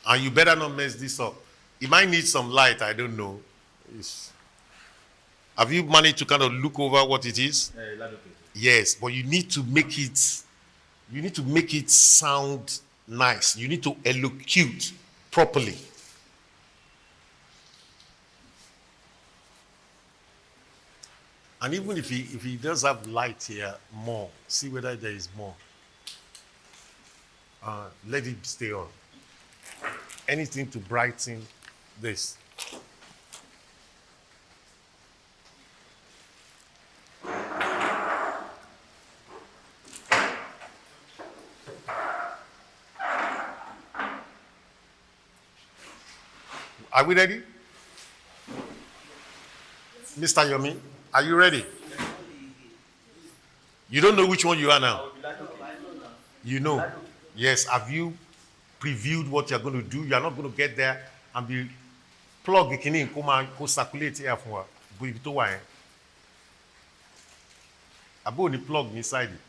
And you better not mess this up. It might need some light, I don't know. Have you managed to kind of look over what it is? Yes, but you need to make it sound nice. You need to elocute properly. And even if he does have light here, more, see whether there is more. Let it stay on. Anything to brighten this. Are we ready? Mr. Yomi, are you ready? You don't know which one you are now? You know. Yes, have you previewed what you're going to do? You're not going to get there and be plug it in, come circulate here for ibi tó wà yẹn. Abo only plug inside it.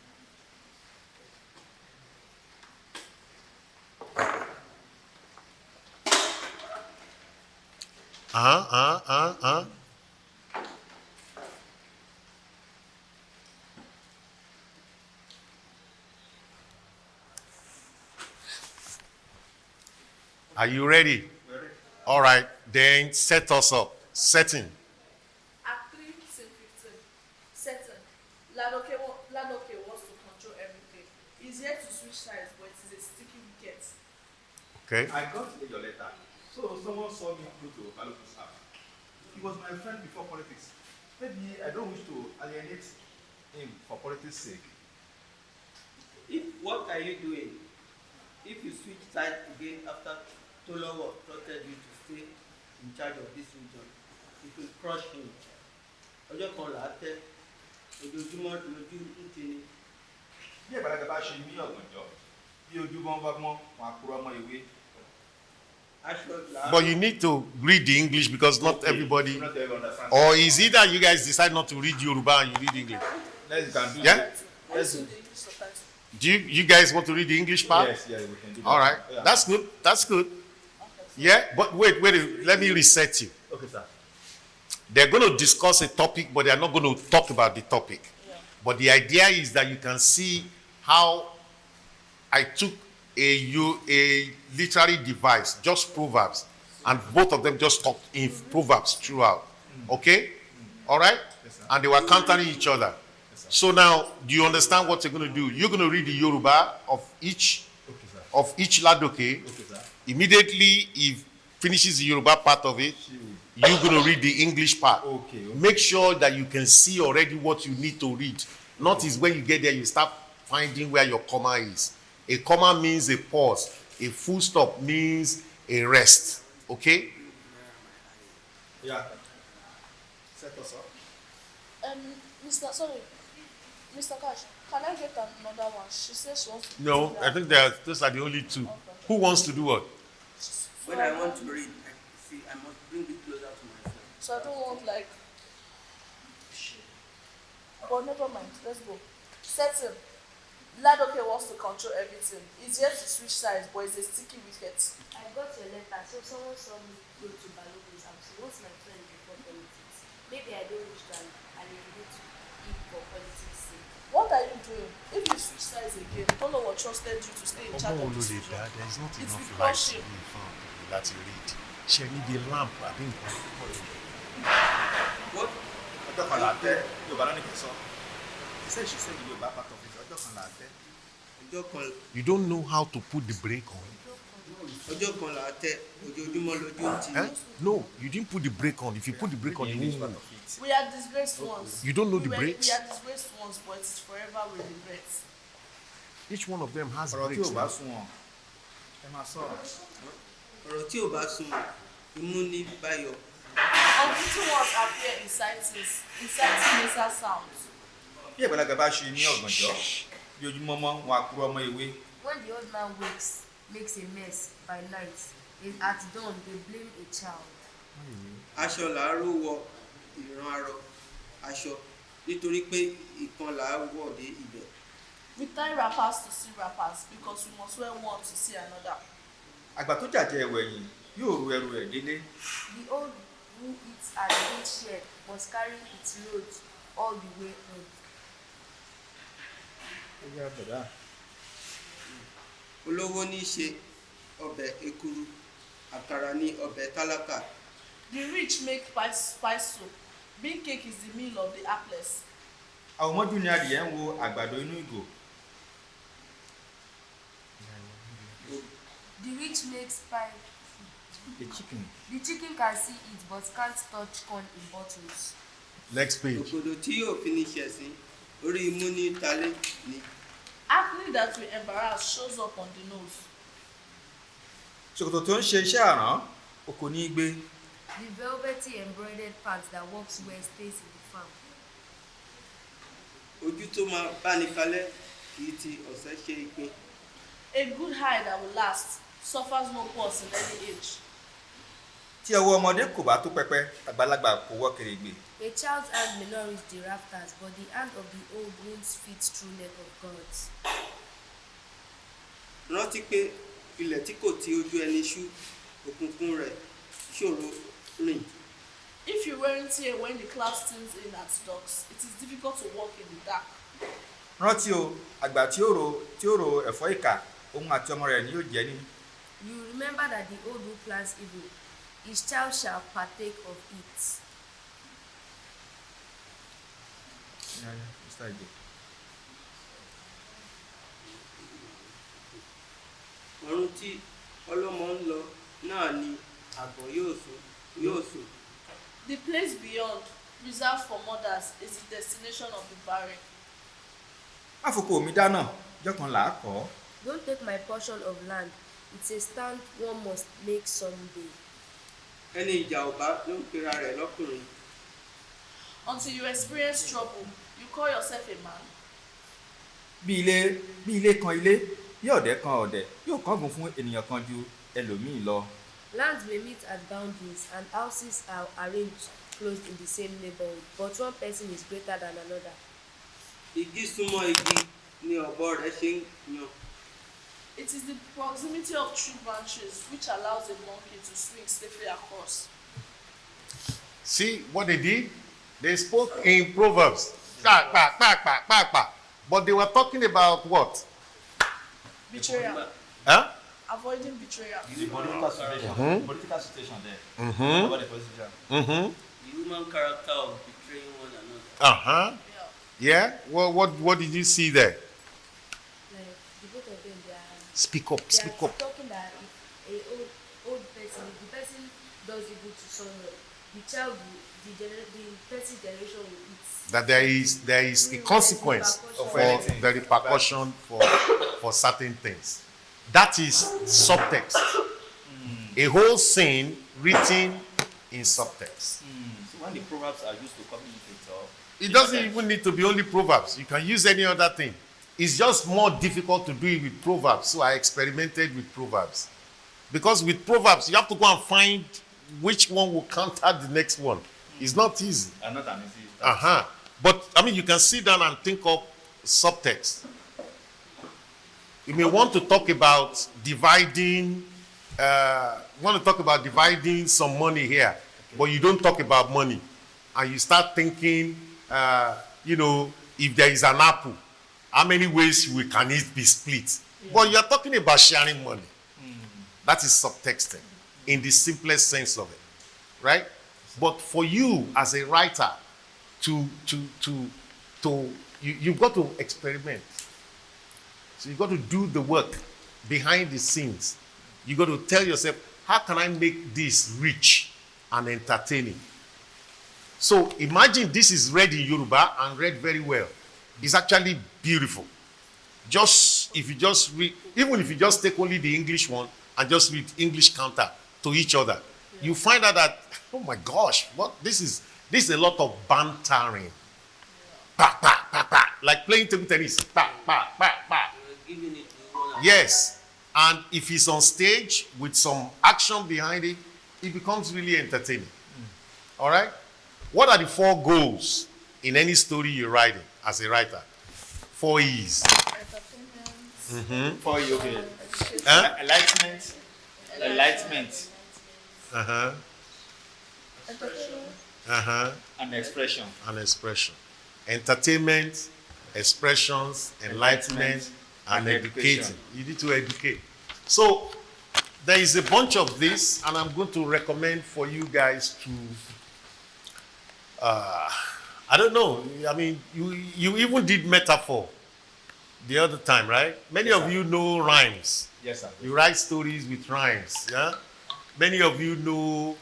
Are you ready? Ready. All right, then set us up. Setting. Act 3, scene 15. Setting. Ladoke wants to control everything. He's here to switch sides, but it is a sticky wicket. Okay. I got your letter. So someone saw me go to Balogun's app. He was my friend before politics. Maybe I don't wish to alienate him for politics' sake. What are you doing? If you switch sides again after Tolowo trusted you to stay in charge of this region, it will crush him. Ọjọ́ kan là á tẹ́, ojoojúmọ́ lójú ń tini. Bí ìbàdàn bá ṣe ní ọ̀gànjọ́, bí ojúmọ́ bá mọ́, wọn á kúrò ọmọ ìwé. But you need to read the English because not everybody. Or is it that you guys decide not to read Yoruba and you read English? Let's do Yeah? it. Let's do the English subtitle. Do you guys want to read the English part? Yes, we can do that. All right. Yeah. That's good. That's good. Yeah, but wait, let me reset you. Okay, sir. They're going to discuss a topic, but they're not going to talk about the topic. Yeah. But the idea is that you can see how I took a literary device, just proverbs, and both of them just talked in proverbs throughout. Okay? All right? Yes, sir. And they were countering each other. Yes, sir. So now, do you understand what you're going to do? You're going to read the Yoruba of each Ladoke. Okay, sir. Immediately, he finishes the Yoruba part of it, you're going to read the English part. Okay. Make sure that you can see already what you need to read. Not is when you get there, you start finding where your comma is. A comma means a pause. A full stop means a rest. Okay? Yeah. Set us up. Mr. Cash, can I get another one? She says she wants to. No, I think those are the only two. Okay. Who wants to do what? When I want to read, I must bring it closer to myself. So I don't want like. But never mind. Let's go. Setting. Ladoke wants to control everything. He's here to switch sides, but it's a sticky wicket. I got your letter, so someone saw me go to Balogun's house. He wants my friend before politics. Maybe I don't wish to alienate him for politics' sake. What are you doing? If you switch sides again, Tolowo trusted you to stay in charge of this region. There's not It's enough because light she- in front of you that you read. She need a lamp. I think. What? Ọjọ́ kan là á tẹ́, Yorùbá ló ní kí n sọ. She said the Yorùbá part of it. Ọjọ́ kan là á tẹ́. Ọjọ́ kan You don't know how to put the brake on. là á tẹ́, ojoojúmọ́ lójú ń tini. Eh? No, you didn't put the brake on. If you put the brake on, you won't move. We are disgraced ones. You don't know the We brakes? are disgraced ones, but it's forever with regret. Each one of them has Ọ̀rọ̀ tí brakes. ò bá sún wọn, ẹ máa sọ̀rọ̀. Ọ̀rọ̀ tí ò bá sun imú ní báyọ̀. Unwitting ones appear inciting nasal sounds. Bí ìbàdàn bá ṣe ní ọ̀gànjọ́, bí ojúmọ́ mọ́, wọn á kúrò ọmọ ìwé. When the old man makes a mess by night, at dawn they blame a child. Aṣọ là á ró wọ ìran arọ. Aṣọ nítorí pé ìkan là á wọ̀ dé ibẹ̀. We tie wrappers to see wrappers because we must wear one to see another. àgbà tó jàjẹ ẹ̀wẹ̀yìn yóò ru ẹrù ẹ̀ délé. The old who eats at the shed must carry its load all the way home. olówó ní í ṣe ọbẹ̀ ekuru àkàrà ní ọbẹ̀ tálákà. The rich make spice soup. Bean cake is the meal of the hapless. àwọn mọ́jú ni adìyẹ ń wo àgbàdo inú ìgò. The rich makes pie. the chicken. The chicken can see it but can't touch corn in bottles. Next page. òkòdò tí yóò fi ní ṣẹ̀sín orí imú ní talé ni. Acne that will embarrass shows up on the nose. ṣòkòtò tó ń ṣe iṣẹ́ àrán oko ní í gbé. The velvety embroidered pants that works well stays in the farm. ojú tó máa báni kalẹ̀ kì í ti ọ̀sẹ̀ ṣe ìpín. A good eye that will last suffers no pause in any age. tí ọwọ́ ọmọdé kò bá tó pẹpẹ àgbàlagbà kò wọ́ kèrègbè. A child's hand may not reach the rafters, but the hand of the old won't fit through neck of gods. rántí pé ilẹ̀ tí kò ti ojú ẹni ṣú òkùnkùn rẹ̀ ṣòro rìn. If you weren't here when the cloud steals in at dusk, it is difficult to walk in the dark. rántí o àgbà tí ó ro ẹ̀fọ́ ìkà òun àti ọmọ rẹ̀ ni yóò jẹ ní. You remember that the old who plans evil, his child shall partake of it. ọ̀run tí ọlọ́mọ ń lọ náà ni àgọ́ yóò sùn. The place beyond, reserved for mothers, is the destination of the barren. àfokò mi dáná jọkàn là á kọ́. Don't take my portion of land. It's a stand one must make someday. ẹni ìjà ọba ló ń pera rẹ̀ lọ́kùnrin. Until you experience trouble, you call yourself a man. bí ilé kan ilé bí ọ̀dẹ̀ kan ọ̀dẹ̀ yóò kángun fún ènìyàn kan ju ẹlòmíì lọ. Lands may meet at boundaries and houses are arranged close in the same neighborhood, but one person is greater than another. igi súnmọ́ igi ni ọ̀bọ rẹ̀ ṣe ń yan. It is the proximity of tree branches which allows a monkey to swing safely across. See what they did? They spoke in Proverbs. But they were talking about what? Betrayal. Huh? Avoiding betrayal. the political situation. Political situation there. About the position. the human character of betraying one another. Uh-huh. Yeah. Yeah? What did you see there? Like the both of them, they are Speak up, they speak are up. talking that if a old person, if the person does evil to someone, the child will, the person's generation will eat. That there is a consequence for the repercussion for certain things. That is subtext. A whole scene written in subtext. So when the proverbs are used to communicate or It doesn't even need to be only Proverbs. You can use any other thing. It's just more difficult to do it with Proverbs. So I experimented with Proverbs. Because with Proverbs, you have to go and find which one will counter the next one. It's not easy. are not an easy. Uh-huh. But, I mean, you can sit down and think of subtext. You may want to talk about dividing some money here, but you don't talk about money. And you start thinking, if there is an apple, how many ways can it be split? Yeah. But you're talking about sharing money. That is subtexting in the simplest sense of it, right? But for you as a writer, you've got to experiment. So you've got to do the work behind the scenes. You've got to tell yourself, how can I make this rich and entertaining? So imagine this is read in Yoruba and read very well. It's actually beautiful. If you just read, even if you just take only the English one and just read English counter to each other, you find out that, oh my gosh, this is a lot of bantering. Like playing table tennis. Giving it to one. Yes. And if he's on stage with some action behind it, it becomes really entertaining. All right? What are the 4 goals in any story you're writing as a writer? 4 E's. Entertainment. 4 you okay. Education. Huh? Enlightenment, enlightenment, Uh-huh. Entertainment. Uh-huh. and expression. And expression. Entertainment, expressions, enlightenment, and and educating. education. You need to educate. So there is a bunch of this, and I'm going to recommend for you guys to I don't know. I mean, you even did metaphor the other time, right? Many Yes, of sir. you know rhymes. Yes, sir. You write stories with rhymes, yeah? Many of you know,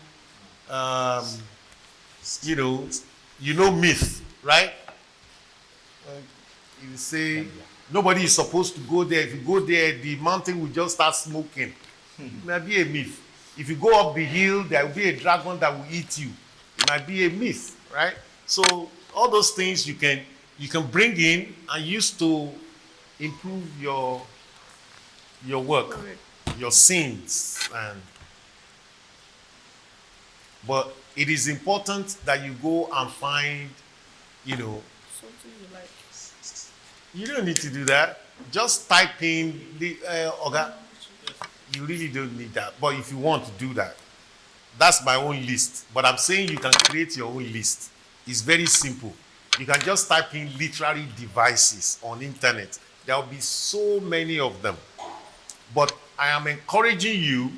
um, you know myth, right? You say nobody is supposed to go there. If you go there, the mountain will just start smoking. It might be a myth. If you go up the hill, there will be a dragon that will eat you. It might be a myth, right? So all those things you can bring in and use to improve your work, your scenes, but it is important that you go and find, Something you like. you don't need to do that. Just type in the Oga. You really don't need that. But if you want to do that, that's my own list. But I'm saying you can create your own list. It's very simple. You can just type in literary devices on internet. There will be so many of them. But I am encouraging you,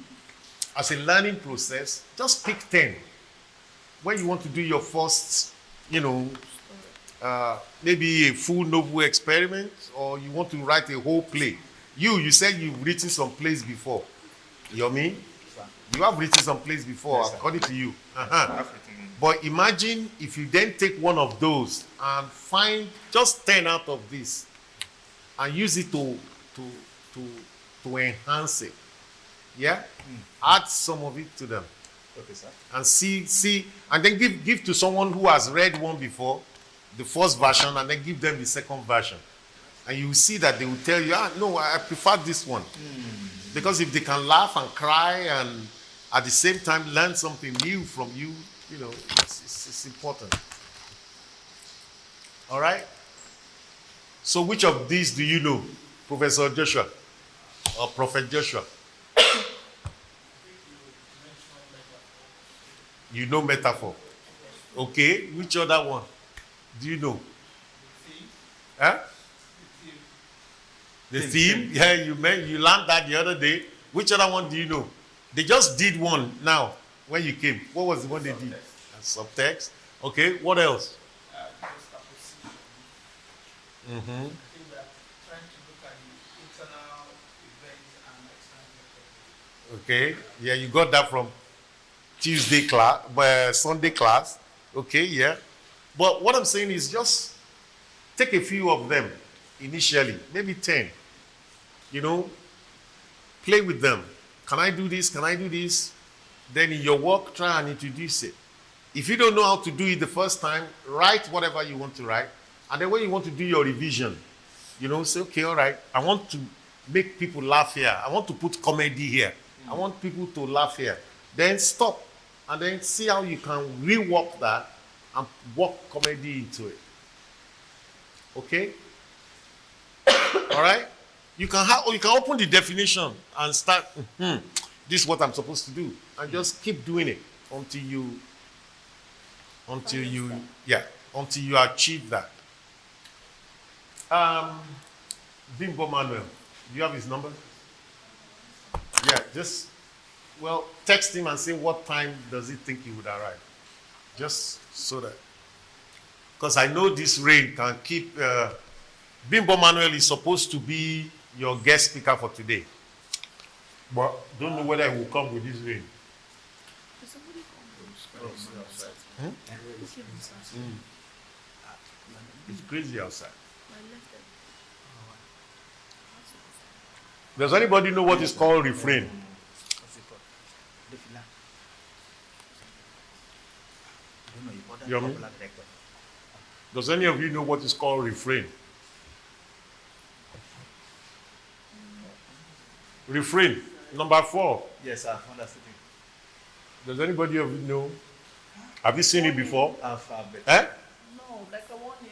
as a learning process, just pick 10. When you want to do your first, maybe a full novel experiment, or you want to write a whole play. You said you've written some plays before. Yomi, you have written some plays before, Yes, sir. according to you. I've written. But imagine if you then take one of those and find just 10 out of this and use it to enhance it. Yeah? Add some of it to them. Okay, sir. And see, and then give to someone who has read one before, the first version, and then give them the second version. And you will see that they will tell you, no, I prefer this one. Because if they can laugh and cry and at the same time learn something new from you, it's important. All right? So which of these do you know, Professor Joshua or Prophet Joshua? You know metaphor. Okay, which other one do you know? Huh? The theme? Yeah, you learned that the other day. Which other one do you know? They just did one now when you came. What was the one they did? Subtext. Okay, what else? I think we are trying to look at the internal events and external. Okay, yeah, you got that from Tuesday class, Sunday class. Okay, yeah. But what I'm saying is just take a few of them initially, maybe 10. Play with them. Can I do this? Can I do this? Then in your work, try and introduce it. If you don't know how to do it the first time, write whatever you want to write. And then when you want to do your revision, say, okay, all right, I want to make people laugh here. I want to put comedy here. I want people to laugh here. Then stop. And then see how you can rework that and work comedy into it. Okay? All right? You can open the definition and start, this is what I'm supposed to do. And just keep doing it until you achieve that. Bimbo Manuel, do you have his number? Yeah, text him and say what time does he think he would arrive. Just so that. Because I know this rain can keep. Bimbo Manuel is supposed to be your guest speaker for today. But don't know whether he will come with this rain. Did somebody come from It's crazy outside. I left them. Does anybody know what is called refrain? What's it called? Defila. I don't know. You call that Yomi? popular director. Does any of you know what is called refrain? Refrain. Number 4. Yes, I've understood it. Does anybody of you know? Have you seen it before? Alphabet. Eh? No, like I want it.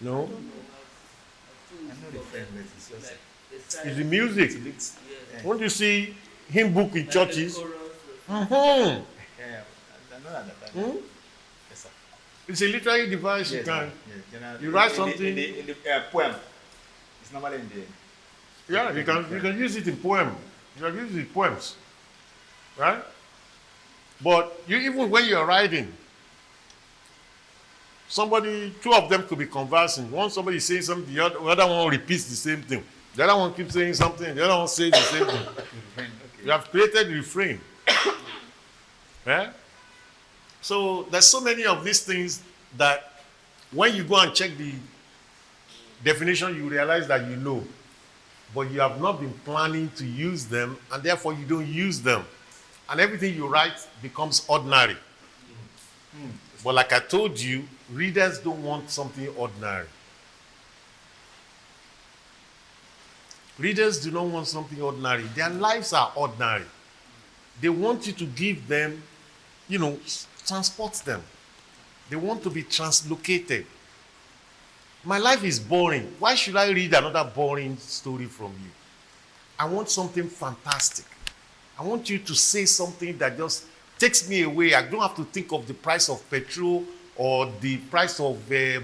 No? I know the friend, but it's just It's the music. yeah. Won't you see hymn book in churches. Mhm. Yeah, I know that. Hmm? Yes, sir. It's a literary device. Yes, You can, yes, generally, you write in something. the poem. It's normally in the. Yeah, you can use it in poem. You can use it in poems, right? But you even when you're writing, two of them could be conversing. One somebody is saying something, the other one repeats the same thing. The other one keeps saying something, the other one says the same thing. Okay. You have created refrain. Right? So there's so many of these things that when you go and check the definition, you realize that you know, but you have not been planning to use them, and therefore you don't use them. And everything you write becomes ordinary. But like I told you, readers don't want something ordinary. Readers do not want something ordinary. Their lives are ordinary. They want you to give them, transport them. They want to be translocated. My life is boring. Why should I read another boring story from you? I want something fantastic. I want you to say something that just takes me away. I don't have to think of the price of petrol or the price of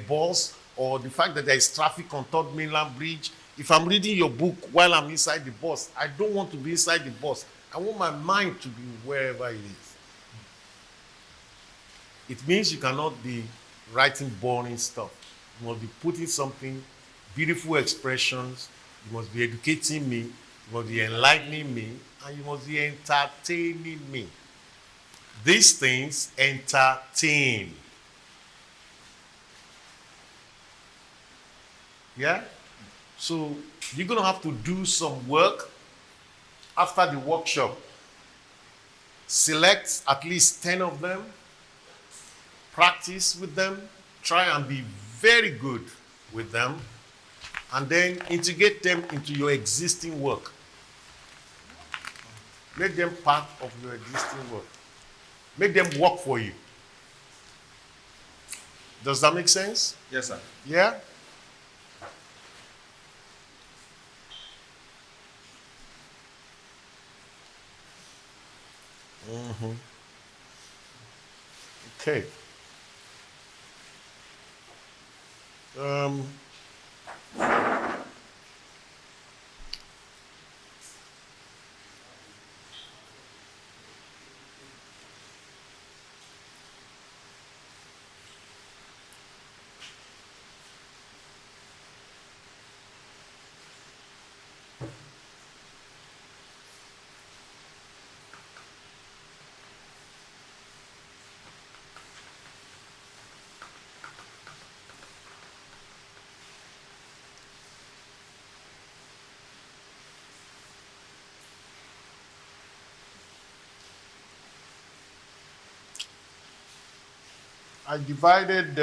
bus or the fact that there is traffic on Third Mainland Bridge. If I'm reading your book while I'm inside the bus, I don't want to be inside the bus. I want my mind to be wherever it is. It means you cannot be writing boring stuff. You must be putting something, beautiful expressions. You must be educating me. You must be enlightening me. And you must be entertaining me. These things entertain. Yeah? So you're going to have to do some work after the workshop. Select at least 10 of them. Practice with them. Try and be very good with them. And then integrate them into your existing work. Make them part of your existing work. Make them work for you. Does that make sense? Yes, sir. Yeah? Mm-hmm. Okay. I divided,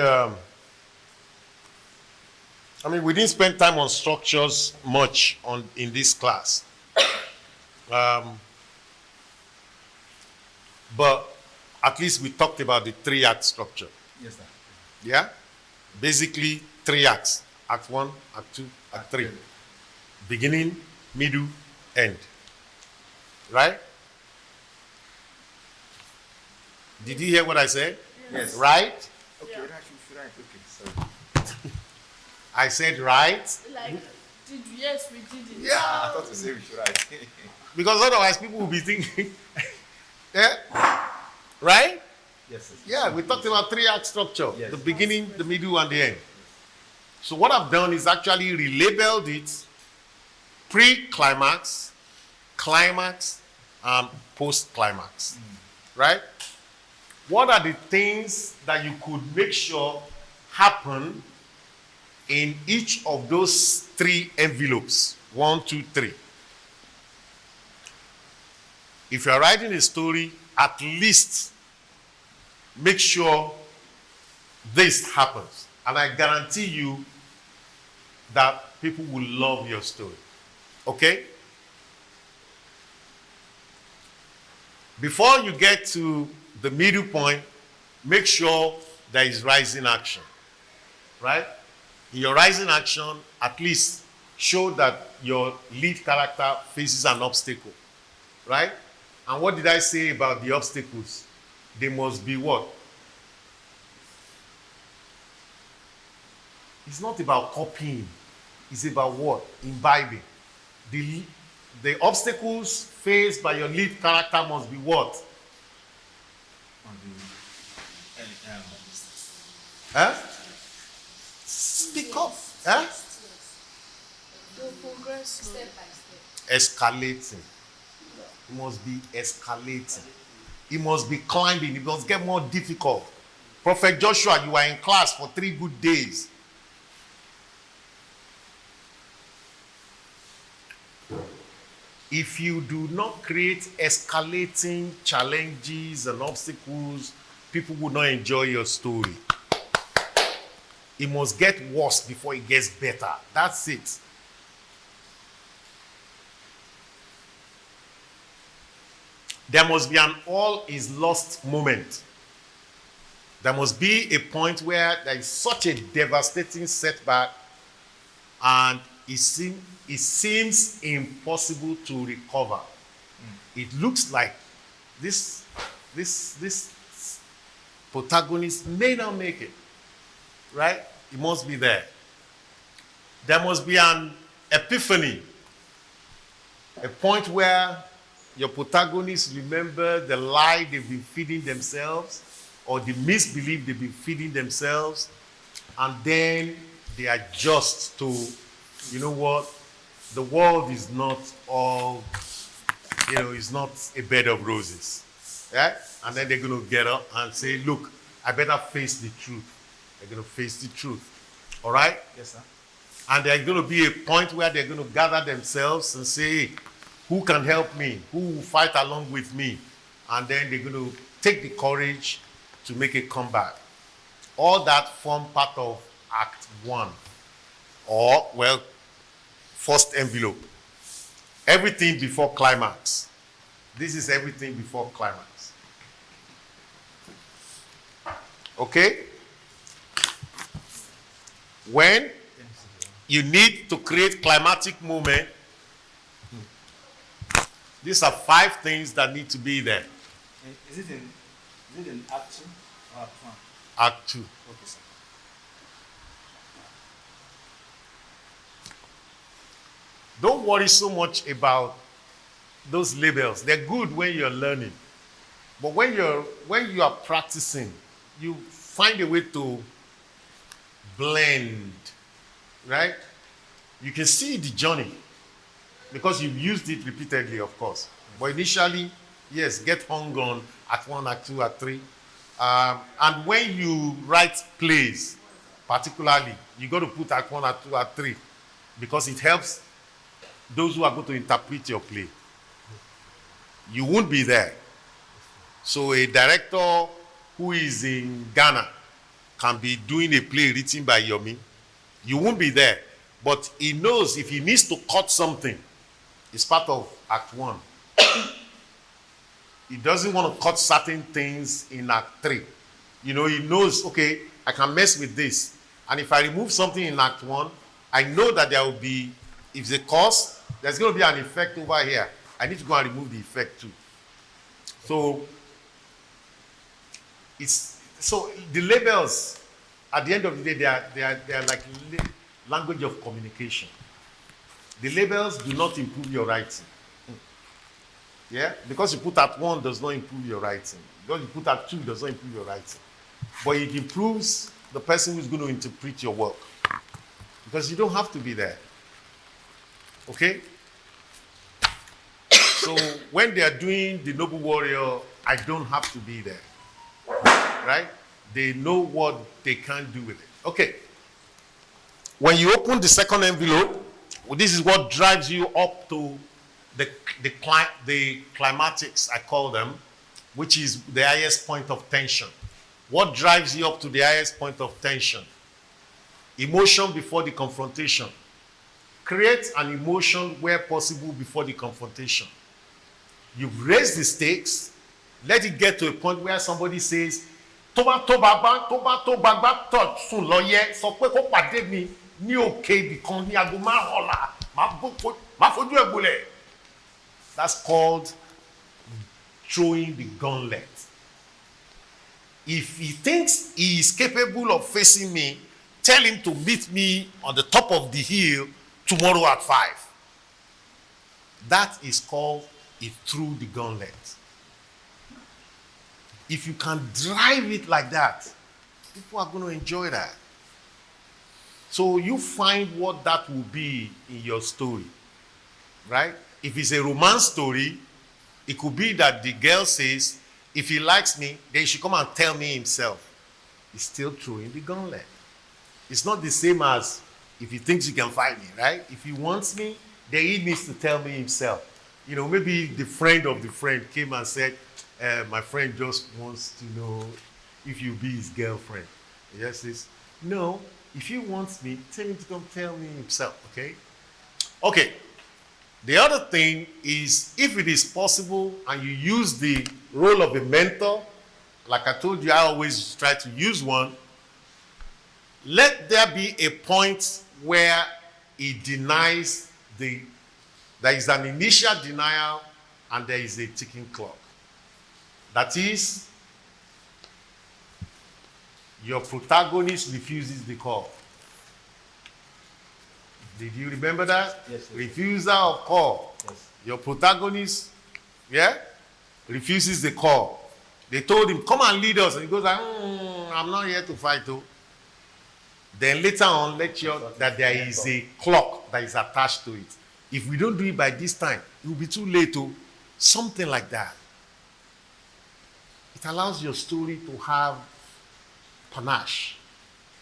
we didn't spend time on structures much in this class. But at least we talked about the 3-act structure. Yes, sir. Yeah? Basically, 3 acts. Act 1, Act 2, Act 3. Beginning, middle, end. Right? Did you hear what I said? Yes. Right? Okay, Yeah. that should right. Okay, sorry. I said right. Like, yes, we did it. Yeah. I thought you said we should right. Because otherwise people will be thinking, yeah? Right? Yes, sir. Yeah, we talked about 3-act structure. Yes. The beginning, the middle, and the end. So what I've done is actually relabeled it pre-climax, climax, and post-climax. Right? What are the things that you could make sure happen in each of those 3 envelopes? 1, 2, 3. If you're writing a story, at least make sure this happens. And I guarantee you that people will love your story. Okay? Before you get to the middle point, make sure there is rising action. Right? In your rising action, at least show that your lead character faces an obstacle. right? And what did I say about the obstacles? They must be what? It's not about copying. It's about what? Imbibing. The obstacles faced by your lead character must be what? On the Huh? Speak up. Huh? They'll progress slowly. Step by step. Escalating. It must be escalating. It must be climbing. It must get more difficult. Prophet Joshua, you were in class for 3 good days. If you do not create escalating challenges and obstacles, people will not enjoy your story. It must get worse before it gets better. That's it. There must be an all is lost moment. There must be a point where there is such a devastating setback and it seems impossible to recover. It looks like this protagonist may not make it. Right? It must be there. There must be an epiphany. A point where your protagonists remember the lie they've been feeding themselves or the misbelief they've been feeding themselves, and then they adjust to, you know what, the world is not all, it's not a bed of roses. Right? And then they're going to get up and say, look, I better face the truth. They're going to face the truth. All right? Yes, sir. And there's going to be a point where they're going to gather themselves and say, who can help me? Who will fight along with me? And then they're going to take the courage to make a comeback. All that form part of Act 1. Or, well, first envelope. Everything before climax. This is everything before climax. Okay? When you need to create climatic moment, these are 5 things that need to be there. Is it in Act 2 or Act 1? Act 2. Okay, sir. Don't worry so much about those labels. They're good when you're learning. But when you are practicing, you find a way to blend, right? You can see the journey because you've used it repeatedly, of course. But initially, yes, get hung on Act 1, Act 2, Act 3. And when you write plays, particularly, you got to put Act 1, Act 2, Act 3 because it helps those who are going to interpret your play. You won't be there. So a director who is in Ghana can be doing a play written by Yomi. You won't be there. But he knows if he needs to cut something, it's part of Act 1. He doesn't want to cut certain things in Act 3. He knows, okay, I can mess with this. And if I remove something in Act 1, I know that there will be, if it's a cause, there's going to be an effect over here. I need to go and remove the effect too. So the labels, at the end of the day, they are like language of communication. The labels do not improve your writing. Yeah? Because you put Act 1 does not improve your writing. Because you put Act 2 does not improve your writing. But it improves the person who's going to interpret your work. Because you don't have to be there. Okay? So when they are doing the Noble Warrior, I don't have to be there. Right? They know what they can do with it. Okay. When you open the second envelope, this is what drives you up to the climatics, I call them, which is the highest point of tension. What drives you up to the highest point of tension? Emotion before the confrontation. Create an emotion where possible before the confrontation. You've raised the stakes. Let it get to a point where somebody says, Toba touch soon lawyer sọ pé kó pàdé mi ní òkè ibì kan ní aago márùn-ún ọ̀la máa fojú ẹ̀ gbolẹ̀. That's called throwing the gauntlet. If he thinks he is capable of facing me, tell him to meet me on the top of the hill tomorrow at 5. That is called he threw the gauntlet. If you can drive it like that, people are going to enjoy that. So you find what that will be in your story, right? If it's a romance story, it could be that the girl says, if he likes me, then he should come and tell me himself. He's still throwing the gauntlet. It's not the same as if he thinks he can fight me, right? If he wants me, then he needs to tell me himself. You know, maybe the friend of the friend came and said, my friend just wants to know if you be his girlfriend. He just says, no, if he wants me, tell him to come tell me himself, okay? Okay. The other thing is, if it is possible and you use the role of a mentor, like I told you, I always try to use one, let there be a point where he denies there is an initial denial and there is a ticking clock. That is, your protagonist refuses the call. Did you remember that? Yes. Refusal of call. Yes. Your protagonist, refuses the call. They told him, come and lead us. And he goes, I'm not here to fight though. Then later on, let you know that there is a clock that is attached to it. If we don't do it by this time, it will be too late to something like that. It allows your story to have panache.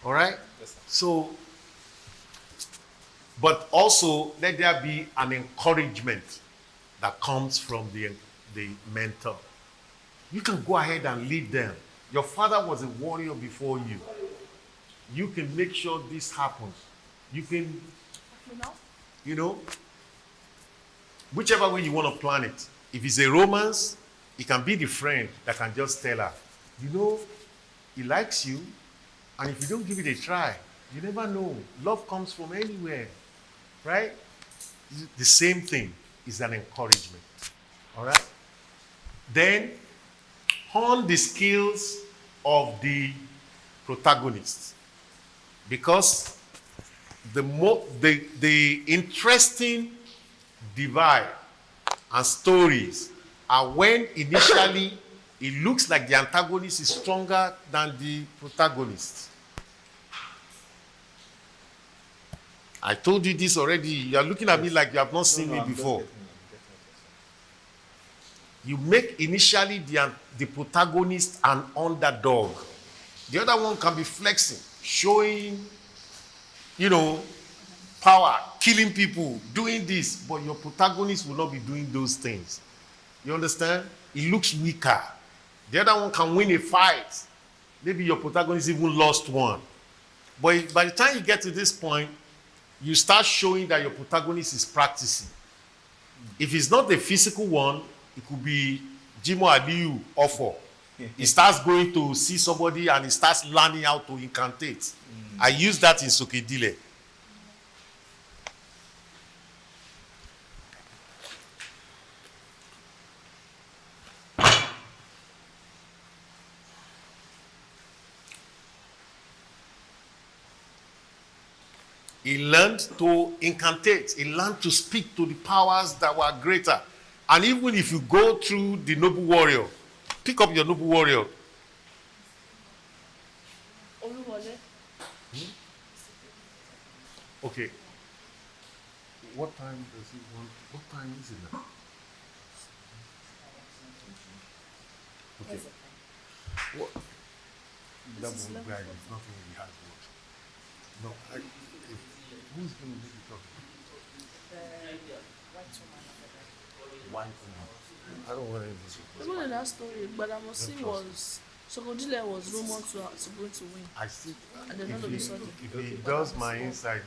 All right? Yes, So, but also let there be an encouragement that comes from the mentor. You can go ahead and lead them. Your father was a warrior before you. You can make sure this happens. You can, whichever way you want to plan it. If it's a romance, it can be the friend that can just tell her, he likes you, and if you don't give it a try, you never know. Love comes from anywhere, right? The same thing is an encouragement, all right? Then, hone the skills of the protagonist, because the interesting divide and stories are when initially it looks like the antagonist is stronger than the protagonist. I told you this already. You are looking at me like you have not seen me before. You make initially the protagonist an underdog. The other one can be flexing, showing, power, killing people, doing this, but your protagonist will not be doing those things. You understand? It looks weaker. The other one can win a fight. Maybe your protagonist even lost one. But by the time you get to this point, you start showing that your protagonist is practicing. If it's not the physical one, it could be Jimo Aliyu Ofo. He starts going to see somebody and he starts learning how to incantate. I use that in Sokedile. He learned to incantate. He learned to speak to the powers that were greater. And even if you go through the noble warrior, pick up your noble warrior. Okay. What time does he want? What time is it now? Okay. What? That one guy is not really hard work. No, who's going to make it talk? White woman. I don't want anything. Even in that story, but Amosi was Sokodile was rumored to going to win. I see. And then all of a sudden. If he does my inside,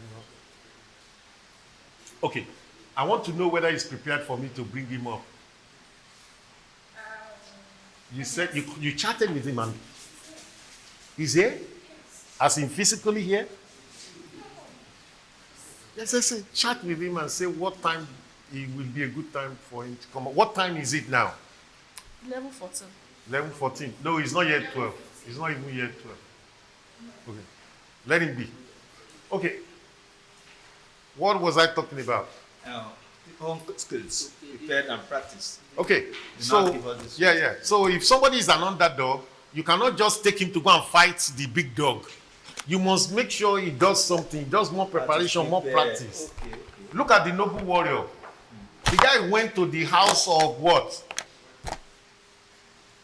Okay. I want to know whether he's prepared for me to bring him up. You said you chatted with him and he's here? As in physically here? Yes, I said chat with him and say what time it will be a good time for him to come up. What time is it now? Level 14. 11, 14. No, it's not yet 12. It's not even yet 12. Okay. Let him be. Okay. What was I talking about? Home skills, prepared and practice. Okay. Do not So, give us this. yeah. So if somebody is an underdog, you cannot just take him to go and fight the big dog. You must make sure he does something, he does more preparation, more practice. Okay. Look at the noble warrior. The guy went to the house of what?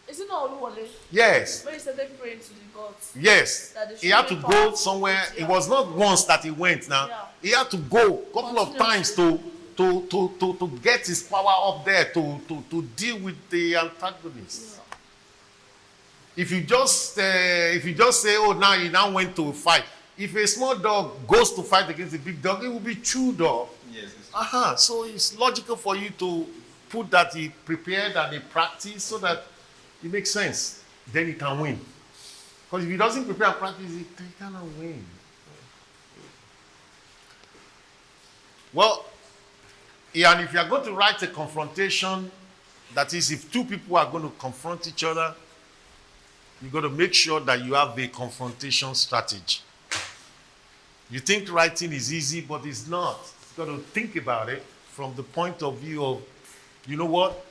Is it not Oluwole? Yes. When he started praying to the gods? Yes. That they He had to should go be somewhere. powerful. It was not once that he went now. Yeah. He had to go a couple of times to get his power up there to deal with the antagonist. Yeah. If you just say, oh, now he now went to fight. If a small dog goes to fight against a big dog, it will be chewed up. Yes. So it's logical for you to put that he prepared and he practiced so that it makes sense. Then he can win. Because if he doesn't prepare and practice, he cannot win. Well, and if you are going to write a confrontation, that is, if two people are going to confront each other, you got to make sure that you have a confrontation strategy. You think writing is easy, but it's not. You've got to think about it from the point of view of, you know what?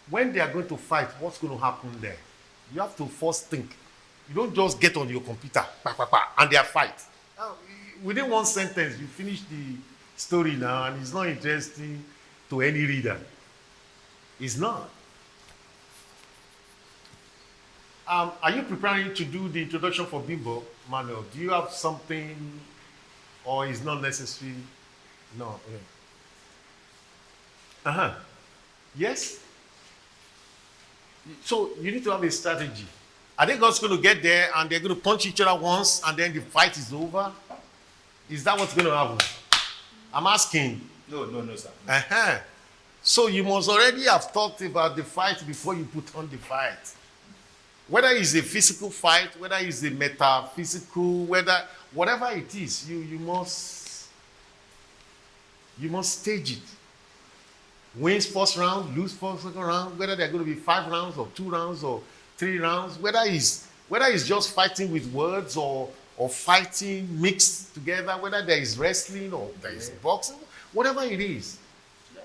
When they are going to fight, what's going to happen there? You have to first think. You don't just get on your computer, and they are fight. Within one sentence, you finish the story now, and it's not interesting to any reader. It's not. Are you preparing to do the introduction for Bimbo, Manuel? Do you have something, or is not necessary? No. Okay. Yes. So you need to have a strategy. Are they just going to get there and they're going to punch each other once and then the fight is over? Is that what's going to happen? I'm asking. No, sir. So you must already have thought about the fight before you put on the fight. Whether it's a physical fight, whether it's a metaphysical, whatever it is, you must stage it. Wins first round, lose first second round, whether they're going to be 5 rounds or 2 rounds or 3 rounds, whether it's just fighting with words or fighting mixed together, whether there is wrestling or there is boxing, whatever it is,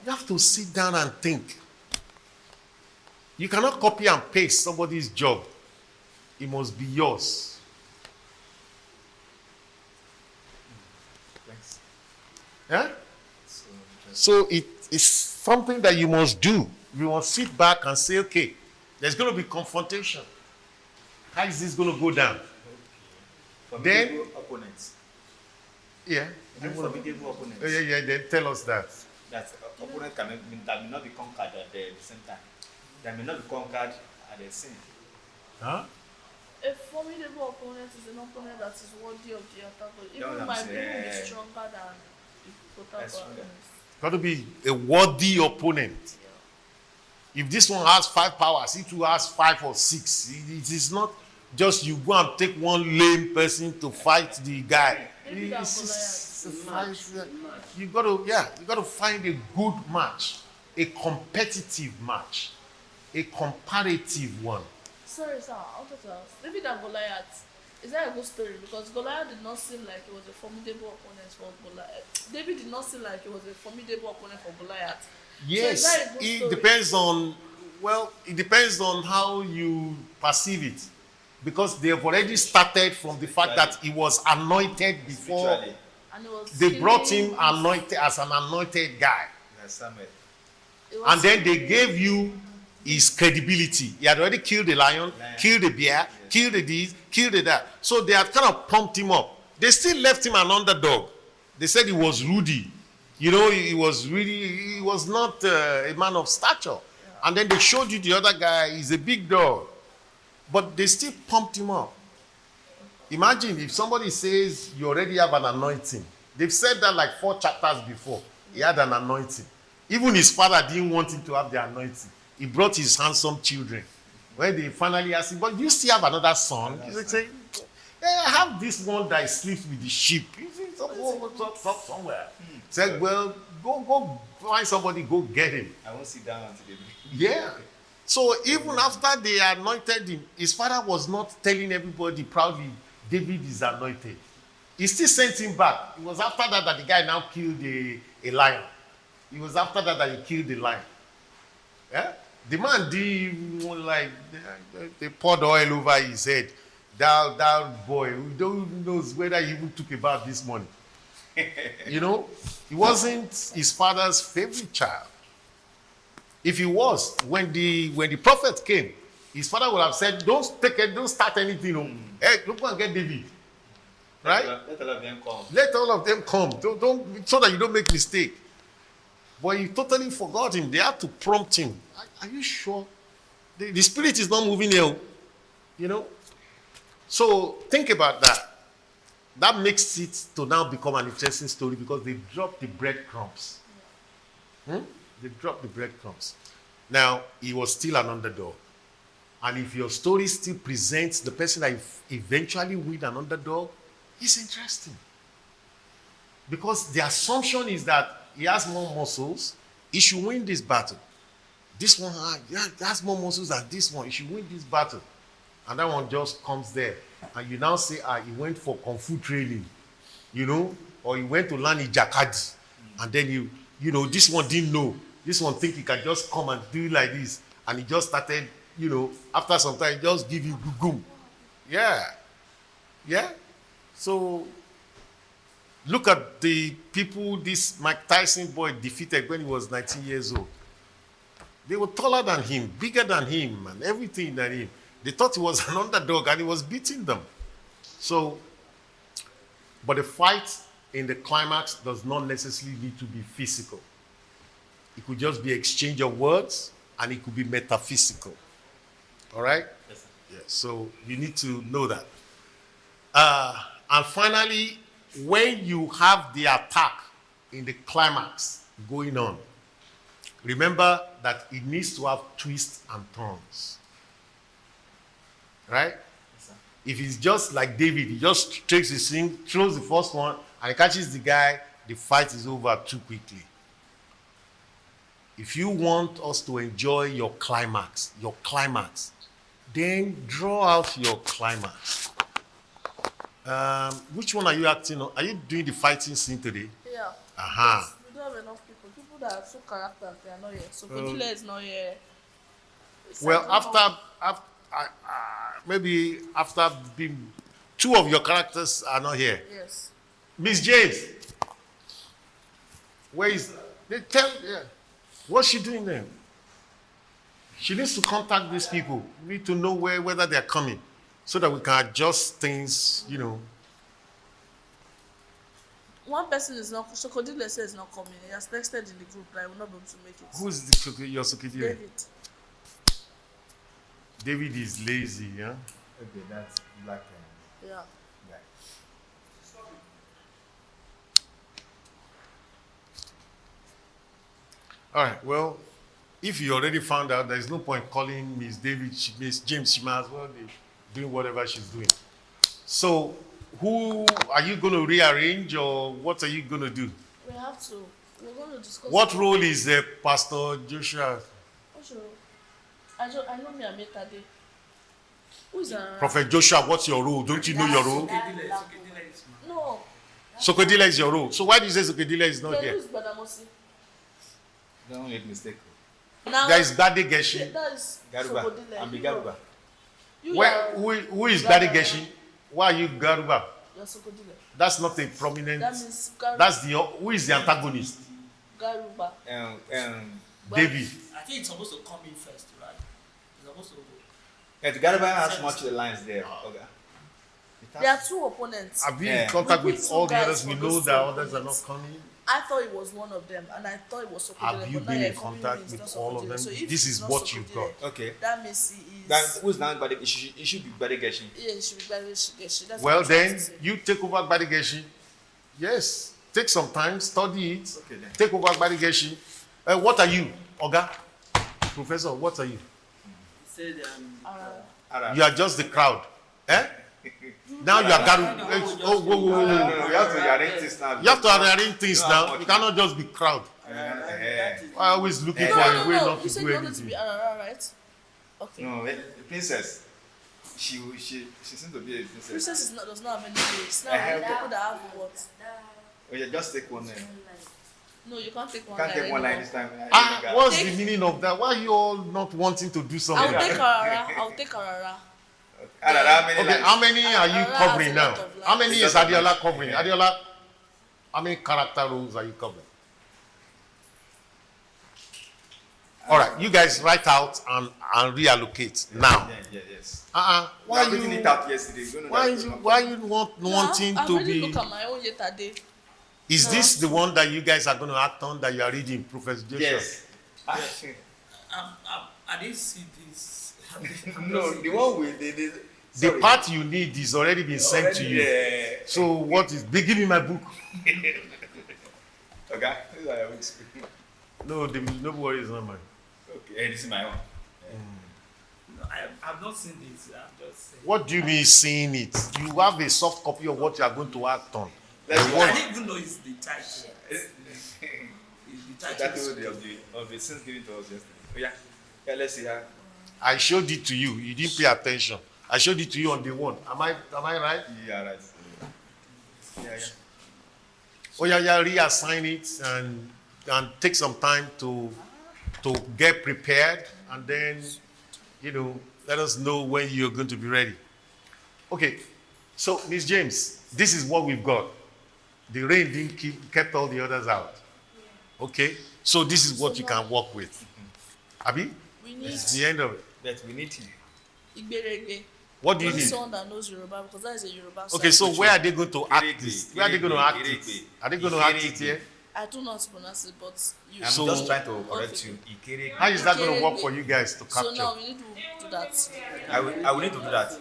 you have to sit down and think. You cannot copy and paste somebody's job. It must be yours. Thanks. Yeah? So it is something that you must do. You must sit back and say, okay, there's going to be confrontation. How is this going to go down? Formidable opponents. Yeah. Formidable opponents. Yeah, then tell us that. That opponent that may not be conquered at the same time. That may not be conquered at the same. Huh? A formidable opponent is an opponent that is worthy of the attack. Yeah, Even I'm my saying. people be stronger than the total That's opponent. Got to be a worthy opponent. If this one has 5 powers, it will has 5 or 6. It is not just you go and take one lame person to fight the guy. It's a fight. You got to find a good match, a competitive match, a comparative one. Sorry, sir, I wanted to ask. David and Goliath, is that a good story? Because Goliath did not seem like he was a formidable opponent for Goliath. David did not seem like he was a formidable opponent for Goliath. Yes, so is that a good it story? depends on how you perceive it. Because they have already started from the fact that he was anointed before. Spiritually. And it was They brought him killing- anointed as an anointed guy. Yes, Samuel. it was And then they gave you his credibility. He had already killed the lion, killed the bear, killed the this, killed the that. So they had kind of pumped him up. They still left him an underdog. They said he was Rudy. You know, he was not a man of stature. And then they showed you the other guy, he's a big dog. But they still pumped him up. Imagine if somebody says you already have an anointing. They've said that like 4 chapters before. He had an anointing. Even his father didn't want him to have the anointing. He brought his handsome children. When they finally asked him, but you still have another son? He would say, I have this one that sleeps with the sheep. He said, somewhere. He said, well, go find somebody, go get him. I won't sit down until they bring. Yeah. So even after they anointed him, his father was not telling everybody proudly, David is anointed. He still sent him back. It was after that that the guy now killed a lion. It was after that he killed the lion. Yeah? The man did like they poured oil over his head. That boy, who don't knows whether he even took a bath this morning. You know, he wasn't his father's favorite child. If he was, when the prophet came, his father would have said, don't start anything. Hey, look and get David. Right? Let all of them come. Let all of them come. Don't so that you don't make mistake. But he totally forgot him. They had to prompt him. Are you sure? The spirit is not moving here. You know? So think about that. That makes it to now become an interesting story because they dropped the breadcrumbs. They dropped the breadcrumbs. Now, he was still an underdog. And if your story still presents the person that eventually win an underdog, it's interesting. Because the assumption is that he has more muscles, he should win this battle. This one has more muscles than this one, he should win this battle. And that one just comes there. And you now say, he went for Kung Fu training, you know, or he went to learn Ijakadi. And then, you know, this one didn't know. This one think he can just come and do it like this. And he just started, you know, after some time, just give you gugum. Yeah. Yeah. So, look at the people this Mike Tyson boy defeated when he was 19 years old. They were taller than him, bigger than him, and everything than him. They thought he was an underdog and he was beating them. So, but the fight in the climax does not necessarily need to be physical. It could just be exchange of words and it could be metaphysical. All right? Yes, sir. Yeah, so you need to know that. And finally, when you have the attack in the climax going on, remember that it needs to have twists and turns. Right? Yes, sir. If it's just like David, he just takes the thing, throws the first one, and he catches the guy, the fight is over too quickly. If you want us to enjoy your climax, then draw out your climax. Which one are you acting on? Are you doing the fighting scene today? Yeah. Uh-huh. We don't have enough people. People that are so characters, they are not here. So Kodile is not here. Well, maybe after being, two of your characters are not here. Yes. Miss James, where is? They tell. Yeah. What's she doing there? She needs to contact these people. We need to know whether they are coming, so that we can adjust things. You know. One person is not. So Kodile says is not coming. He has texted in the group that I will not be able to make it. Who's your Sokidire? David. David is lazy, yeah. Okay, that's black Yeah. guy. All right. Well, if you already found out, there is no point calling Miss David, Miss James. She might as well be doing whatever she's doing. So, who are you going to rearrange, or what are you going to do? We have to. We're going to discuss. What role is Pastor Joshua? What's your role? I know me, I met Tade. Who is a Prophet Joshua, what's your role? Don't you know your role? No. Sokodila is your role. So why do you say Sokodila is not Then here? who is Badamosi? Don't make mistake. Now. There is Bade Geshi. That is Garuba. Sokodile. I'm the Garuba. You Where, are- who is Bade Geshi? Why are you Garuba? You're Sokodile. That's not a prominent. That means Garuba. That's who is the antagonist? Garuba. David. I think it's supposed to come in first, right? It's supposed to. The Garuba has much the lines there. Okay. There are two opponents. Have you Yeah. in contact We with beat all two the guys others? We for know those that two others are not opponents. coming. I thought it was one of them, and I thought it was Sokodile. Have you but now been you're in calling contact me it's with not all of Sokodile. them? So if This it's is not what you've Sokodile, got. Okay. that means he is. Then who's now Bade? It should be Bade Geshi. Yeah, it should be very Shigeshi. That's Well, what I'm trying then to say. you take over Badigeshi. Yes, take some time, study it. Okay, then. Take over Badigeshi. What are you, Oga? Professor, what are you? He said, Arab. You are just the crowd. Eh? Now you are gathering. Oh, whoa, whoa, whoa, No, whoa. you have to arrange this now. You have to arrange things No, now. how much? You cannot just be crowd. that is I always looking No, for no, a way no. not You to said do you wanted to anything. be Arara, right? Okay. No, the princess. She seems to be a princess. Princess does not have any face. Now I have people that have what? Oh yeah, just take one. No, you can't take one. Can't line take one line anymore. this time. What's Take- the meaning of that? Why are you all not wanting to do something? I'll take Arara. I'll take Arara. How many Okay, lines? how many are you Arara covering has a now? lot of lines. How many is It's just Adiola lines. covering? Yeah. Adiola, how many character roles are you covering? All right, you guys write out and reallocate now. Yes. Why We are you? written it out yesterday. You don't know Why that. you? Why you wanting I've to already be? looked at my own yesterday. Is this the one that you guys are going to act on that you are reading, Professor Joshua? Yes. I didn't see this. No, the one with the The part you need is already been sent to you. Yeah. So what is? Give me my book. Okay. This is our week's. No, no worries, not mine. Okay. This is my own. No, I've not seen this. I'm just saying. What do you mean seeing it? You have a soft copy of what you are going to act on. Let's And go. what- I didn't even know it's the title. It's the title. That was of the sins given to us yesterday. Oh, yeah. Yeah, let's see how. I showed it to you. You didn't pay attention. I showed it to you on the one. Am I right? Yeah, right. Yeah. Oh yeah, reassign it and take some time to get prepared, and then let us know when you're going to be ready. Okay, so Miss James, this is what we've got. The rain didn't kept all the others out. Okay, so this is what you can work with. Abi, We need it's the end of it. But we need him. Igberege. What do you Only need? someone that knows Yoruba, because that is a Yoruba song. Okay, so where are they going to act this? Where are they going to act Irigbe. it? Are they going to act it here? I do not pronounce it, but you. I'm So- just trying to correct Okay. you. Ikere. How is that going to work for you guys to So capture? now we need to do that. I will need to do that.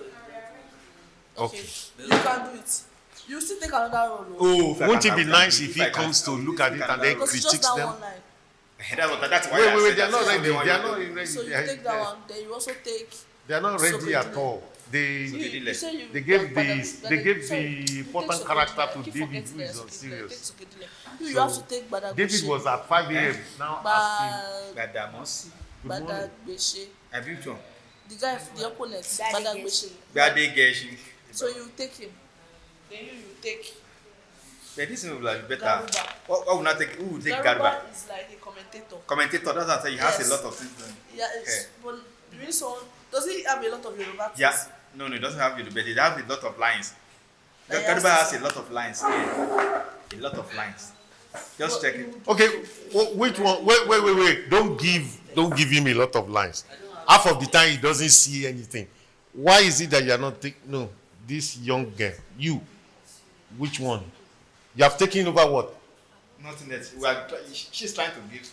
Okay. You can do it. You still take another role. Oh, Won't it be nice if he comes to look at it and then Because it's just critiques that them? one line. That's why I Wait, said they are that. not ready. They want They are you not to- ready. So you take that one, then you also take. They are not ready Sokedile. at all. They You say you they gave take the important Sokedile. character I to keep David, forgetting who is that on Sokedile. serious. Take Sokedile. You have to take Badagbeche. David was at 5 a.m. now asking. Gbadamosi. Good morning. Badagbeche. Abi which one? The guy, the opponent, Badagbeche. Gbade Geshi. So you take him. Then you take. But this will be better. Garuba. What will not take? Who will take Garuba? Garuba is like a commentator. Commentator. That's what I say. He has Yes. a lot of things. Yeah, it's but really someone does he have a lot of Yoruba things? Yeah. No, he doesn't have it, but he has a lot of lines. Like Garuba he has has a lot of lines. Yeah. A lot of lines. Just check it. Okay, which one? Wait. Don't give him a lot of lines. Half of the time he doesn't see anything. Why is it that you are not taking? No, this young girl. You. Which one? You have taken over what? Nothing that we are. She's trying to give.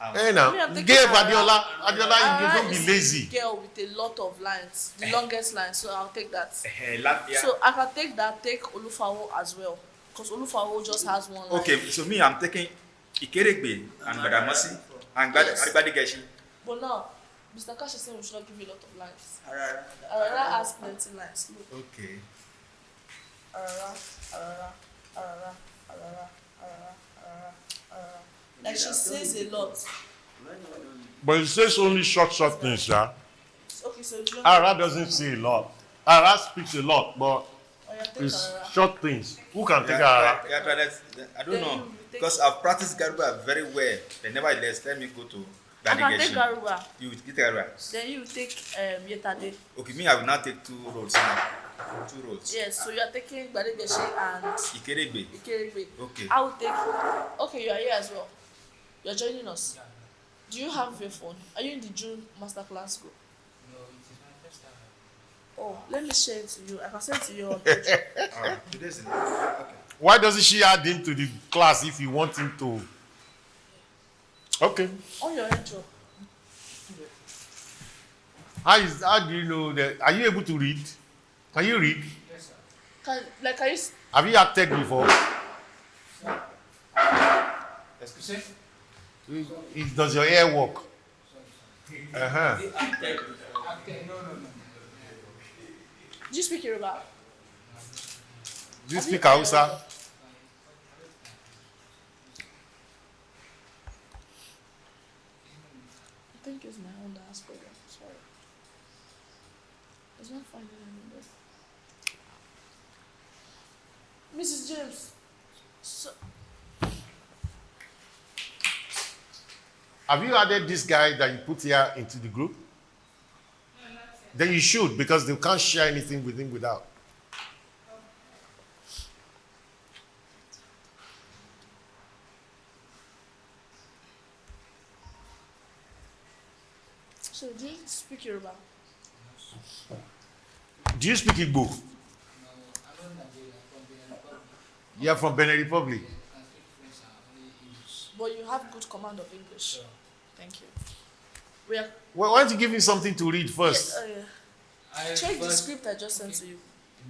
Hey Me, now, I'm taking give Arara. Adiola, you Arara don't be is lazy. Girl with a lot of lines, the longest line, so I'll take that. Yeah. So I can take that, take Olufawo as well, because Olufawo just has one line. Okay, so me, I'm taking Ikeregbe and Gbadamosi and Yes. Gbade Geshi. But now, Mr. Cash is saying we should not give you a lot of lines. Arara. Arara has plenty lines. Look, Okay. Arara. Like she says a lot. But it says only short things, yeah. Okay, so you don't. Ara doesn't say a lot. Ara speaks a lot, but Oh, yeah, take it's Arara. short things. Who can take Yeah, Ara? I don't Then know you take- because I've practiced Garuba very well. But nevertheless, let me go to I Gbade can take Geshi. Garuba. You take Garuba. Then you take Yetade. Okay, me, I will now take 2 roles now. 2 roles. Yes, so you are taking Badegeshi and Ikeregbe. Ikeregbe. Okay. I will take. Okay, you are here as well. You are joining us. Do you have your phone? Are you in the June Masterclass group? No, it is my first time. Oh, let me share it to you. I can send it to you on page. Alright. Today's in. Okay. Why doesn't she add him to the class if you want him to? Okay. On your intro. How do you know that? Are you able to read? Can you read? Yes, sir. Can you? Have you acted before? Excuse me? Does your hair work? Uh-huh. Do you speak Yoruba? Do you speak Hausa? I think it's my own that has problem. Sorry. It's not finding anywhere. Mrs. James. So, Have you added this guy that you put here into the group? Then you should, because they can't share anything with him without. so do you speak Yoruba? Do you speak Igbo? No, I'm not Nigeria, from Benin Republic. You are from Benin Republic. I can speak French and only English. But you have good command of English. Sure. Thank you. We are. Well, why don't you give me something to read first? Yeah. I Check the first- script I just sent to you.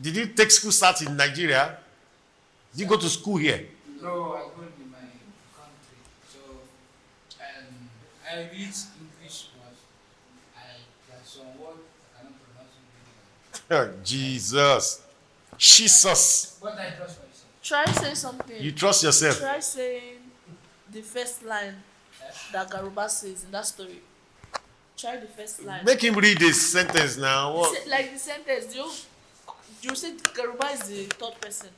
Did you take school start in Nigeria? Did you go to school here? No, I go in my country. So, I read English, but there's some words I cannot pronounce really well. Jesus. Jesus. But I trust myself. Try saying something. You trust yourself. Try saying the first line that Garuba says in that story. Try the first line. Make him read this sentence now. What? Say, like the sentence, you said Garuba is the third person.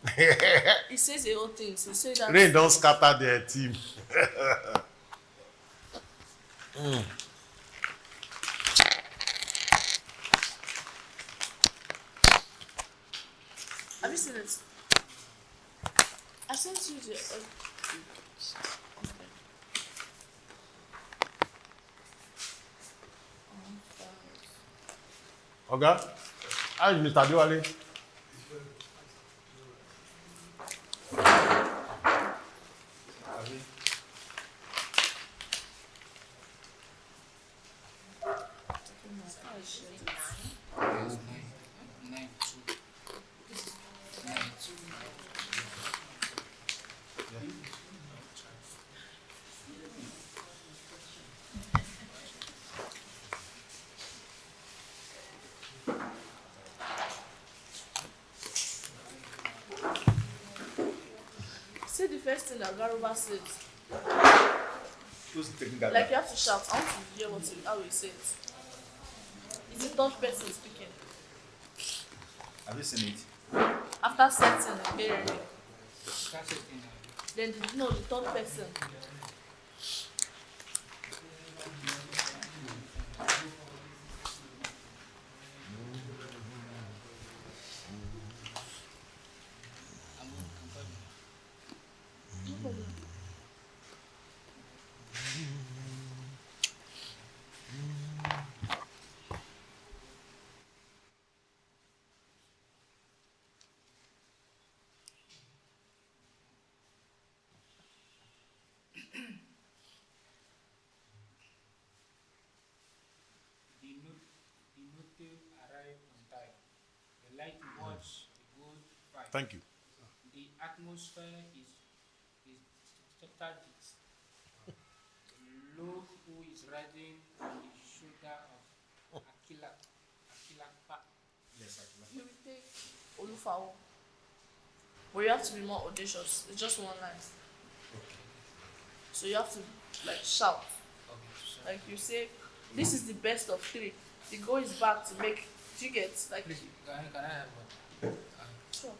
He says the whole thing. So say that. Rain don't scatter their team. Have you seen it? I sent you the. Okay? How is Mr. Diwali? Yes, nine, two. Nine, two. Say the first thing that Garuba says. Who's taking that? Like you have to shout. I want to hear how he says it. It's the third person speaking. Have you seen it? After setting the parent, That's it. then the third person. The note arrived on time. The light watch the good fight. Thank you. The atmosphere is static. Look who is riding on the shoulder of Akilapa. Yes, actually. You will take Olufawo. But you have to be more audacious. It's just one line. So you have to like shout. Okay, so Like you say, this is the best of three. The goal is back to make. Do you get like? please, can I have one? Sure.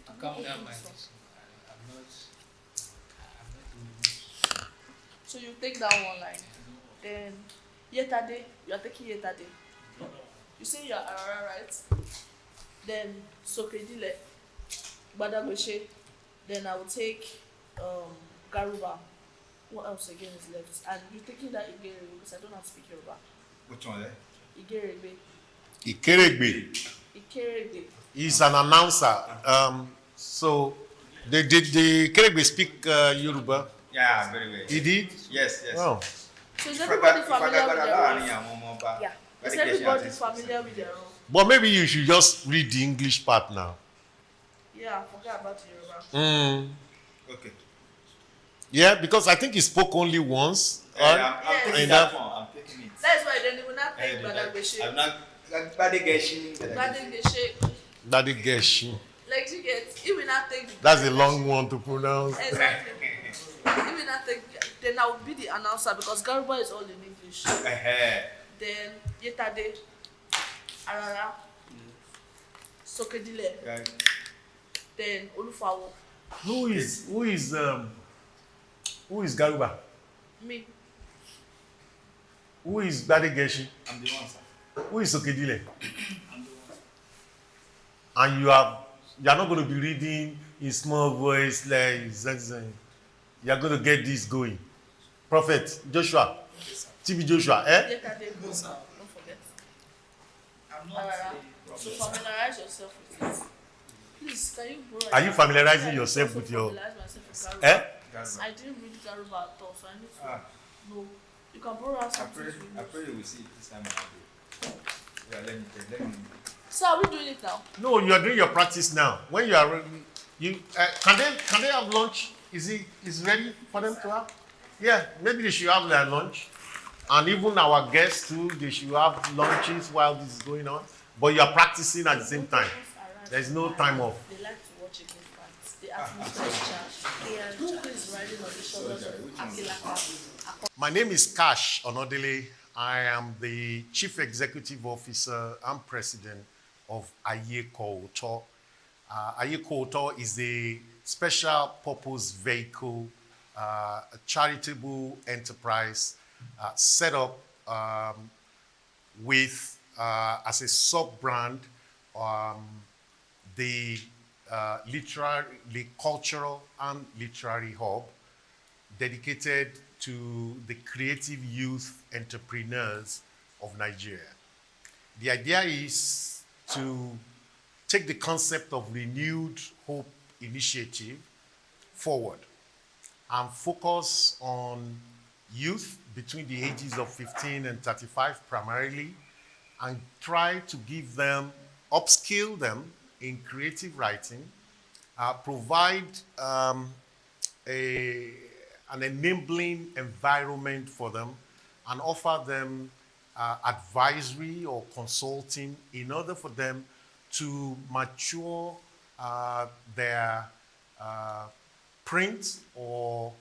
To calm down my this. I'm not in the mood. So you take that one line. Then Yetade, you are taking Yetade. You say you are Arara, right? Then Sokredile, Badagoshe. Then I will take Garuba. What else again is left? And you're taking that Igerebe because I don't have to speak Yoruba. Which one there? Igerebe. Ikeregbe. Ikerebe. He's an announcer. So the Ikeregbe speak Yoruba. Yeah, very well. He did? Yes, yes. Oh. So is everybody familiar with their roles? Yeah. Yeah. Is everybody familiar with their role? But maybe you should just read the English part now. Yeah, I forgot about the Yoruba. Okay. Yeah, because I think he spoke only once. I'm Yes. taking And that that- one. I'm taking it. That's why then they will not take Badagoshe. I'm not. Badegeshi. Badagoshe. Daddy Geshi. Like you get, he will not take the That's a long one to pronounce. Exactly. He will not take, then I will be the announcer because Garuba is all in English. Then Yetade, Arara, Sokedile, Yeah. then Olufawo. Who is Garuba? Me, Who is Badegeshi? I'm the one, sir. Who is Sokedile? I'm the one. And you are not going to be reading in small voice like Zenzeng. You are going to get this going. Prophet Joshua, TB Joshua, eh? Yetade, No, sir. don't forget. I'm not Alright, a so prophet. familiarize yourself with it. Please, can you borrow? Are you familiarizing yourself with your? Familiarize myself with Garuba. Eh? That's I didn't read Garuba at all, so I need to Ah, know. You can borrow us I something. pray you will see it this time around. Yeah, let me. So are we doing it now? No, you are doing your practice now. When you are, can they have lunch? Is it ready for them to have? Yeah, maybe they should have their lunch, and even our guests too. They should have lunches while this is going on. But you are practicing at the same time. There is no time off. They like to watch against fights. The atmosphere is charged. And Chukwu is riding on the shoulders of Akilaka. My name is Cash Onadele. I am the Chief Executive Officer and President of Ayeko. Ayeko is a special purpose vehicle, a charitable enterprise set up with, as a sub-brand, the cultural and literary hub dedicated to the creative youth entrepreneurs of Nigeria. The idea is to take the concept of renewed hope initiative forward and focus on youth between the ages of 15 and 35 primarily, and try to give them, upskill them in creative writing, provide an enabling environment for them, and offer them advisory or consulting in order for them to mature their print or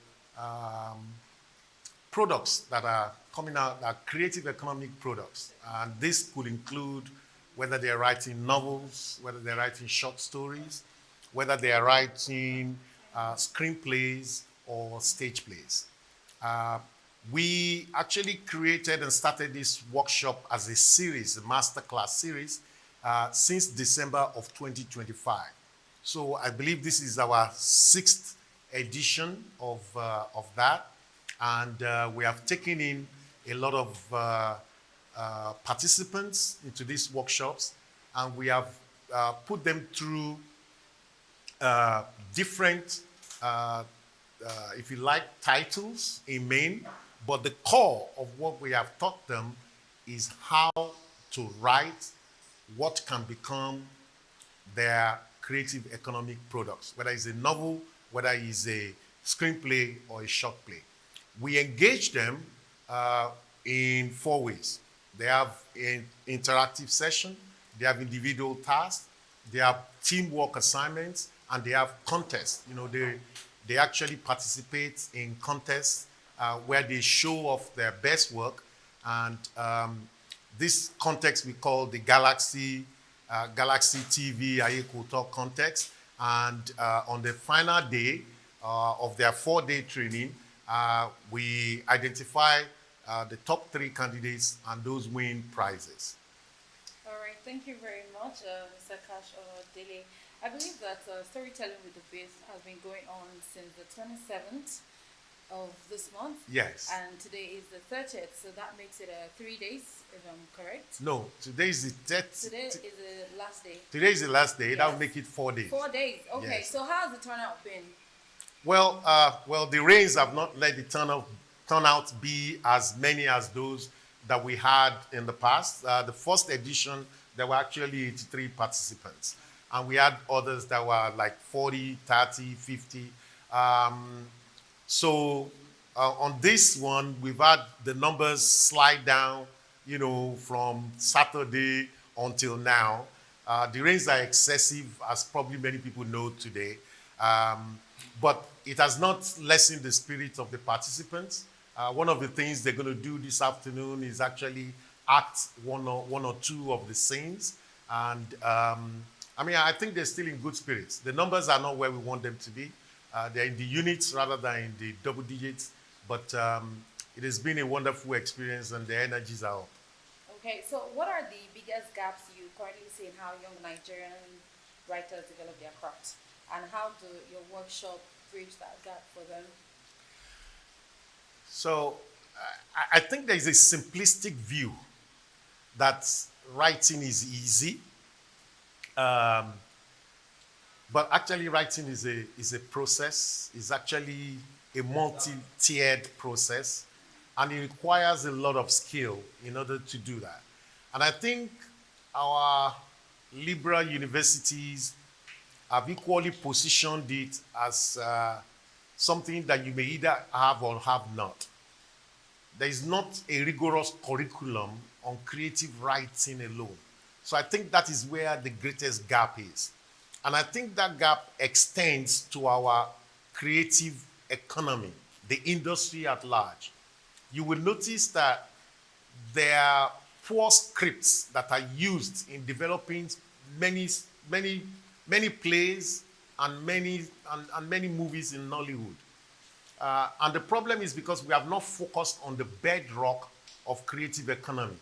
products that are coming out, that are creative economic products. And this could include whether they are writing novels, whether they're writing short stories, whether they are writing screenplays or stage plays. We actually created and started this workshop as a series, a masterclass series, since December of 2025. So I believe this is our 6th edition of that. And we have taken in a lot of participants into these workshops, and we have put them through different, if you like, titles in main, but the core of what we have taught them is how to write what can become their creative economic products, whether it's a novel, whether it's a screenplay or a short play. We engage them in 4 ways. They have an interactive session, they have individual tasks, they have teamwork assignments, and they have contests. You know, they actually participate in contests where they show off their best work. And this context we call the Galaxy TV Ayeko Talk context. And on the final day of their 4-day training, we identify the top 3 candidates, and those win prizes. All right, thank you very much, Mr. Cash Onadele. I believe that Storytelling with the Base has been going on since the 27th of this month. Yes. And today is the 30th, so that makes it 3 days, if I'm correct. No, today is the 10th. Today is the last day. Today is the last day. That Yes. will make it 4 days. 4 days, okay. Yes. So how's the turnout been? Well, the rains have not let the turnout be as many as those that we had in the past. The first edition, there were actually 83 participants. And we had others that were like 40, 30, 50. So on this one, we've had the numbers slide down, you know, from Saturday until now. The rains are excessive, as probably many people know today. But it has not lessened the spirit of the participants. One of the things they're going to do this afternoon is actually act one or two of the scenes. And I mean, I think they're still in good spirits. The numbers are not where we want them to be. They're in the units rather than in the double digits. But it has been a wonderful experience, and the energies are up. Okay, so what are the biggest gaps you currently see in how young Nigerian writers develop their craft? And how do your workshop bridge that gap for them? So I think there is a simplistic view that writing is easy. Um, but actually, writing is a process, is actually a multi-tiered process, and it requires a lot of skill in order to do that. And I think our liberal universities have equally positioned it as something that you may either have or have not. There is not a rigorous curriculum on creative writing alone. So I think that is where the greatest gap is. And I think that gap extends to our creative economy, the industry at large. You will notice that there are poor scripts that are used in developing many, many, many plays and many movies in Nollywood. And the problem is because we have not focused on the bedrock of creative economy.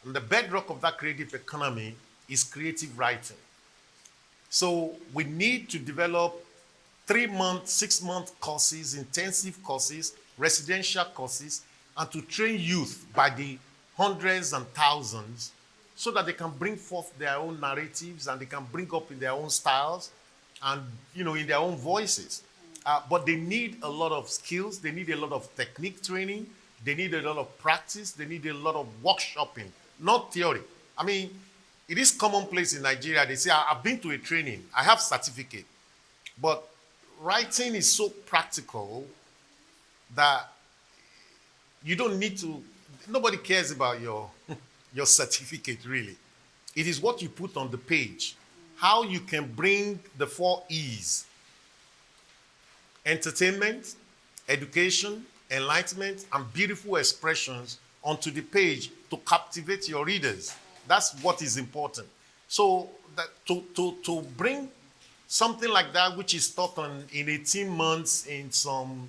And the bedrock of that creative economy is creative writing. So we need to develop 3-month, 6-month courses, intensive courses, residential courses, and to train youth by the hundreds and thousands so that they can bring forth their own narratives and they can bring up in their own styles and, in their own voices. But they need a lot of skills. They need a lot of technique training. They need a lot of practice. They need a lot of workshopping, not theory. I mean, it is commonplace in Nigeria. They say, I've been to a training. I have certificate. But writing is so practical that you don't need to, nobody cares about your, your certificate, really. It is what you put on the page, how you can bring the 4 E's: entertainment, education, enlightenment, and beautiful expressions onto the page to captivate your readers. That's what is important. So that to bring something like that, which is taught in 18 months in some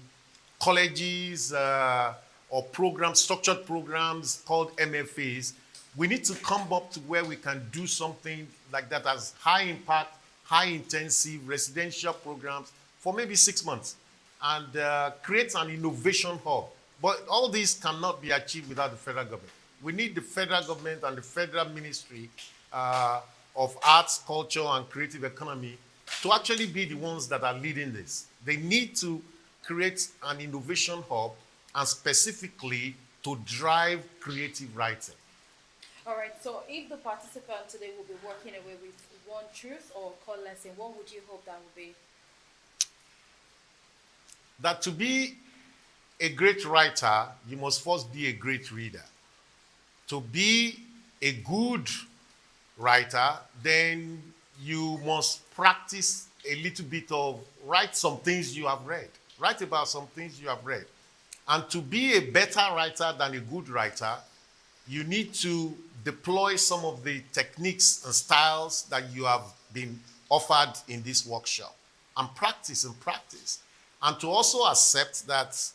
colleges or programs, structured programs called MFAs, we need to come up to where we can do something like that as high impact, high intensive residential programs for maybe 6 months and create an innovation hub. But all these cannot be achieved without the federal government. We need the federal government and the federal ministry of arts, culture, and creative economy to actually be the ones that are leading this. They need to create an innovation hub and specifically to drive creative writing. All right, so if the participant today will be walking away with one truth or core lesson, what would you hope that would be? That to be a great writer, you must first be a great reader. To be a good writer, then you must practice a little bit of write some things you have read. Write about some things you have read. And to be a better writer than a good writer, you need to deploy some of the techniques and styles that you have been offered in this workshop and practice and practice. And to also accept that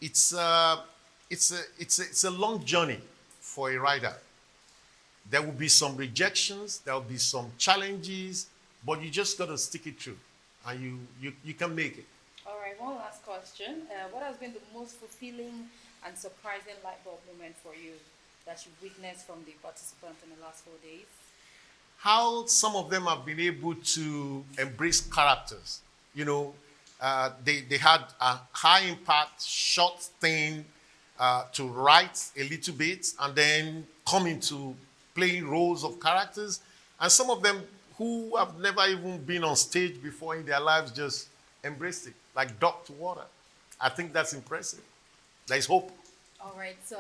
it's a long journey for a writer. There will be some rejections, there will be some challenges, but you just got to stick it through and you can make it. All right, one last question. What has been the most fulfilling and surprising light bulb moment for you that you've witnessed from the participants in the last 4 days? How some of them have been able to embrace characters. They had a high impact, short thing to write a little bit and then come into playing roles of characters. And some of them who have never even been on stage before in their lives just embraced it, like duck to water. I think that's impressive. There's hope. All right, so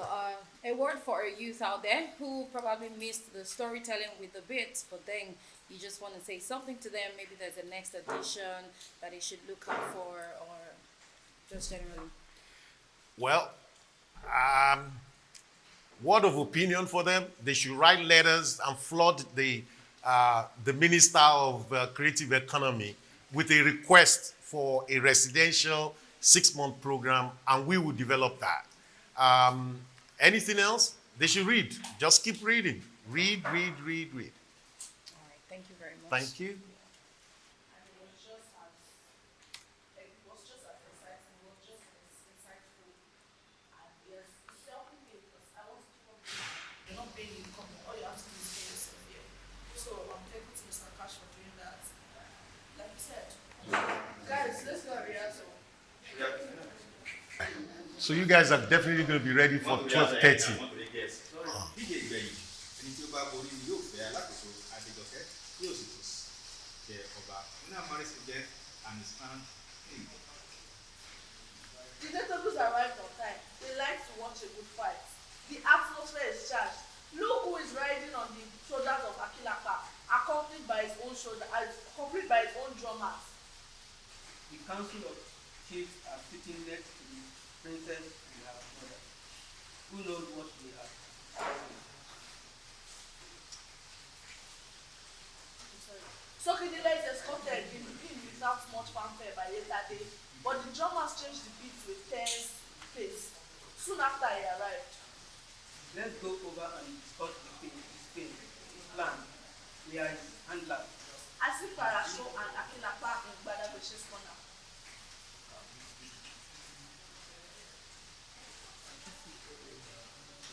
a word for a youth out there who probably missed the storytelling with the bits, but then you just want to say something to them. Maybe there's a next edition that they should look out for, or just generally. Well, word of opinion for them, they should write letters and flood the the Minister of Creative Economy with a request for a residential 6-month program, and we will develop that. Anything else? They should read. Just keep reading. Read, read, read, read. All right, thank you very much. Thank you. And it was just as exciting, it was just as insightful. And yes, it's helping me because I want to come. You're not paying income, all you have to do is pay yourself here. So I'm thankful to Mr. Cash for doing that. Like you said, guys, let's go rehearsal. So you guys are definitely going to be ready for 12:30. The Netables arrived on time. They like to watch a good fight. The atmosphere is charged. Look who is riding on the shoulders of Akilapa, accompanied by his own accompanied by his own drummers. The council of chiefs are sitting next to the princess and her mother. Who knows what they are? Sokidile is escorted in without much fanfare by Yetade, but the drummers changed the beat with tense pace. Soon after he arrived. Let's go over and discuss his pain, his plan. We are his handlers. I see Parasho and Akilapa in Gbadagbese's corner.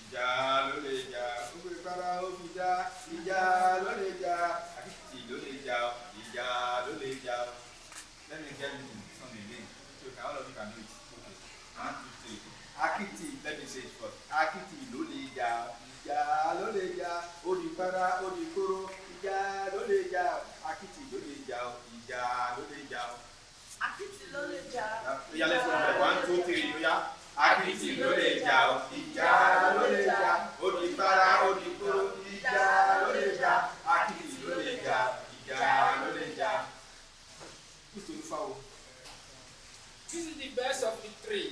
ìjà ló lè jà gbogbo ìpara ó fi dá ìjà ló lè jà àkìtì ló lè jà ìjà ló lè jà. Let me get you some again so can all of you can do it. Okay, 1, 2, 3. Àkìtì, let me say it first. Àkìtì ló lè jà ìjà ló lè jà olùpara olùkóró ìjà ló lè jà àkìtì ló lè jà ìjà ló lè jà. Akiti ló lè jà. Oya let's go there 1, 2, 3 oya. Àkìtì ló lè jà ìjà ló lè jà olùpara olùkóró ìjà ló lè jà àkìtì ló lè jà ìjà ló lè jà. This is the best of the three.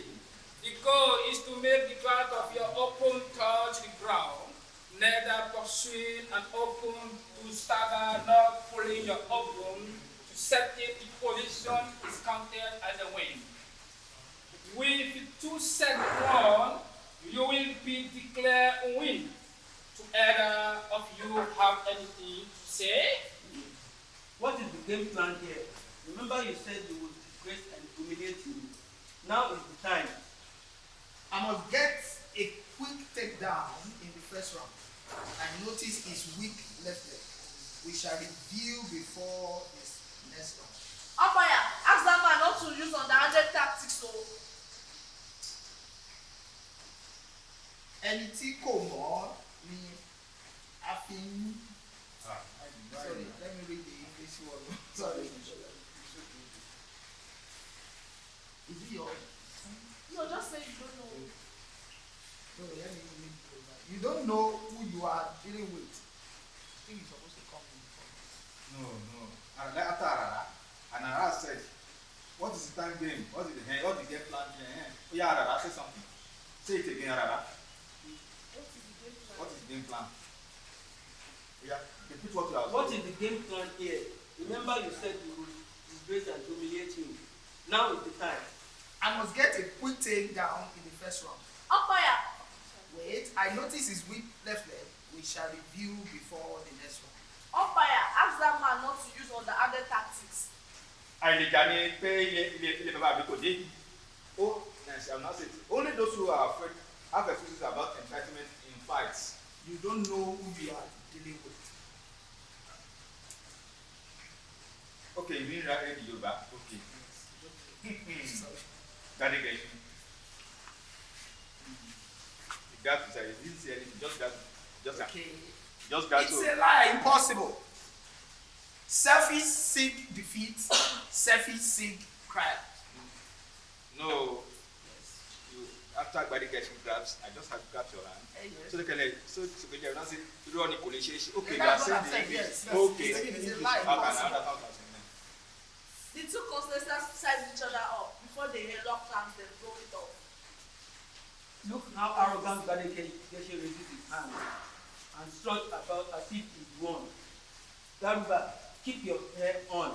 The goal is to make the back of your opponent touch the ground, neither pursuing an opponent to stagger nor pulling your opponent to certain the position is counted as a win. With 2 set 1, you will be declared a win. To either of you have anything to say? What is the game plan here? Remember you said you would disgrace and humiliate me. Now is the time. I must get a quick takedown in the first round. I notice his weak left leg. We shall review before this next round. Umpire, ask that man not to use underhanded tactics o. Ẹni tí kò mọ̀ ni a fi ń. Sorry, let me read the English word. Sorry. Is it your? No, just say you don't know. No, let me read it. You don't know who you are dealing with. I think you're supposed to come in before. No. After Arara, and Arara said, what is the time game? What is the game plan? Oh yeah, Arara, say something. Say it again, Arara. What is the game plan? Yeah, repeat what you are. What is the game plan here? Remember you said you would disgrace and humiliate me. Now is the time. I must get a quick takedown in the first round. Umpire, Wait, I notice his weak left leg. We shall review before the next round. umpire, ask that man not to use underhanded tactics. Àìlèjà ni pé ilé bàbá mi kò dé. Oh, yes, I'm not saying. Only those who are afraid have excuses about entitlement in fights. You don't know who you are dealing with. Okay, you mean read the Yoruba? Okay. That again. You got to say, you didn't say anything, just It's a lie, impossible. Selfish seek defeat, selfish seek cry. No. You after body getting grabs, I just have to grab your hand. Yes. So they can so they can say you run okay, you are That's what saying I'm the saying, English. yes. Okay. It's a lie, Okay, now impossible. that's how I'm saying. The two contestants sized each other up before they locked hands and broke it off. Look how arrogant Gadeke raises his hand and struts about as if he won. Garuba, keep your hair on.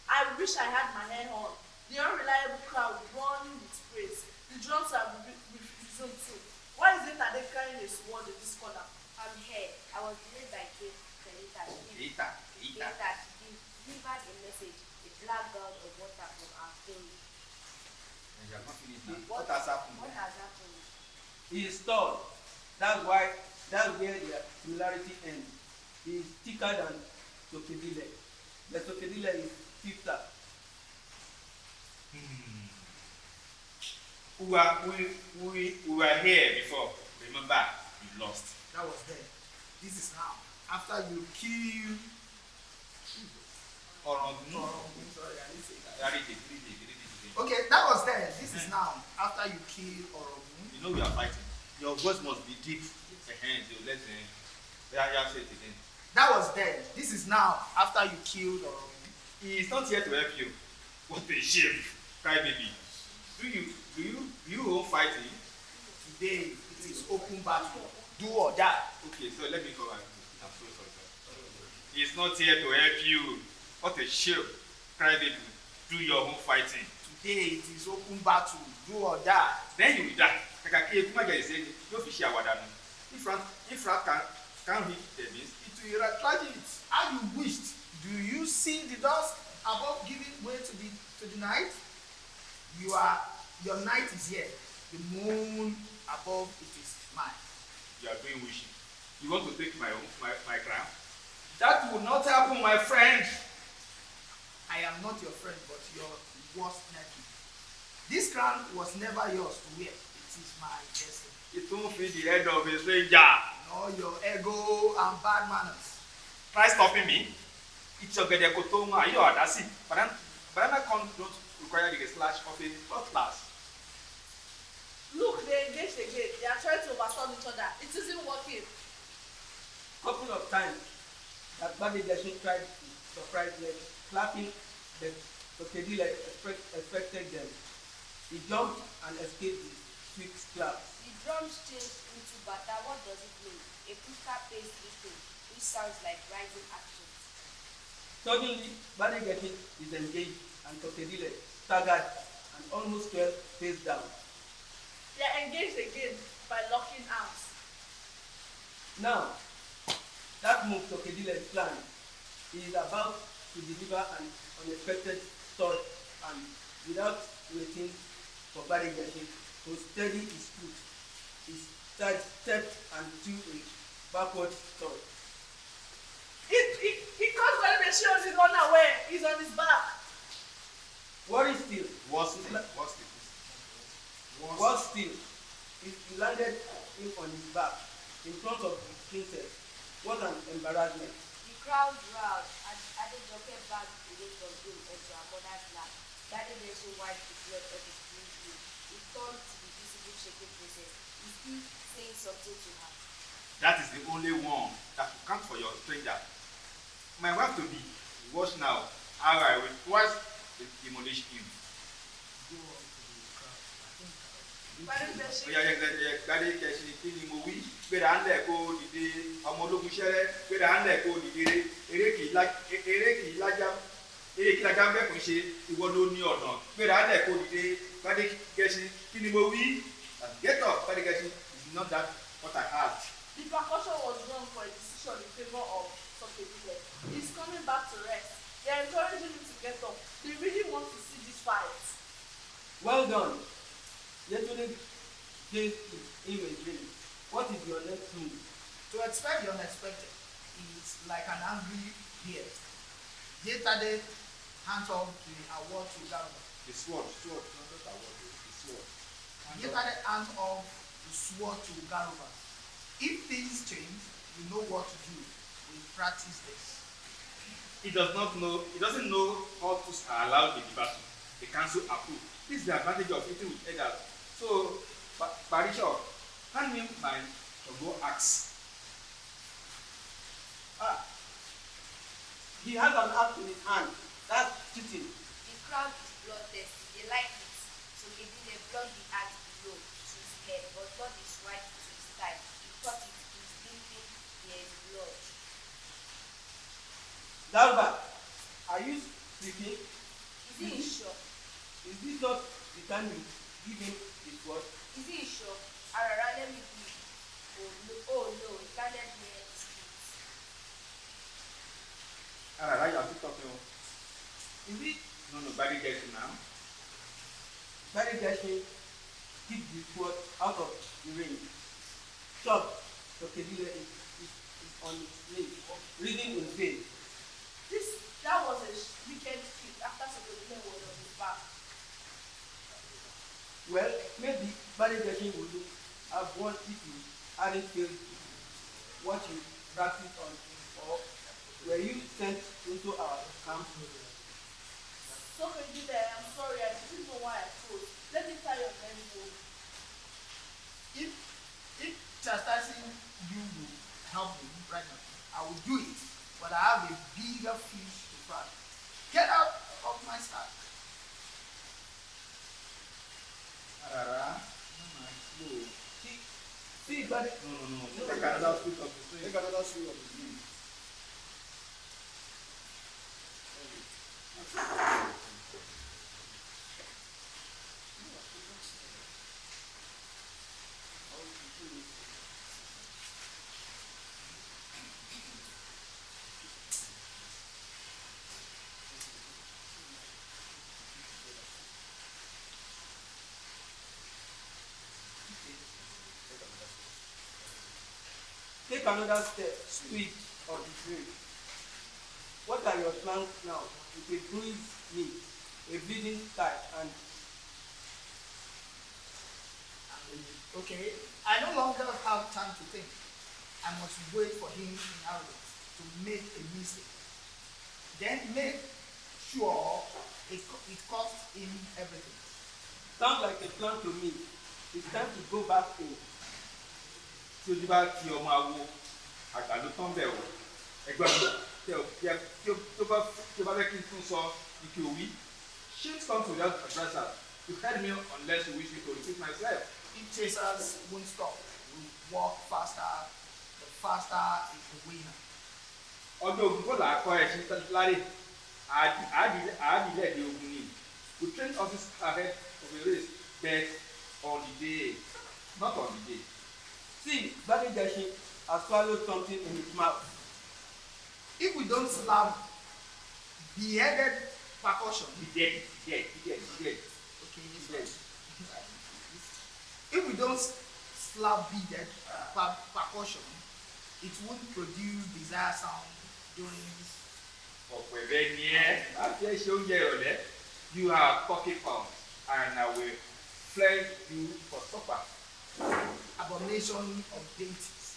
I wish I had my hair on. The unreliable crowd running with praise. The drums have resumed too. Why is it that they carrying a sword in this corner? I'm here. I was delayed by Kelita. Keita. Kelita, she delivered a message, a black gown of water from our story. And you have not finished now. What has happened? What has happened? He is tall. That's where the similarity ends. He is thicker than Tokedile. The Tokedile is thicker. We were here before. Remember, you lost. That was then. This is now. After you kill. Sorry, I didn't say that. Read it. Okay, that was then. This is now. After you kill Orogun. You know we are fighting. Your voice must be deep. Yeah, say it again. That was then. This is now. After you killed Orogun. He is not here to help you. What a shame, crybaby. Do you all fighting? Today it is open battle. Do or die. Okay, so let me go back. I'm so sorry, sir. He is not here to help you. What a shame, crybaby. Do your own fighting. Today it is open battle. Do or die. Then you will die. If rat can't reach the beast, it will tragedy. How you wished. Do you see the dust above giving way to the night? Your night is here. The moon above it is mine. You are doing wishing. You want to take my crown? That will not happen, my friend. I am not your friend, but your worst nephew. This crown was never yours to wear. It is my destiny. It won't fit the head of a stranger. Nor your ego and bad manners. Try stopping me. It's your cotonou. Are you audacity? Banana corn don't require the slash of a cutlass. Look, they engaged again. They are trying to overstorm each other. It isn't working. Couple of times that Badigashi tried to surprise them, clapping the Tokedile expected them. He jumped and escaped the sweet clap. The drums changed into bata. What does it mean? A quicker paced rhythm, which sounds like rising action. Suddenly, Badigashi is engaged and Tokedile staggered and almost fell face down. They are engaged again by locking arms. Now, that move Tokedile's plan is about to deliver an unexpected story, and without waiting for Badigashi to steady his foot, he stepped and threw a backward story. He caught Badigashi on his run away. He's on his back. Worry still. Worse still, he landed him on his back in front of the princess. What an embarrassment. The crowd roared as Adejoke backed away from him onto her mother's lap. Badigashi wiped the blood off his bruised knee. He turned to the visible shaking princess. He still saying something to her. That is the only one that will count for your stranger. My wife to be. Watch now how I will twice demolish him. Go on to the crowd. Badigashi. Gbadé kẹsì kí ni mo wí gbéra ńlẹ̀ kó dìde ọmọ ológun ṣẹlẹ̀ gbéra ńlẹ̀ kó dìde eré kì í lájà ń bẹ́ẹ̀ kò ṣe ìwọ ló ní ọ̀nà gbéra ńlẹ̀ kó dìde Gbadé kẹsì kí ni mo wí get up Gbadé kẹsì is not that what I had. The percussion was wrong for a decision in favor of Tokedile. He's coming back to rest. They are encouraging him to get up. They really want to see this fight. Well done. Yesterday gave him a dream. What is your next move? To expect the unexpected is like an angry bear. Yesterday, hands off the award to Garuba. The sword, not award, the sword. Yesterday, hands off the sword to Garuba. If things change, you know what to do. We practice this. He doesn't know how to allow the battle. The council approve. This is the advantage of eating with elders. So, Barisha, hand me my Togo axe. He has an axe in his hand. That's cheating. The crowd is bloodthirsty. They like it. So Gedile blocked the axe below to his head, but not his right to his thigh. He caught it. He's blinking. There is blood. Dalva, are you speaking? Is he in shock? Is this not the time you give him his word? Is he in shock? Arara, let me breathe. Oh no, he can't let me speak. Arara, you are still talking. Is it No, nobody gets you now. very getting keep this word out of the rain? Chop, Okedile is on his knees, reading in vain. That was a wicked trick after Sokodile was on his back. Well, maybe very getting would have won if you hadn't failed what you practiced on, or were you sent into our camp? Sokodile, I'm sorry, I didn't know why I froze. Let me tell your men go. If chastising you will help me right now, I will do it. But I have a bigger fish to fry. Get out of my sight. Arara, no. See, but No. Take another sweet of the Take drink. another swig of the drink. take another step, sweet of the drink. What are your plans now? With a bruised knee, a bleeding thigh, and Okay, I no longer have time to think. I must wait for him in arrogance to make a mistake. Then make sure it costs him everything. sounds like a plan to me. It's time to go back home. Tí ojú bá ti ọmọ awo, àgbà ló tán bẹ̀ wò. Ẹgbẹ́ mi tí o bá fẹ́ kí n tún sọ ike òwí. Shit comes without a brother. You heard me unless you wish me to repeat myself. If chasers won't stop, we walk faster, the faster is the winner. Ọjọ́ ogun kò là á kọ́ ẹṣin láre. Àádìlẹ̀ di ogun ni. We train horses ahead of a race, but on the day, not on the day. See, Badigashi has swallowed something in his mouth. If we don't slap beheaded percussion, He dead. okay, yes, if we don't slap beaded percussion, it won't produce desired sound during Ọ̀pọ̀ ẹ̀bẹ̀ ni ẹ́ láti ẹ̀ ṣe oúnjẹ ìrọ̀lẹ́. You are pocket pound and I will flay you for supper. abomination of deities,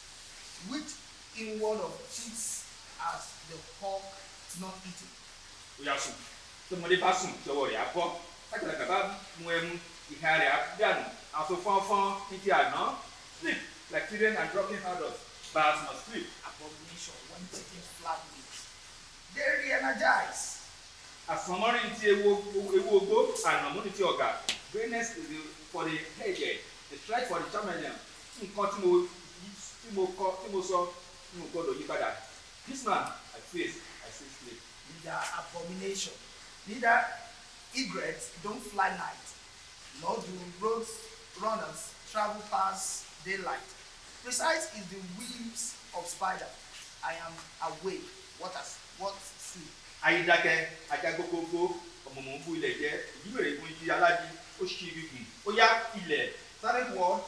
which in word of cheats as the hawk not eaten. Ó yà sùn. Tọmọdé bá sùn tí ọwọ́ rẹ̀ á bọ́. Lákàtàkà bá mú ẹmu ìhà rẹ̀ á dànù. Àtò fọ́nfọ́n ní ti àná. Sleep like children and dropping adults. Birds must sleep. Abomination when taking flat meat. They re-energize. Àsọmọ́rin ti ewu ogbó ànàmú ní ti ọ̀gà. Greatness is for the headed. The strike for the chameleon. Nǹkan tí mo sọ tí mo gbọ́dọ̀ yí padà. This man I face I say sleep. Neither abomination, neither egrets don't fly night, nor do road runners travel past daylight. Precise is the wings of spider. I am awake. What sleep? Ayídákẹ́ ajá gbogbogbò ọ̀mọ̀mọ̀ ń bú ilẹ̀ jẹ́ ìdíwèrè fún igi aládìí ó ṣí ibìgì ó yá ilẹ̀ silent word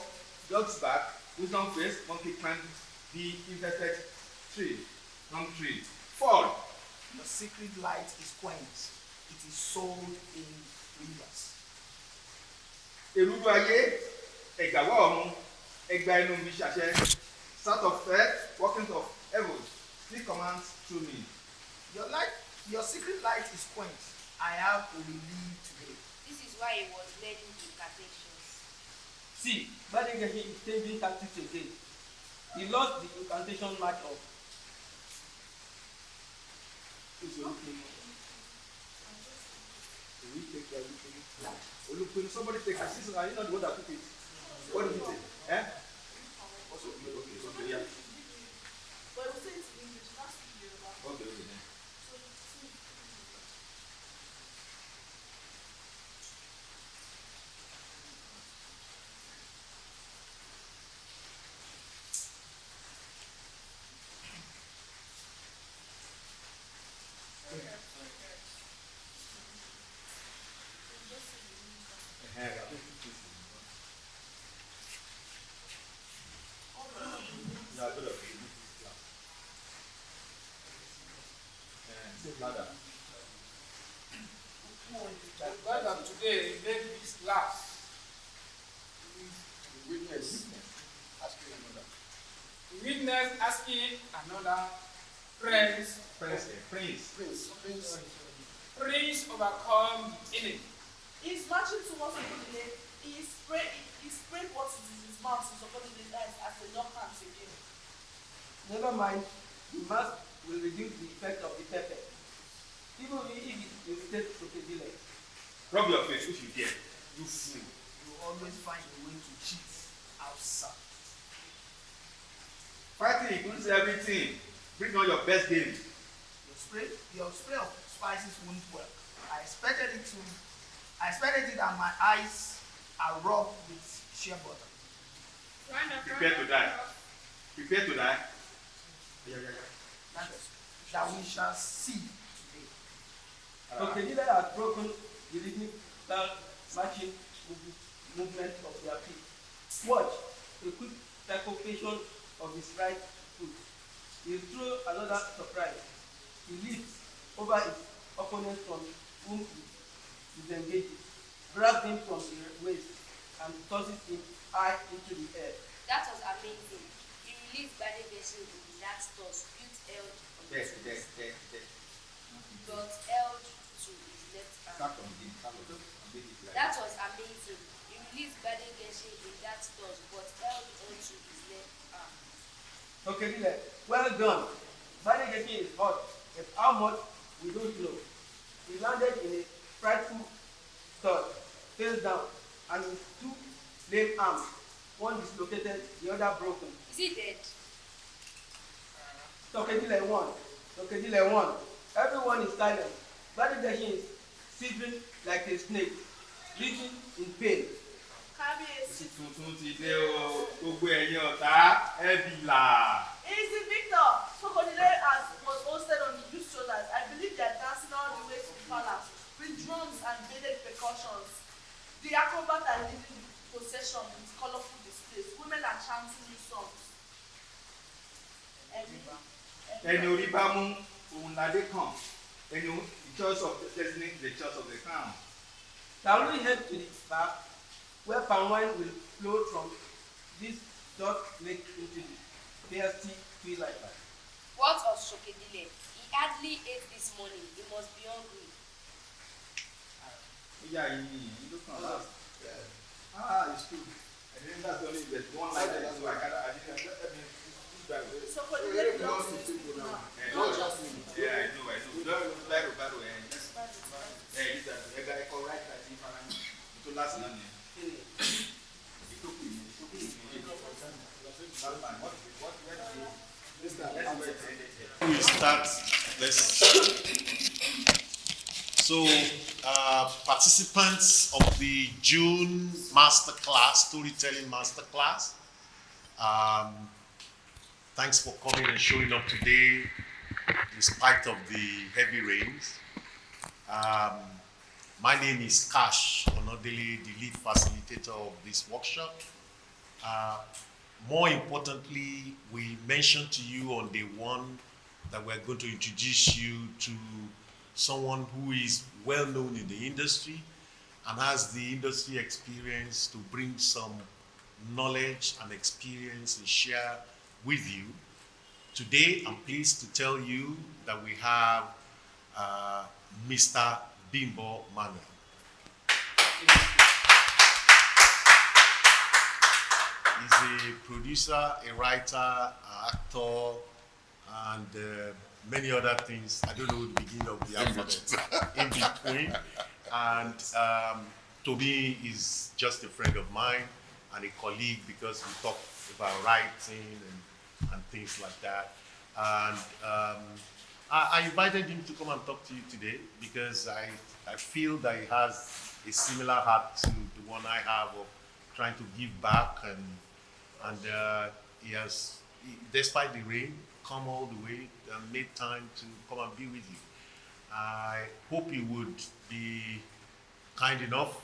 dogs back wisdom face monkey climb the infested tree wrong tree fall. Your secret light is quenched. It is sold in rivers. Èrúdú ayé ẹ̀gbàwọ́ ọ̀run ẹgbà inú mi ṣàṣẹ start of earth workings of heaven three commands through me. Your secret light is quenched. I have a relief today. This is why he was learning incantations. See, Badigashi is changing tactics again. He lost the incantation match of Somebody take a sister, are you not the one that took it? What did you say? Eh? Okay, yeah. But we say it in English, not in Yoruba. Okay then. So Louder. The God of today make this last. Witness. Asking another. Witness asking another prince. Prince. Prince overcome the enemy. He's marching towards Onadele. He sprayed what is in his mouth to support the eyes as the Lord comes again. Never mind, the mask will reduce the effect of the pepper. Even if it instead crocodile. Rub your face if you dare. You fool. You always find a way to cheat outside. Fighting includes everything. Bring on your best game. Your spray of spices won't work. I expected it that my eyes are rubbed with shea butter. Prepare to die. Prepare to die. That we shall see today. Crocodile has broken the rhythmical marching movement of their feet. Watch a quick syncopation of his right foot. He throws another surprise. He leaps over his opponent from whom he disengages, grabs him from the waist, and tosses him high into the air. That was amazing. He released body vessel in the last toss, built held on his waist, but held to his left arm. That was amazing. He released body vessel in that toss, but held on to his left arm. Crocodile, well done. Barricading is hot, but how much we don't know. He landed in a frightful thud, face down, and with two lame arms, one dislocated, the other broken. Is he dead? Crocodile won. Crocodile won. Everyone is silent. Barricading is shivering like a snake, writhing in pain. Kábíyèsí. Tuntun ti dé o, gbogbo ẹ̀yin ọ̀tá ẹ̀bí là. He's the victor. Onadele was hosted on the youth shoulders. I believe they are dancing all the way to the palace with drums and beaded percussions. The acrobats are leading the procession with colorful displays. Women are chanting new songs. Ẹni orí bá mú òun ládé kàn. Ẹni the choice of the destiny is the choice of the crown. Shall we head to the back, where palm wine will flow from this dark lake into the thirsty twilight? What of Sokedile? He hardly ate this morning. He must be hungry. Yeah, you look on that. It's true. I didn't that's only the one like that. That's why I didn't. So Onadele belongs to these people now. Not just me. Yeah, I know. Don't battle. Just find it. Hey, the guy correct that he found to last name. It took me. We start. So, participants of the June Masterclass, storytelling Masterclass, thanks for coming and showing up today, in spite of the heavy rains. My name is Kash Onadele, the lead facilitator of this workshop. More importantly, we mentioned to you on day one that we're going to introduce you to someone who is well known in the industry and has the industry experience to bring some knowledge and experience and share with you. Today, I'm pleased to tell you that we have Mr. Bimbo Manuel. He's a producer, a writer, actor, and many other things. I don't know the beginning of the alphabet in between. And to me, is just a friend of mine and a colleague because we talk about writing and things like that. And I invited him to come and talk to you today because I feel that he has a similar heart to the one I have of trying to give back, and he has, despite the rain, come all the way and made time to come and be with you. I hope you would be kind enough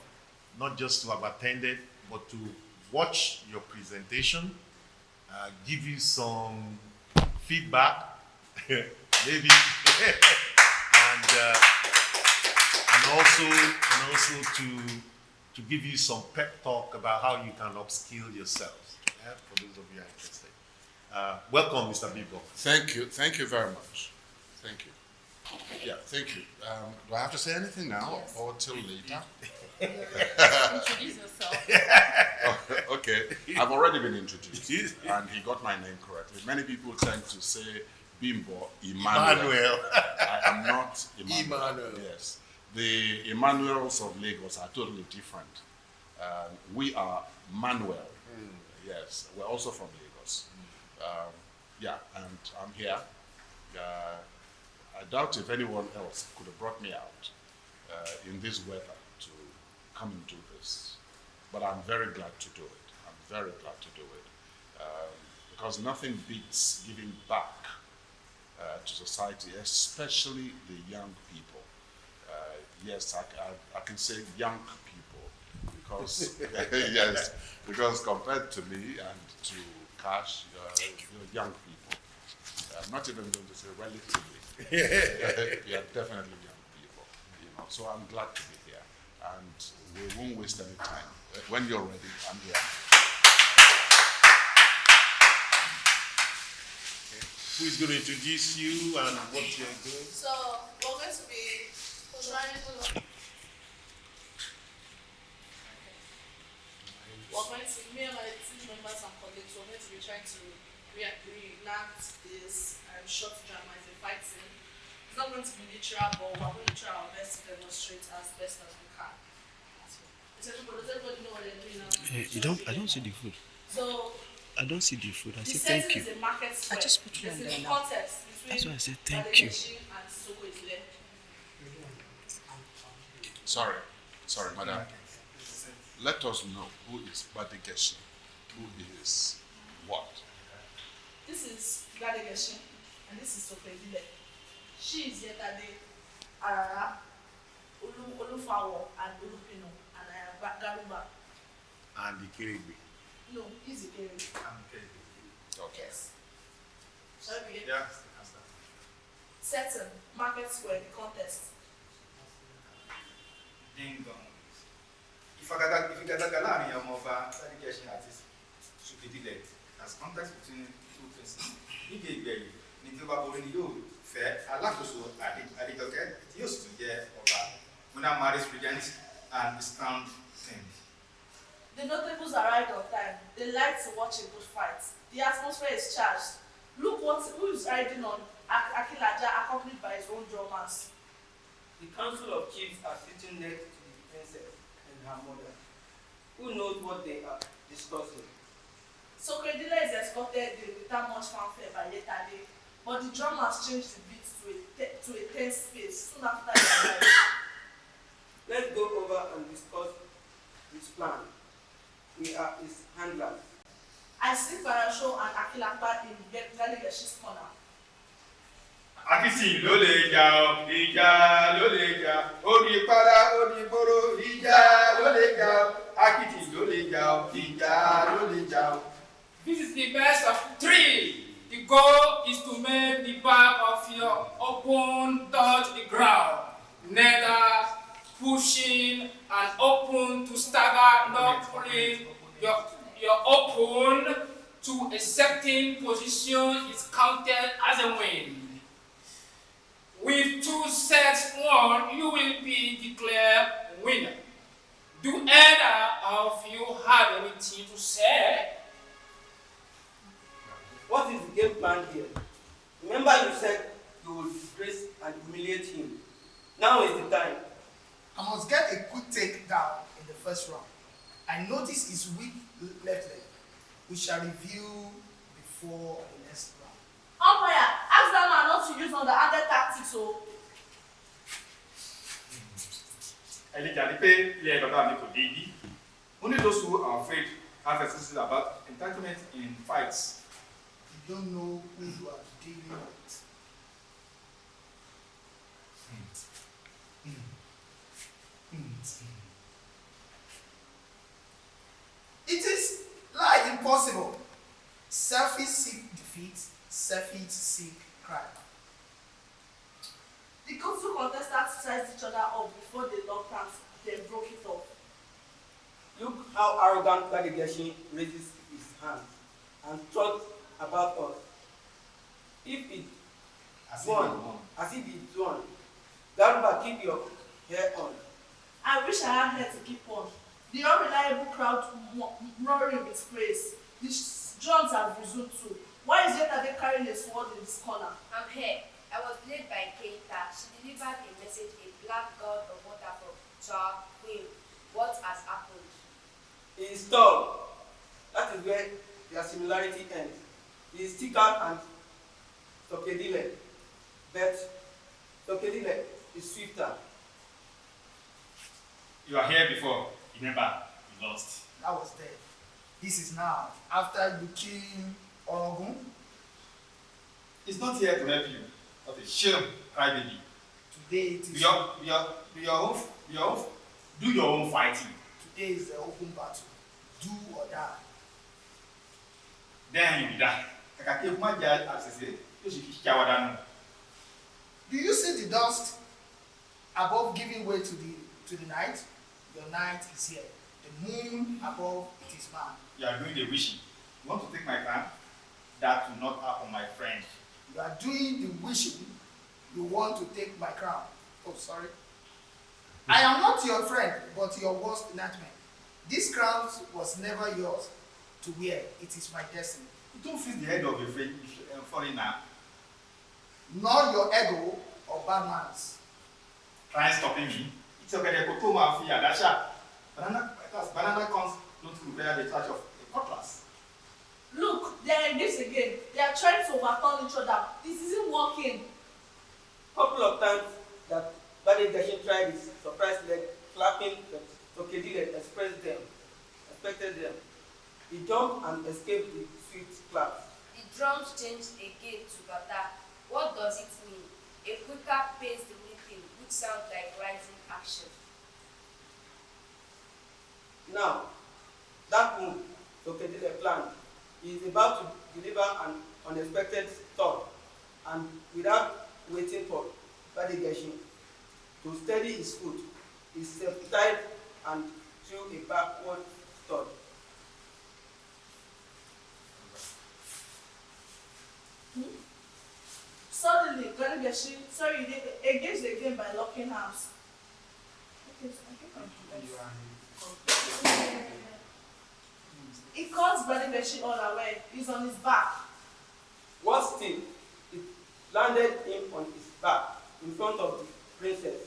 not just to have attended, but to watch your presentation, give you some feedback, maybe also to give you some pep talk about how you can upskill yourselves. Yeah, for those of you who are interested. Welcome, Mr. Bibo. Thank you very much. Thank you. Yeah, thank you. Do I have to say anything now or till later? Introduce yourself. Okay, I've already been introduced, and he got my name correctly. Many people tend to say Bimbo Emmanuel. I am not Emmanuel. Yes, the Emmanuels of Lagos are totally different. We are Manuel. Yes, we're also from Lagos. Yeah, and I'm here. I doubt if anyone else could have brought me out in this weather to come and do this. But I'm very glad to do it. I'm very glad to do it. Because nothing beats giving back to society, especially the young people. Yes, I can say young people because, yes, because compared to me and to Cash, you're young people. I'm not even going to say relatively. You're definitely young people, you know. So I'm glad to be here, and we won't waste any time. When you're ready, I'm here. Okay. Who is going to introduce you and what you're doing? So we're going to be trying to. We're going to, me and my team members and colleagues, we're going to be trying to reenact this short drama as a fight scene. It's not going to be literal, but we're going to try our best to demonstrate as best as we can. Does everybody know what they're doing now? I don't see the food. So I don't see the food. I the say setting thank you. is a market square. I just put you on There's there a now. contest between That's why I said thank you. and Soko is there. Sorry, madam. Let us know who is Badegeshi, who is what. This is Badegeshi, and this is Sokredile. She is Yetade, Arara, Olufawo, and Olupino, and I am Garuba. And the Kirigbe. No, he's a Kirigbe. I'm okay. Okay. Yes. Shall we begin? Yeah. Setting, market square, the contest. Ding dong. Ifagadaga láàrin ọmọ ọba Badegeshi àti Sokredile as context between two persons. Níbi ìgbẹ̀yìn ni tí ó bá borí ni yóò fẹ́ alákòóso Adéjọkẹ́ tí yóò sì tún jẹ́ ọba. Winner marries regent and is crowned king. The notables arrived on time. They like to watch a good fight. The atmosphere is charged. Look who is riding on Akilaja, accompanied by his own drummers. The council of chiefs are sitting next to the princess and her mother. Who knows what they are discussing? Sokredile is escorted without much fanfare by Yetade, but the drummers change the beat to a tense pace soon after they arrive. Let's go over and discuss his plan. We are his handlers. I see Parasho and Akilapa in Badegeshi's corner. Akisi ló lè jà ọ́, ìjà ló lè jà, orí para orí boro, ìjà ló lè jà ọ́, Akiti ló lè jà ọ́, ìjà ló lè jà ọ́. This is the best of three. The goal is to make the back of your opponent touch the ground, neither pushing and open to stagger, not pulling your opponent to a certain position is counted as a win. With two sets won, you will be declared winner. Do either of you have anything to say? What is the game plan here? Remember you said you will disgrace and humiliate him. Now is the time. I must get a quick takedown in the first round. I notice his weak left leg. We shall review before the next round. Umpire, ask that man not to use underhanded tactics. So, Elijah ní pé ilé bàbá mi kò dé ibi. Only those who are afraid have excuses about entitlement in fights. You don't know who you are dealing with. It is like impossible. Selfies seek defeat, selfies seek crime. the two contestants sized each other up before they locked hands, then broke it off. Look how arrogant Gadigashi raises his hand and thought about us. If it won, as if it won, Garuba, keep your hair on. I wish I had hair to keep on. The unreliable crowd roaring with praise. The drums have resumed too. Why is Yetade carrying a sword in this corner? I'm here. I was played by Keita. She delivered a message, a black god of water to our queen. What has happened? He is tall. That is where their similarity ends. He is thicker and Tokedile, but Tokedile is swifter. You are here before. Remember, you lost. That was then. This is now. After you kill Orogun, It's not here to help you. What a shame, crybaby. today it is. Do your own fighting. Today is the open battle. Do or die. Then you be that. Kàkà kí eku má jẹ àṣẹṣe, yóò sì fi ṣàwádà dànù. Do you see the dust above giving way to the night? Your night is here. The moon above it is man. You are doing the wishing. You want to take my crown? That will not happen, my friend. You are doing the wishing. You want to take my crown. Oh, sorry. I am not your friend, but your worst nightmare. This crown was never yours to wear. It is my destiny. You don't feel the head of a foreigner. Not your ego or bad manners. Try stopping me. It's okay, the cotonou and fear. That's banana cons don't require the touch of a cutlass. Look, they are engaged again. They are trying to overturn each other. This isn't working. Couple of times that Gadigashi tried his surprise leg clapping, but Tokedile expected them. He jumped and escaped the swift clap. The drums changed again to bata. What does it mean? A quicker paced rhythm which sounds like rising action. Now, that move Tokedile planned. He is about to deliver an unexpected thought, and without waiting for Gadigashi to steady his foot, he self-tied and threw a backward thought. Suddenly, Gadigashi, they engaged again by locking arms. Okay, so I think I'm He caught Gadigashi unaware. He's on his back. Worse still, it landed him on his back in front of the princess.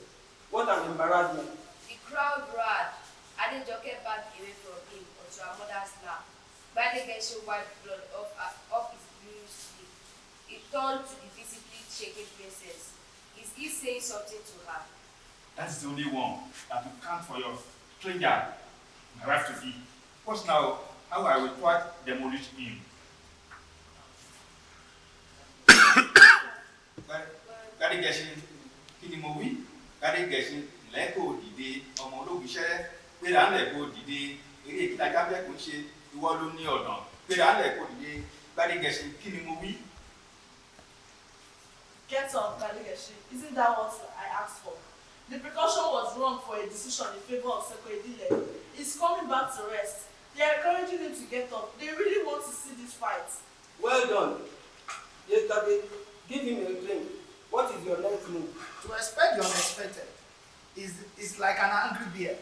What an embarrassment. The crowd roared. Adejoke backed away from him onto her mother's lap. Gadigashi wiped blood off his bruised sleeve. He turned to the visibly shaking princess. Is he saying something to her? That is the only one that will count for your stranger, my wife to be. Watch now how I will try to demolish him. Gadigashi, kí ni mo wí? Gadigashi lẹ́kọ̀ọ́ dìde, ọmọ ológun iṣẹ́, gbéra lẹ́kọ̀ọ́ dìde, eré ìkíta gábẹ́ kò ń ṣe, ìwọ ló ní ọ̀dàn, gbéra lẹ́kọ̀ọ́ dìde, Gadigashi, kí ni mo wí? Get up, Gadigashi. Isn't that what I asked for? The precaution was wrong for a decision in favor of Sekoedile. He's coming back to rest. They are encouraging him to get up. They really want to see this fight. Well done. Yesterday, give him a drink. What is your next move? To expect the unexpected is like an angry bear.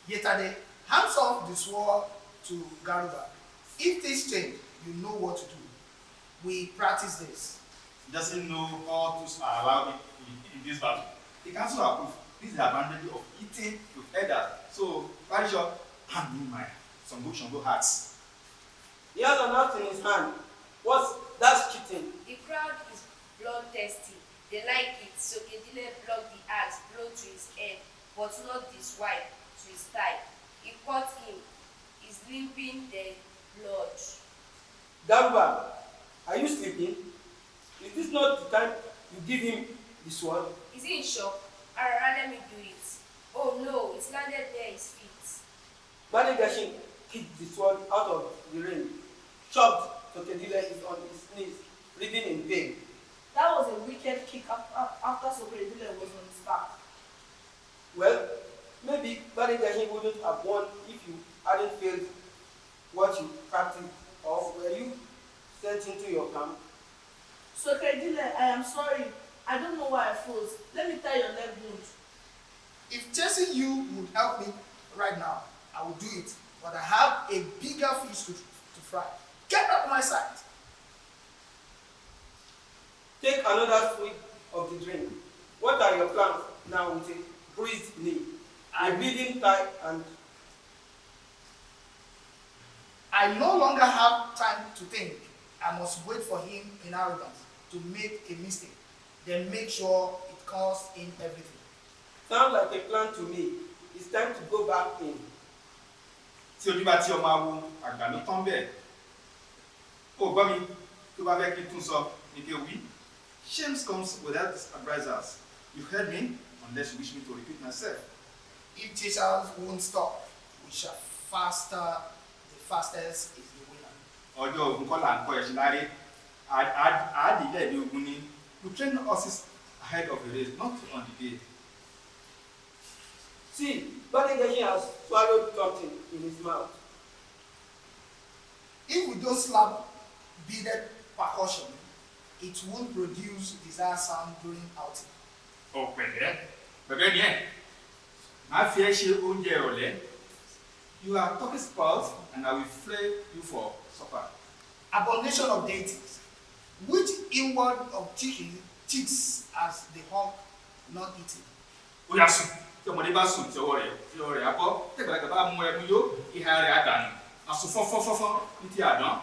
Yesterday, hands off the sword to Garuba. If things change, you know what to do. We practice this. He doesn't know all tools are allowed in this battle. The council approved. This is the advantage of eating with elders. So, very sure, hand me my Shango hats. He has an axe in his hand. That's cheating. The crowd is bloodthirsty. They like it, so Kedile blocked the axe blow to his head, but not the swipe to his thigh. He caught him. He's limping the blood. Garuba, are you sleeping? Is this not the time you give him the sword? Is he in shock? Arara, let me do it. Oh no, it's landed near his feet. Gadigashi kicked the sword out of the ring. Chopped, Tokedile is on his knees, breathing in pain. That was a wicked kick after Sekoedile was on his back. wouldn't have won if you hadn't failed what you practiced, or were you sent into your camp? So Kedile, I am sorry. I don't know why I froze. Let me tie your leg wound. If chasing you would help me right now, I would do it. But I have a bigger fish to fry. Get out of my sight. Take another swig of the drink. What are your plans now with a bruised knee, a bleeding thigh, and I no longer have time to think. I must wait for him in arrogance to make a mistake, then make sure it costs him everything. sounds like a plan to me? It's time to go back in. Tí ojú bá tí ọmọ awo àgbà ló tán bẹ́ẹ̀. Ó gbọ́ mi tó bá fẹ́ kí n tún sọ ní pé wí. Shame comes without advisors. You heard me, unless you wish me to repeat myself. If teachers won't stop, we shall faster. The fastest is the winner. Ọjọ́ ogun kọ́ là ń kọ́ ẹ̀ṣin láre. Àádìlẹ̀ ní ogun ni. We train horses ahead of the race, not on the day. See, Badigayi has swallowed something in his mouth. If we don't slap beaded percussion, it won't produce desired sound during outing. Pẹ̀lẹ́ ni ẹ̀. Má fi ẹ́ ṣe oúnjẹ ìrọ̀lẹ́. You are talking spout and I will flay you for supper. Abomination of deities. Which inward of cheeks as the hawk not eating? Ó yá sùn. Tí ọmọdé bá sùn tí ọwọ́ rẹ̀ á bọ́. Tẹ̀gbàlagbà bá mú ẹmu yó, ìhà rẹ̀ á dànù. Àsùn fọ́fọ́fọ́fọ́ ní ti àdán.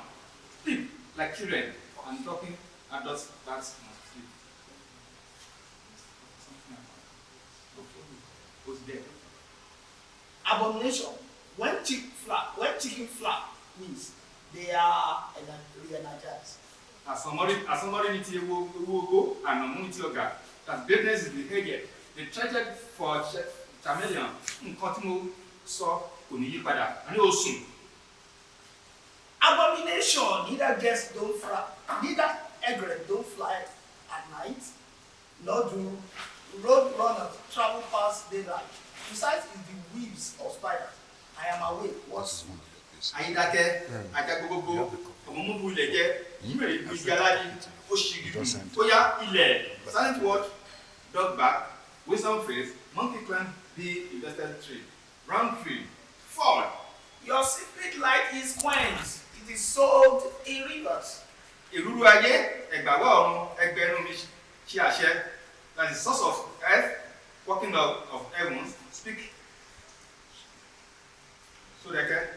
Sleep like children and talking adults bats must sleep. Who's dead? Abomination. When chicken flap means they are re-energized. Àsọmọ́rí ní ti ewu ogbó, ànàmú ní ti ọ̀gà. That greatness is behavior. The treasure for chameleon. Nǹkan tí mo sọ kò ní yí padà. A ní o sùn. Abomination. Neither egret don't fly at night, nor do road runners travel past daylight. Besides is the weaves of spiders. I am awake. What's Ayídákẹ́, ajá gbogbogbò, ọmọmúbu ilẹ̀ jẹ́, ìmúrè ìlú ìgbàládì, ó ṣì gígùn. Ó yá ilẹ̀, silent watch, dog back, wisdom phrase, monkey climb the invested tree, round tree, fall. your secret light is quenched? It is soaked in rivers. Ìrúrú ayé, ẹ̀gbàwọ́ ọ̀run, ẹgbẹ̀rún mi ṣe àṣẹ. That is the source of earth, working of heavens, speak. Sódẹ́kẹ́.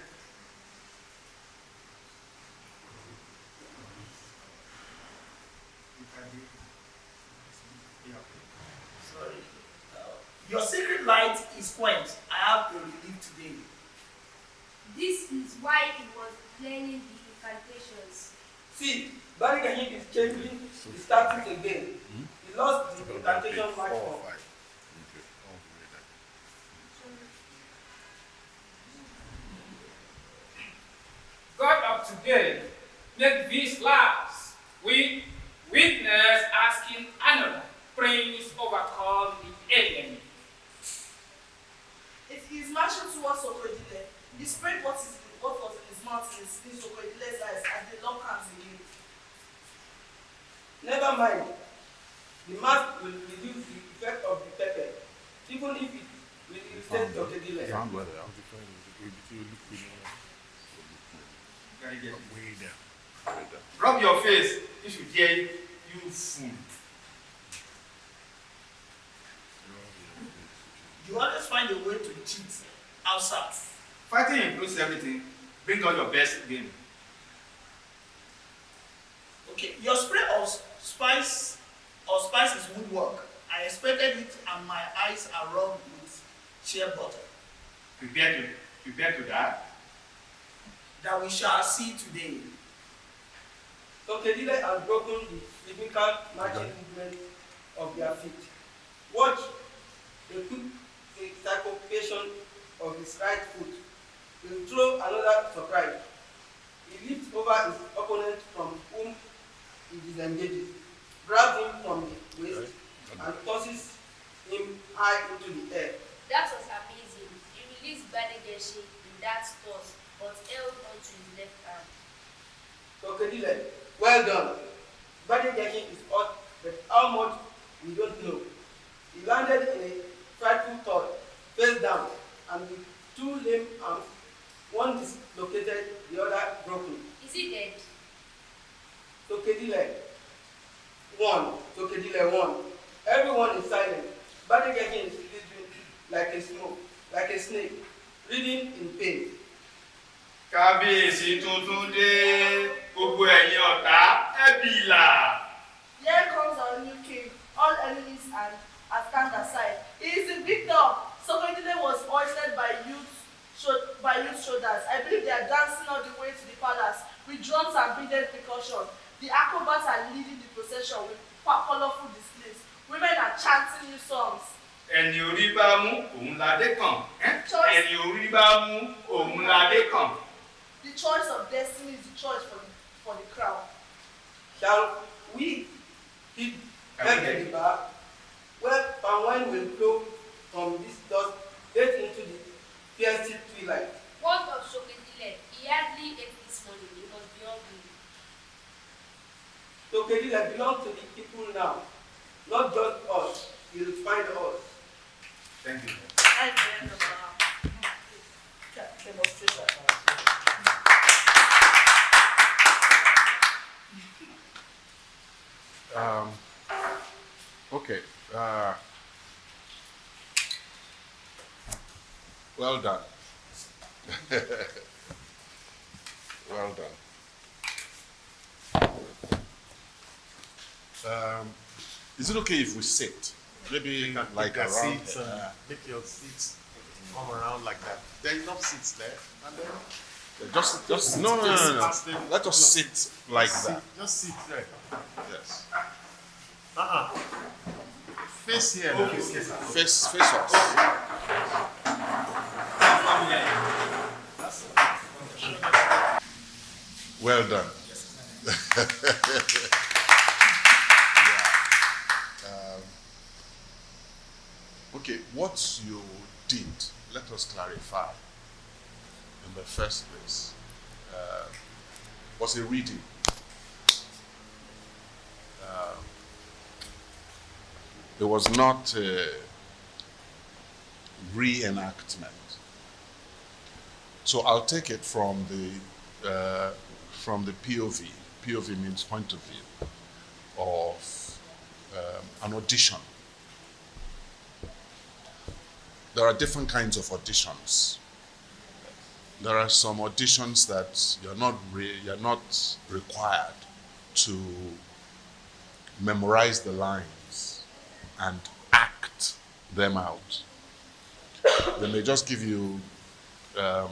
Sorry. Your secret light is quenched. I have a relief today. This is why he was learning the incantations. See, Badigayi is changing the status again. He lost the incantation right form. God of today, make these lives we witness asking another praise overcome the enemy. It is marching towards Sokodile. He sprayed what was in his mouth in Sokodile's eyes and they lock hands again. Never mind. The mask will reduce the effect of the pepper, even if it will irritate Dr. Dile. Rub your face if you dare, you fool. You always find a way to cheat outside. Fighting includes everything. Bring out your best game. Okay, your spray of spices would work. I expected it and my eyes are rubbed with shea butter. Prepare to die. That we shall see today. Dr. Dile has broken the rhythmical marching movement of their feet. Watch a quick syncopation of his right foot. He will throw another surprise. He lifts over his opponent from whom he disengages, grabs him from the waist, and tosses him high into the air. That was amazing. He released Bangladeshi in that spot, but held onto his left hand. So Kedile, well done. Bangladeshi is hot, but how much we don't know. He landed in a frightful thought, face down, and with two lame arms, one dislocated, the other broken. Is he dead? So Kedile, one. So Kedile, one. Everyone is silent. Bangladeshi is slithering like a snake, breathing in pain. Kábíyèsí tuntun dé, gbogbo ẹ̀yin ọ̀tá ẹ bìlà. Here comes our new king. All enemies are stand aside. He is the victor. Sokoidile was hoisted by youth shoulders. I believe they are dancing all the way to the palace with drums and beaded percussion. The acrobats are leading the procession with colorful displays. Women are chanting new songs. Ẹni orí bá mú òun ládé kàn. Ẹni orí bá mú òun ládé kàn. The choice of destiny is the choice for the crown. Shall we keep the bar? Well, and wine will flow from this dust straight into the fierce twilight. What of Sokedile? He hardly ate this morning. He must be hungry. So Kedila belongs to the people now, not just us. He will find us. Thank you. And the end of our demonstration. Okay. Well done. Well done. Is it okay if we sit? Maybe like around seats here. and make your seats come around like that. There are enough seats there. And then Just no. Let us sit like that. Just sit there. Yes. Face here. Okay, okay, sir. Face us. Well done. Okay, what you did, let us clarify. In the first place, was a reading. It was not a reenactment. So I'll take it from the POV. POV means point of view of an audition. There are different kinds of auditions. There are some auditions that you're not required to memorize the lines and act them out. They may just give you a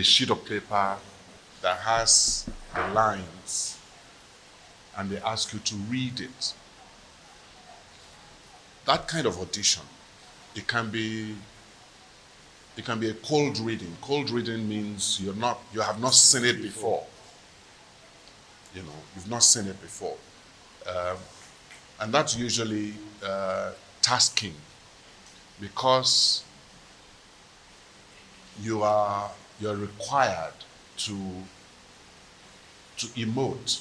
sheet of paper that has the lines and they ask you to read it. That kind of audition, it can be a cold reading. Cold reading means you have not seen it before. You've not seen it before. And that's usually tasking because you're required to emote,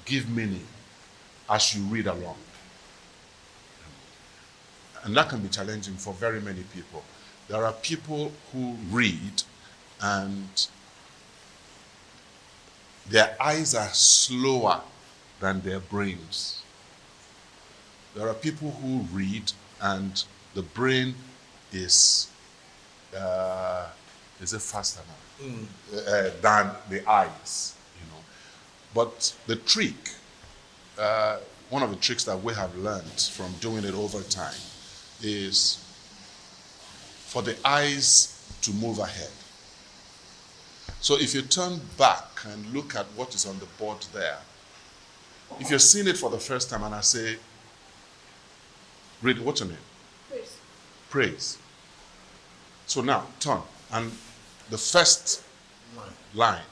give meaning as you read along. And that can be challenging for very many people. There are people who read and their eyes are slower than their brains. There are people who read and the brain is it faster now than the eyes, But the trick, one of the tricks that we have learned from doing it over time is for the eyes to move ahead. So if you turn back and look at what is on the board there, if you're seeing it for the first time and I say, read, what's your name? Praise. Praise. So now, turn. And the first line.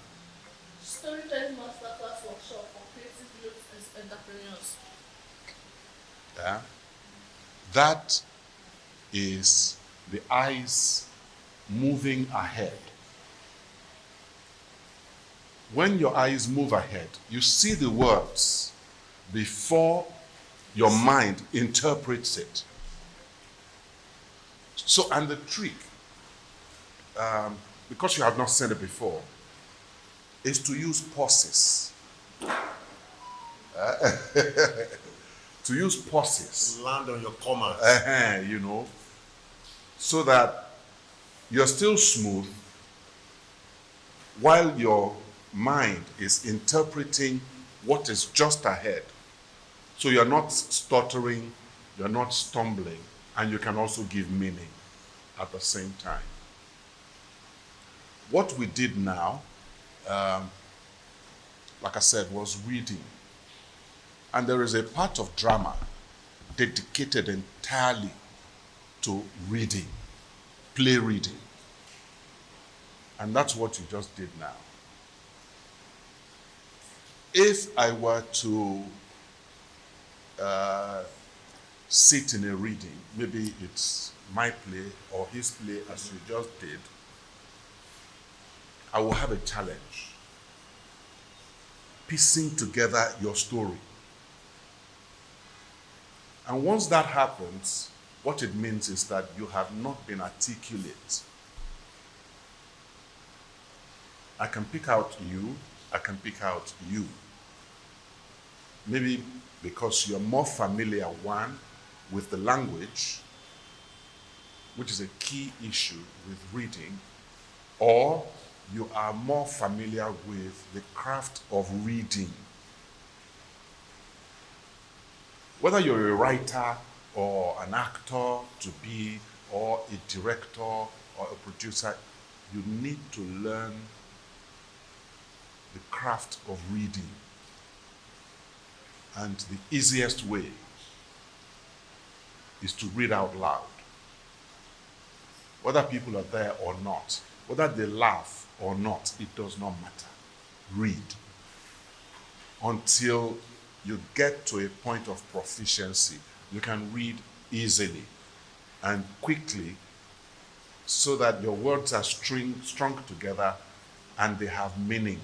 Storytelling Masterclass workshop for creative youth and entrepreneurs. Yeah. That is the eyes moving ahead. When your eyes move ahead, you see the words before your mind interprets it. So, and the trick, because you have not seen it before, is to use pauses. To use pauses. Land on your commas. You know, so that you're still smooth while your mind is interpreting what is just ahead. So you're not stuttering, you're not stumbling, and you can also give meaning at the same time. What we did now, like I said, was reading. And there is a part of drama dedicated entirely to reading, play reading. And that's what you just did now. If I were to sit in a reading, maybe it's my play or his play as you just did, I will have a challenge. Piecing together your story. And once that happens, what it means is that you have not been articulate. I can pick out you, I can pick out you. Maybe because you're more familiar, one, with the language, which is a key issue with reading, or you are more familiar with the craft of reading. Whether you're a writer or an actor to be, or a director or a producer, you need to learn the craft of reading. And the easiest way is to read out loud. Whether people are there or not, whether they laugh or not, it does not matter. Read until you get to a point of proficiency. You can read easily and quickly so that your words are strung together and they have meaning.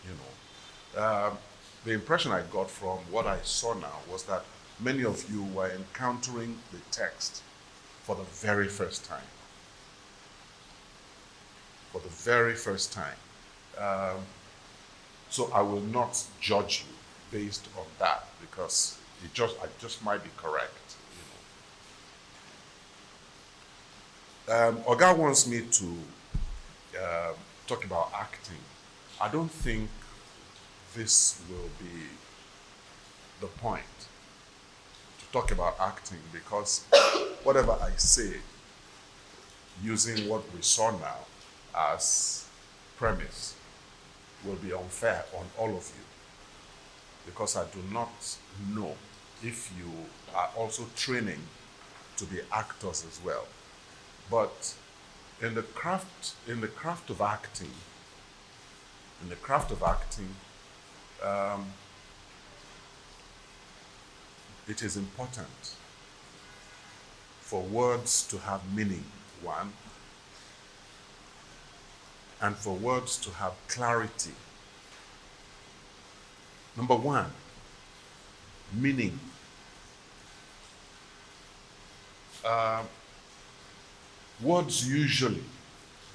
You know, the impression I got from what I saw now was that many of you were encountering the text for the very first time. For the very first time. So I will not judge you based on that because I just might be correct. You know. Oga wants me to talk about acting. I don't think this will be the point to talk about acting because whatever I say, using what we saw now as premise, will be unfair on all of you because I do not know if you are also training to be actors as well. But in the craft of acting, it is important for words to have meaning, one, and for words to have clarity. Number one, meaning. Words usually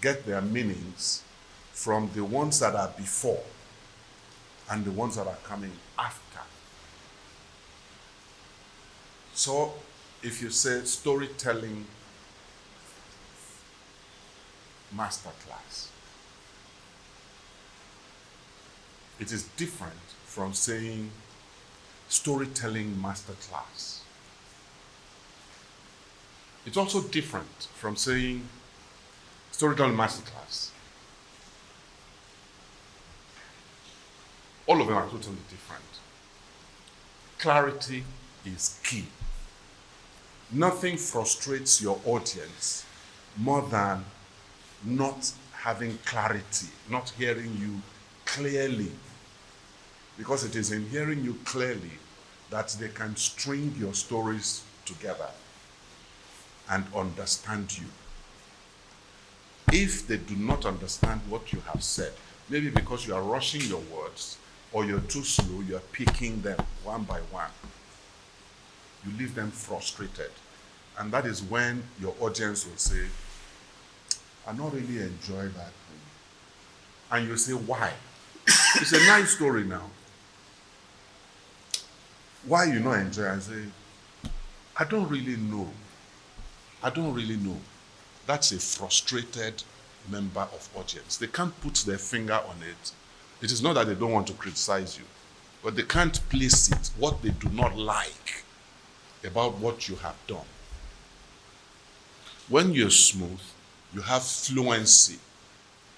get their meanings from the ones that are before and the ones that are coming after. So if you say storytelling masterclass, it is different from saying storytelling masterclass. It's also different from saying storytelling masterclass. All of them are totally different. Clarity is key. Nothing frustrates your audience more than not having clarity, not hearing you clearly. Because it is in hearing you clearly that they can string your stories together and understand you. If they do not understand what you have said, maybe because you are rushing your words or you're too slow, you're picking them one by one, you leave them frustrated. And that is when your audience will say, I not really enjoy that thing. And you say, why? It's a nice story now. Why you not enjoy? I say, I don't really know. I don't really know. That's a frustrated member of audience. They can't put their finger on it. It is not that they don't want to criticize you, but they can't place it, what they do not like about what you have done. When you're smooth, you have fluency,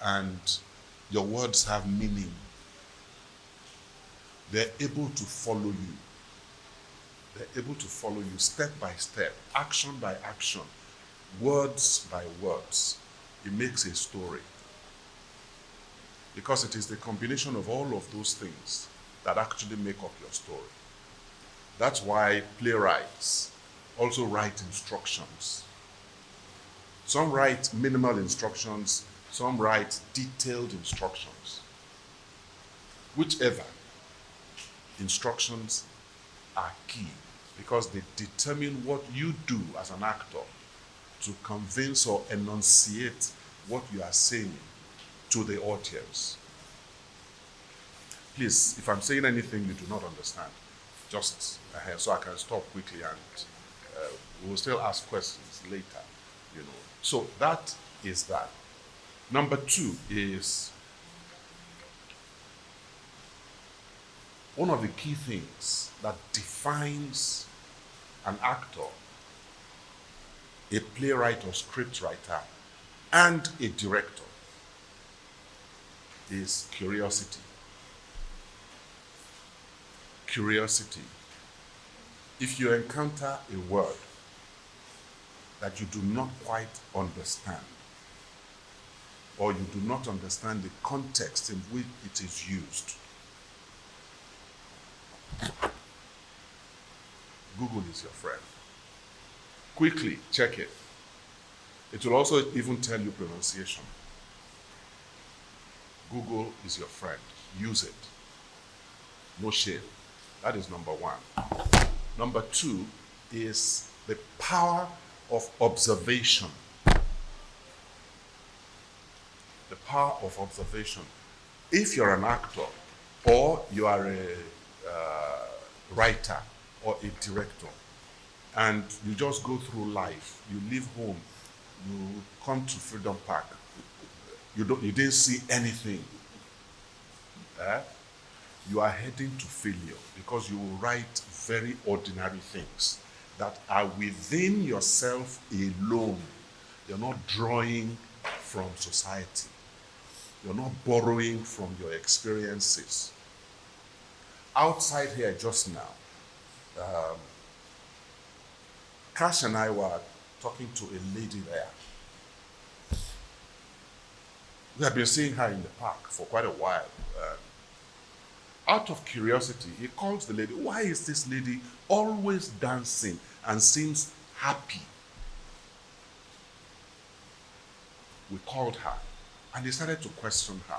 and your words have meaning. They're able to follow you. They're able to follow you step by step, action by action, words by words. It makes a story. Because it is the combination of all of those things that actually make up your story. That's why playwrights also write instructions. Some write minimal instructions, some write detailed instructions. Whichever, instructions are key because they determine what you do as an actor to convince or enunciate what you are saying to the audience. Please, if I'm saying anything you do not understand, just so I can stop quickly and we will still ask questions later, you know. So that is that. Number two is one of the key things that defines an actor, a playwright or scriptwriter, and a director is curiosity. Curiosity. If you encounter a word that you do not quite understand, or you do not understand the context in which it is used, Google is your friend. Quickly check it. It will also even tell you pronunciation. Google is your friend. Use it. No shame. That is number one. Number two is the power of observation. The power of observation. If you're an actor or you are a writer or a director and you just go through life, you leave home, you come to Freedom Park, you didn't see anything, you are heading to failure because you will write very ordinary things that are within yourself alone. You're not drawing from society. You're not borrowing from your experiences. Outside here just now, Cash and I were talking to a lady there. We have been seeing her in the park for quite a while. Out of curiosity, he calls the lady, why is this lady always dancing and seems happy? We called her and he started to question her.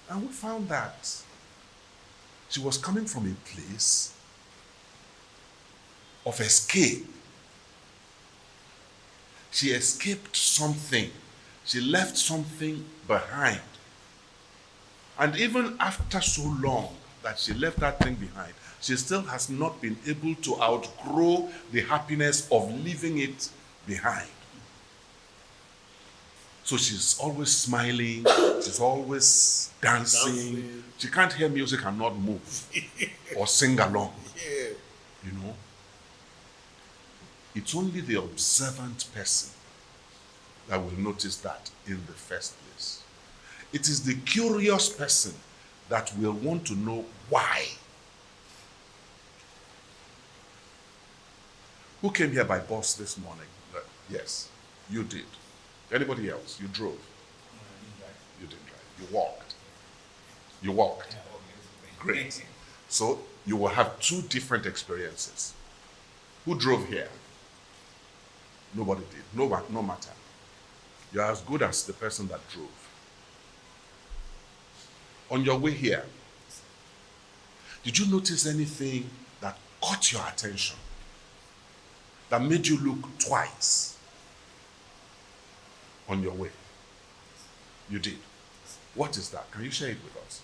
And we found that she was coming from a place of escape. She escaped something. She left something behind. And even after so long that she left that thing behind, she still has not been able to outgrow the happiness of leaving it behind. So she's always smiling, she's always dancing. She can't hear music and not move or sing along. Yeah. You know? It's only the observant person that will notice that in the first place. It is the curious person that will want to know why. Who came here by bus this morning? Yes, you did. Anybody else? You drove? You didn't drive. You walked. You walked. Great. So you will have two different experiences. Who drove here? Nobody did. No matter. You're as good as the person that drove. On your way here, did you notice anything that caught your attention? That made you look twice on your way? You did. What is that? Can you share it with us?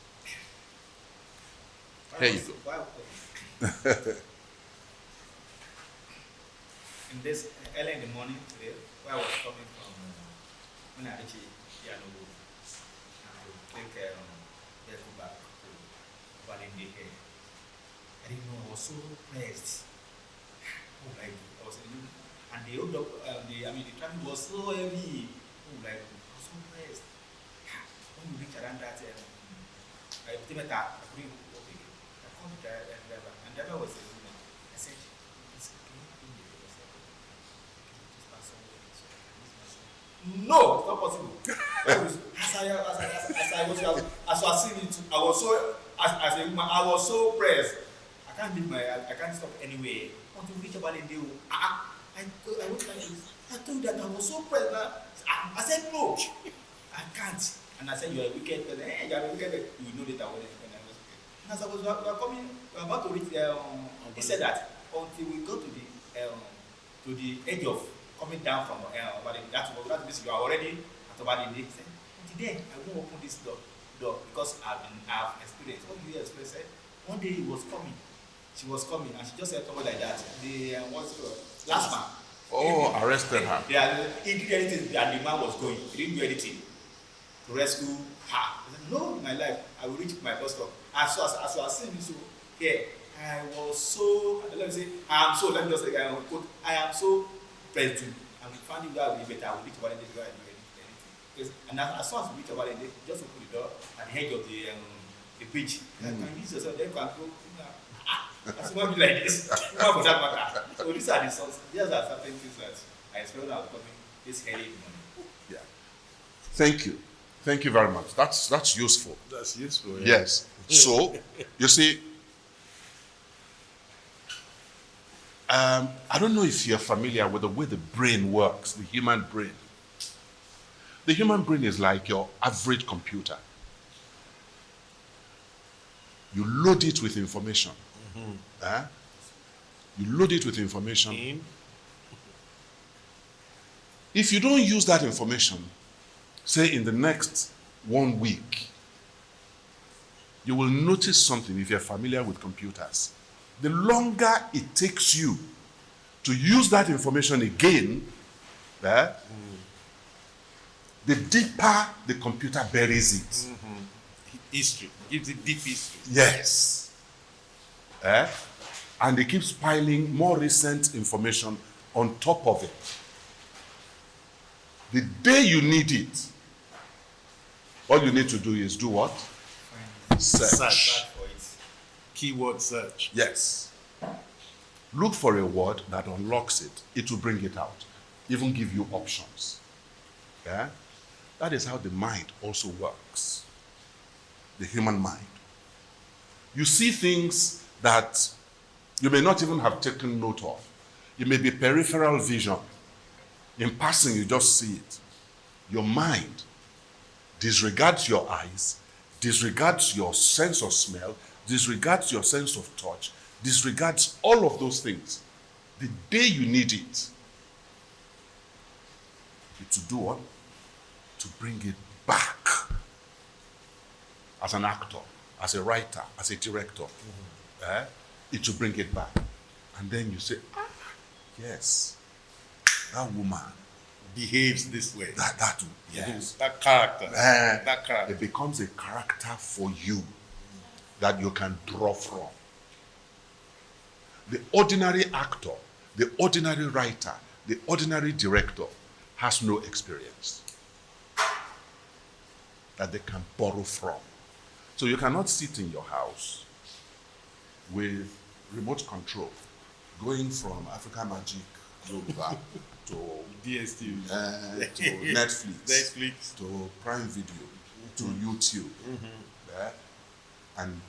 Here you go. In this early in the morning today, where I was coming from, when I reached Nollywood, and to take vehicle back to Valinde here, I didn't know, I was so pressed. Oh, like I was in, and the hold up, the traffic was so heavy. Oh, like I was so pressed. When we reached around that, I couldn't okay. I called the driver, and the driver was a woman. I said, no, it's not possible. As I was seeing it, I was so, as a woman, I was so pressed. I can't stop anywhere. Until we reach about the day. I told you that I was so pressed. I said, no, I can't. And I said, you're a wicked person. Hey, you're a wicked person. You know that when I was wicked. And as I was we were about to reach he said that until we go to the edge of coming down from that means you are already at Obadinde. He said, until then, I won't open this door because I've experienced. What do you experience? One day he was coming. She was coming and she just said something like that. The last man. Oh, arrested her. He did anything and the man was going. He didn't do anything to rescue her. I said, no, in my life, I will reach my bus stop. As I was saying this here, I was so, let me just say, I am so pressed to, and we found it where we better, I will reach over the door and do anything. And as soon as we reach over the door, just open the door at the edge of the bridge. And you can use yourself, then you can go, that's what be like this. Not for that matter. So these are the songs. These are certain things that I expect when I was coming this early in the morning. Yeah. Thank you. Thank you very much. That's useful. That's useful. Yeah. Yes. So, you see, I don't know if you're familiar with the way the brain works, the human brain. The human brain is like your average computer. You load it with information. You load it with information. If you don't use that information, say in the next 1 week, you will notice something if you're familiar with computers. The longer it takes you to use that information again, the deeper the computer buries it. History. Gives it deep history. Yes. And it keeps piling more recent information on top of it. The day you need it, all you need to do is do what? Search. For it. Keyword search. Yes. Look for a word that unlocks it. It will bring it out. Even give you options. Yeah? That is how the mind also works. The human mind. You see things that you may not even have taken note of. It may be peripheral vision. In passing, you just see it. Your mind disregards your eyes, disregards your sense of smell, disregards your sense of touch, disregards all of those things. The day you need it, to do what? To bring it back. As an actor, as a writer, as a director, it will bring it back. And then you say, yes, that woman behaves this way. Yes. That character. That character. It becomes a character for you that you can draw from. The ordinary actor, the ordinary writer, the ordinary director has no experience that they can borrow from. So you cannot sit in your house with remote control going from Africa Magic Yoruba to DSTV, to Netflix, to Prime Video, to YouTube, and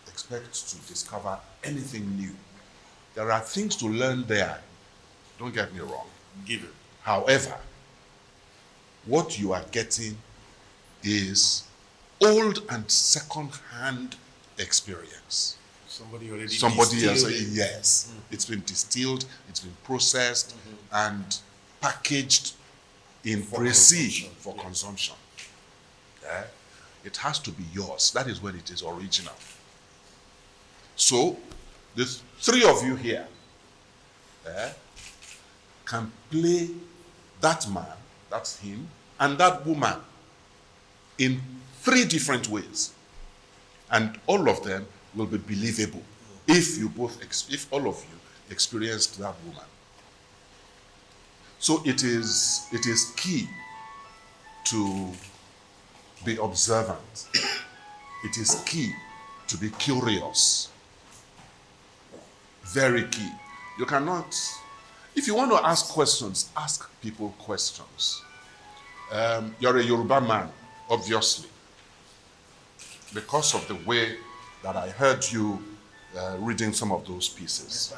expect to discover anything new. There are things to learn there. Don't get me wrong. Give it. However, what you are getting is old and second-hand experience. Somebody already Somebody else, distilled it. yes. It's been distilled, it's been processed, and packaged in prestige for consumption. Yeah? It has to be yours. That is when it is original. So, the three of you here can play that man, that's him, and that woman in three different ways. And all of them will be believable if if all of you experienced that woman. So it is key to be observant. It is key to be curious. Very key. You cannot, if you want to ask questions, ask people questions. You're a Yoruba man, obviously, because of the way that I heard you reading some of those pieces.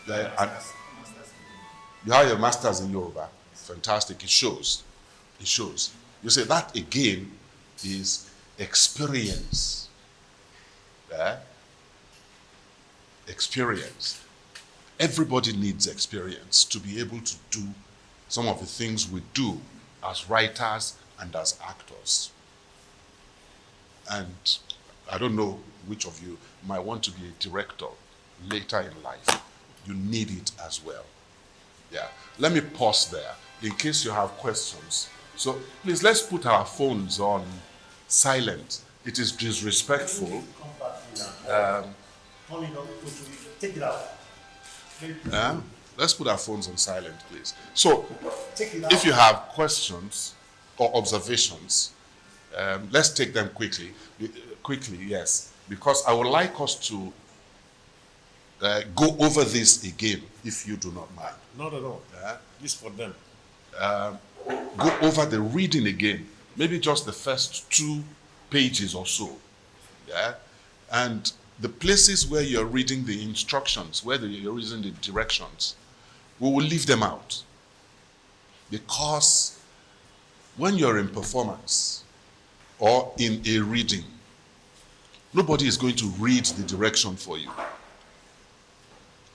You have your master's in Yoruba. Fantastic. It shows. It shows. You say that again is experience. Experience. Everybody needs experience to be able to do some of the things we do as writers and as actors. And I don't know which of you might want to be a director later in life. You need it as well. Yeah. Let me pause there in case you have questions. So please, let's put our phones on silent. It is disrespectful. Take it out. Let's put our phones on silent, please. So, if you have questions or observations, let's take them quickly. Quickly, yes. Because I would like us to go over this again, if you do not mind. Not at all. This for them. Go over the reading again. Maybe just the first 2 pages or so. Yeah? And the places where you're reading the instructions, where you're reading the directions, we will leave them out. Because when you're in performance or in a reading, nobody is going to read the direction for you.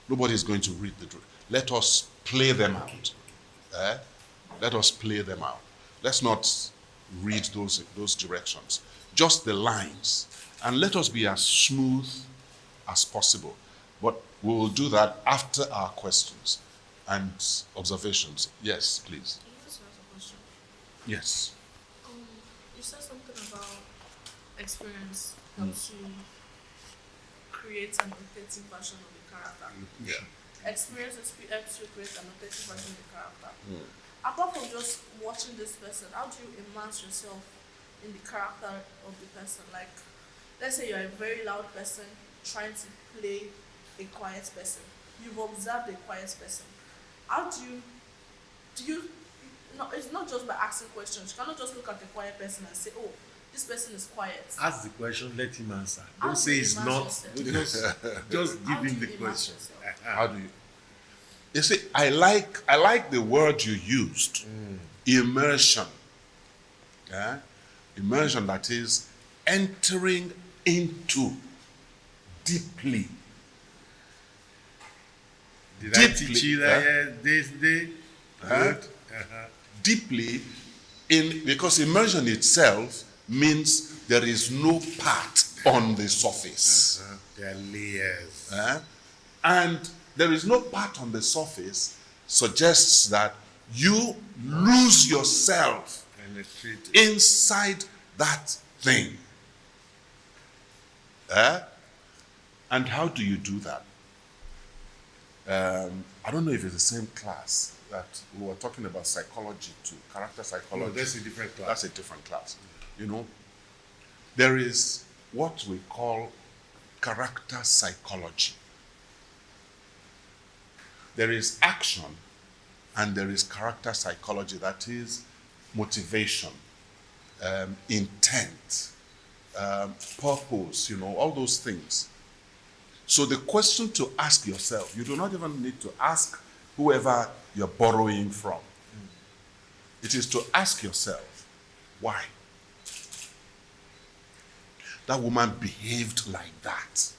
Nobody is going to read the direction. Let us play them out. Let us play them out. Let's not read those directions. Just the lines. And let us be as smooth as possible. But we will do that after our questions and observations. Yes, please. Can I just ask a question? Yes. You said something about experience helps you create an authentic version of the character. Yeah. Experience helps you create an authentic version of the character. Apart from just watching this person, how do you immerse yourself in the character of the person? Like, let's say you're a very loud person trying to play a quiet person. You've observed a quiet person. How do you, no, it's not just by asking questions. You cannot just look at a quiet person and say, oh, this person is quiet. Ask the question, let him answer. How Don't do say you it's immerse not. yourself? Just How give do him the you immerse question. yourself? How do you? You see, I like the word you used. Immersion. Yeah? Immersion, that is entering into deeply. Did I teach you that this day? Good. Deeply in, because immersion itself means there is no part on the surface. There are layers. And there is no part on the surface suggests that you lose yourself Penetrate. inside that thing. And how do you do that? I don't know if it's the same class that we were talking about psychology too, character psychology. No, that's a different class. That's a different class. You know, there is what we call character psychology. There is action and there is character psychology, that is motivation, intent, purpose, you know, all those things. So the question to ask yourself, you do not even need to ask whoever you're borrowing from. It is to ask yourself, why? That woman behaved like that.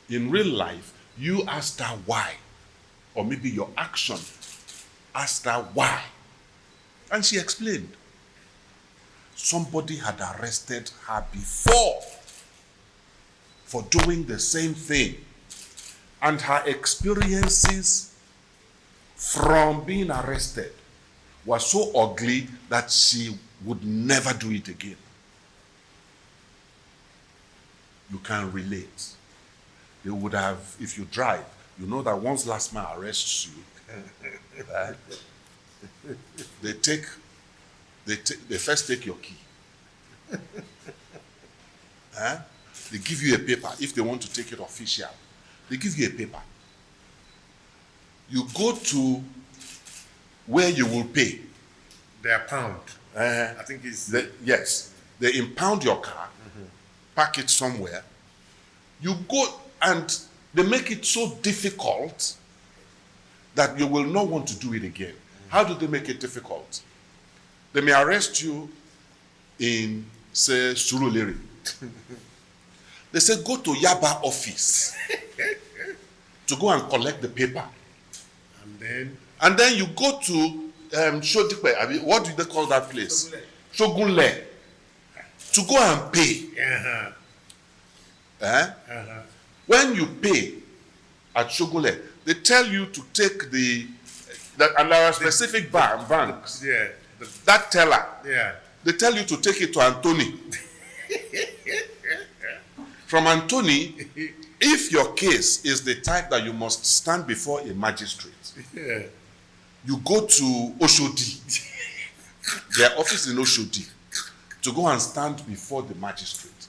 In real life, you asked her why. Or maybe your action asked her why. And she explained. Somebody had arrested her before for doing the same thing. And her experiences from being arrested were so ugly that she would never do it again. You can relate. They would have, if you drive, you know that once last man arrests you, they first take your key. They give you a paper if they want to take it official. They give you a paper. You go to where you will pay. Their pound. I think it's... Yes. They impound your car, park it somewhere. You go and they make it so difficult that you will not want to do it again. How do they make it difficult? They may arrest you in, say, Surulere. They say, go to Yaba office to go and collect the paper. And then you go to Shodipe, I mean, what do they call that place? Shogunle. To go and pay. When you pay at Shogunle, they tell you to take and there are specific banks. Yeah. That teller. Yeah. They tell you to take it to Anthony. From Anthony, if your case is the type that you must stand before a magistrate, you go to Oshodi, their office in Oshodi, to go and stand before the magistrate.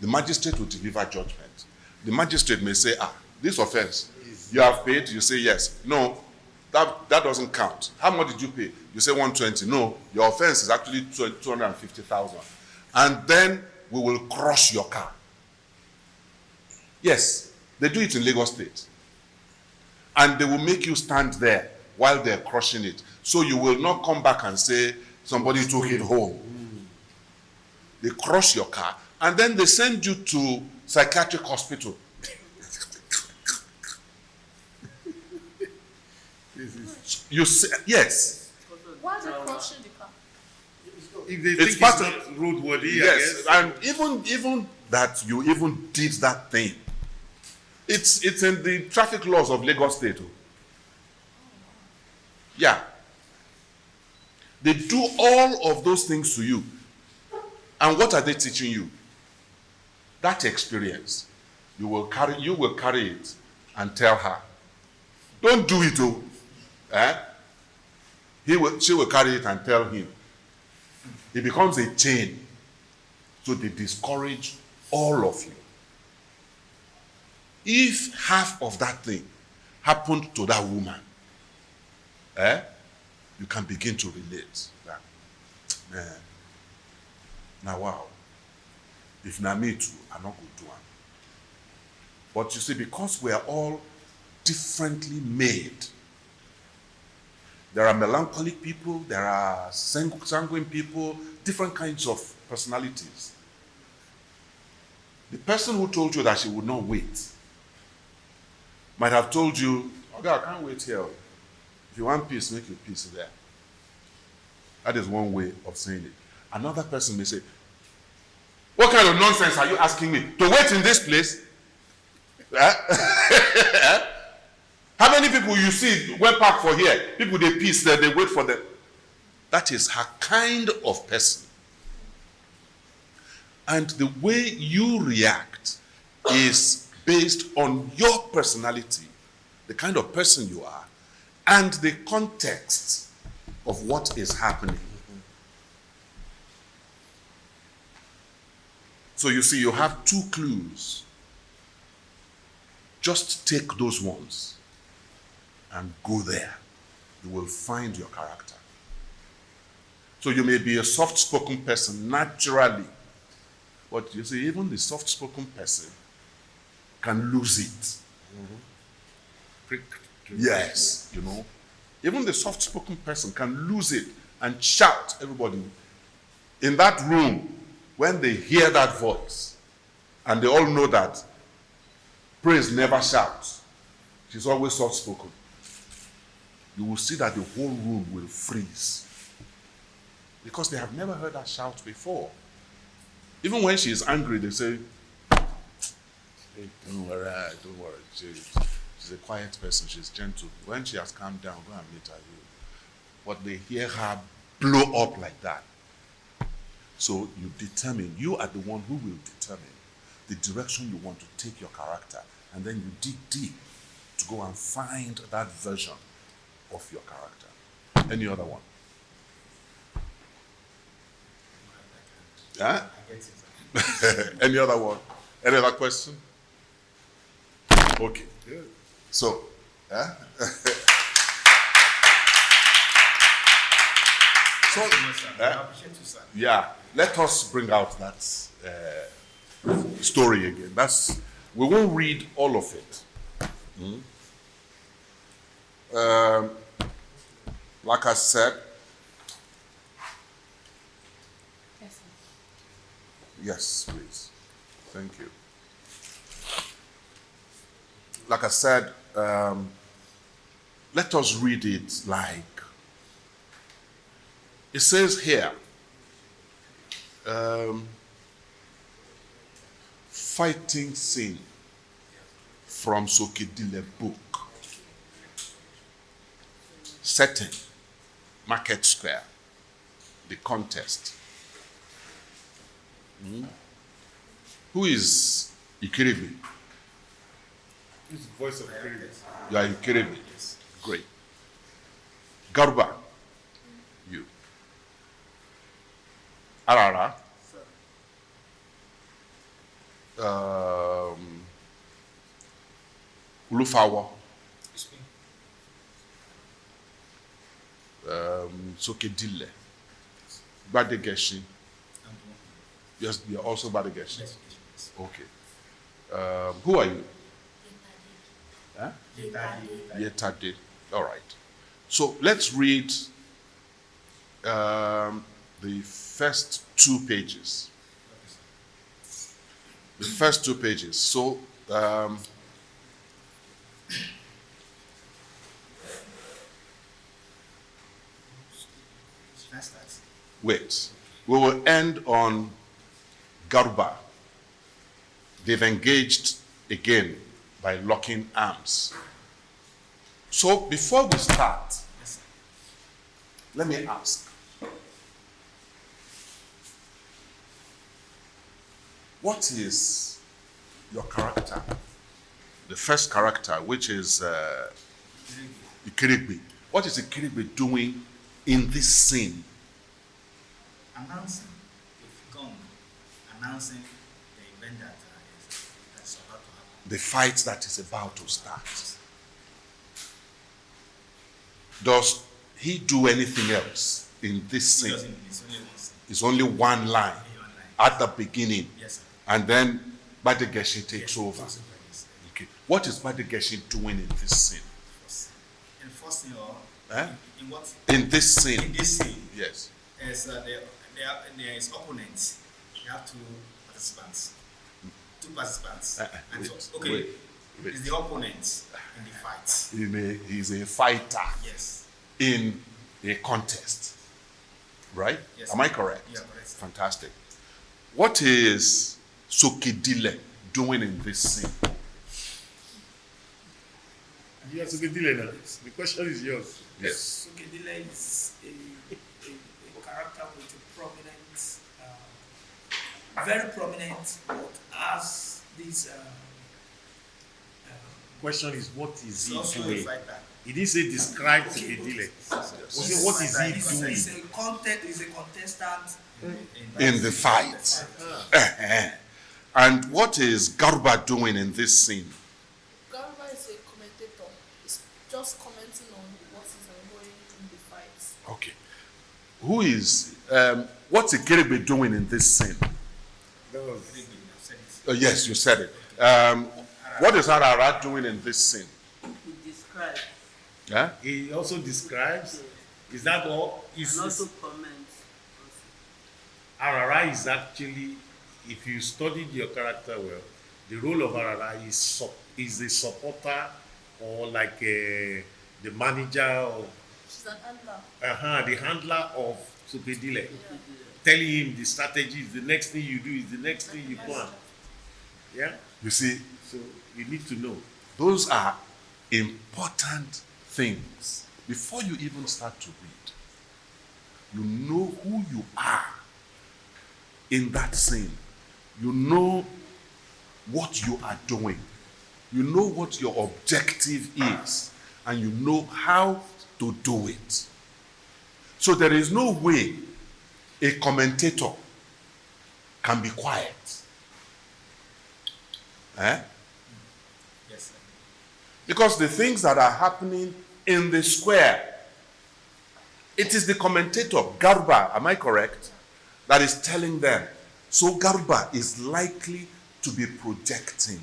The magistrate will deliver judgment. The magistrate may say, this offense, you have paid? You say yes. No, that doesn't count. How much did you pay? You say 120. No, your offense is actually 250,000. And then we will crush your car. Yes, they do it in Lagos State. And they will make you stand there while they're crushing it. So you will not come back and say, somebody took it home. They crush your car, and then they send you to psychiatric hospital. You say, yes. Why are they crushing the car? If they It's think part it's of- not roadworthy, Yes, I guess. and even that you even did that thing. It's in the traffic laws of Lagos State. Yeah. They do all of those things to you. And what are they teaching you? That experience. You will carry it and tell her. Don't do it, oh. She will carry it and tell him. It becomes a chain. So they discourage all of you. If half of that thing happened to that woman, you can begin to relate. Now, wow. If na me too, I'm not going to do it. But you see, because we are all differently made, there are melancholic people, there are sanguine people, different kinds of personalities. The person who told you that she would not wait might have told you, okay, I can't wait here. If you want peace, make your peace there. That is one way of saying it. Another person may say, what kind of nonsense are you asking me? To wait in this place? How many people you see went park for here? People they peace there, they wait for them. That is her kind of person. And the way you react is based on your personality, the kind of person you are, and the context of what is happening. So you see, you have two clues. Just take those ones and go there. You will find your character. So you may be a soft-spoken person naturally, but you see, even the soft-spoken person can lose it. Yes, you know. Even the soft-spoken person can lose it and shout, everybody. In that room, when they hear that voice, and they all know that praise never shouts, she's always soft-spoken, you will see that the whole room will freeze. Because they have never heard her shout before. Even when she is angry, they say, hey, don't worry, don't worry. She's a quiet person, she's gentle. When she has calmed down, go and meet her. But they hear her blow up like that. So you are the one who will determine the direction you want to take your character. And then you dig deep to go and find that version of your character. Any other one? Yeah? Any other one? Any other question? Okay. Good. So, yeah? Yeah, let us bring out that story again. We won't read all of it. Like I said, yes, please. Thank you. Like I said, let us read it like it says here. Fighting scene from Sokedile book. Setting, Market Square, the contest. Who is Ikiribi? Who's the voice of Ikiribi? You are Ikiribi. Yes. Great. Garba, you. Arara. Ulufawa. Sokedile. Badegeshi. Yes, you are also Badegeshi. Yes. Okay. Who are you? Huh? Yetade. All right. So let's read the first 2 pages. The first 2 pages. So wait. We will end on Garba. They've engaged again by locking arms. So before we start, let me ask. What is your character? The first character, which is Ikirigbe. What is Ikirigbe doing in this scene? Announcing, if gone, announcing the event that's about to happen. The fight that is about to start. Does he do anything else in this scene? It's only one line at the beginning. Yes, sir. And then Badegeshi takes over. Okay. What is Badegeshi doing in this scene? Enforcing or in what? In this scene. In this scene. Yes. As there is opponents. You have 2 participants. 2 participants. Wait. It's the opponent in the fight. He's a fighter. Yes. In a contest. Right? Yes. Am I correct? Yeah, correct. Fantastic. What is Sokedile doing in this scene? Yes, Sokedile. The question is yours. Yes. Sokedile is a character with a prominent, very prominent, but has this. Question is, what is he Also doing? a fighter. He didn't say describe Sokedile. Yes. What is he doing? He's a contestant In the fight. And what is Garba doing in this scene? Garba is a commentator. He's just commenting on what is ongoing in the fight. Okay. Who is, what's Ikirigbe doing in this scene? Yes, you said it. What is Arara doing in this scene? He described Yeah? He also describes. Is that all? And also comments. Arara is actually, if you studied your character well, the role of Arara is a supporter or like the manager of She's an handler. the handler of Supedile, telling him the strategy is the next thing you do, is the next thing you plan. Yeah? You see, So you need to know. those are important things. Before you even start to read, you know who you are in that scene. You know what you are doing. You know what your objective is. And you know how to do it. So there is no way a commentator can be quiet. Eh? Yes, sir. Because the things that are happening in the square, it is the commentator, Garba, am I correct, that is telling them. So Garba is likely to be projecting.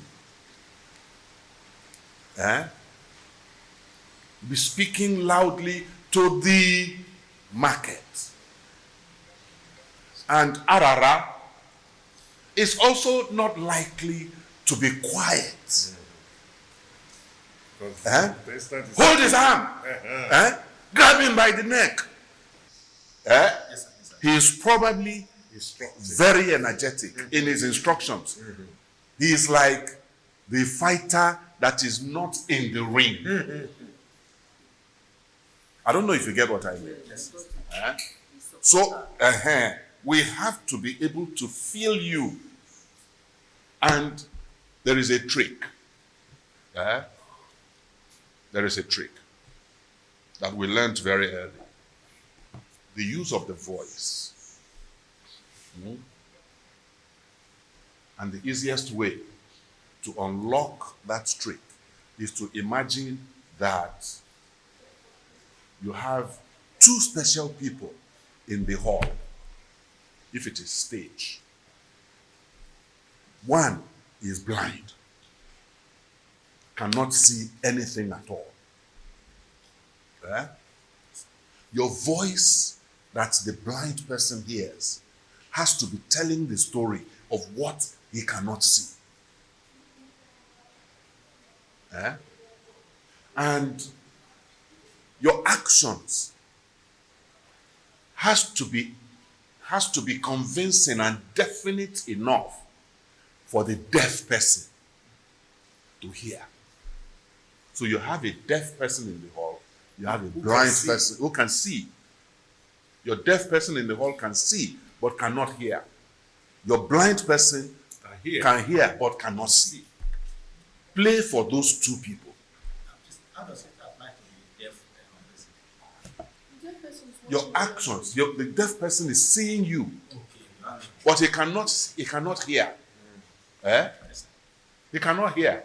Be speaking loudly to the market. And Arara is also not likely to be quiet. Hold his arm. Grab him by the neck. Yes, sir. He is probably very energetic in his instructions. He is like the fighter that is not in the ring. I don't know if you get what I mean. So, we have to be able to feel you. And there is a trick. There is a trick that we learned very early. The use of the voice. And the easiest way to unlock that trick is to imagine that you have two special people in the hall, if it is stage. One is blind, cannot see anything at all. Your voice that the blind person hears has to be telling the story of what he cannot see. And your actions has to be convincing and definite enough for the deaf person to hear. So you have a deaf person in the hall, you have a blind person who can see. Your deaf person in the hall can see but cannot hear. Your blind person can hear but cannot see. Play for those two people. How does it apply to the deaf person? Your actions, the deaf person is seeing you, but he cannot hear. He cannot hear.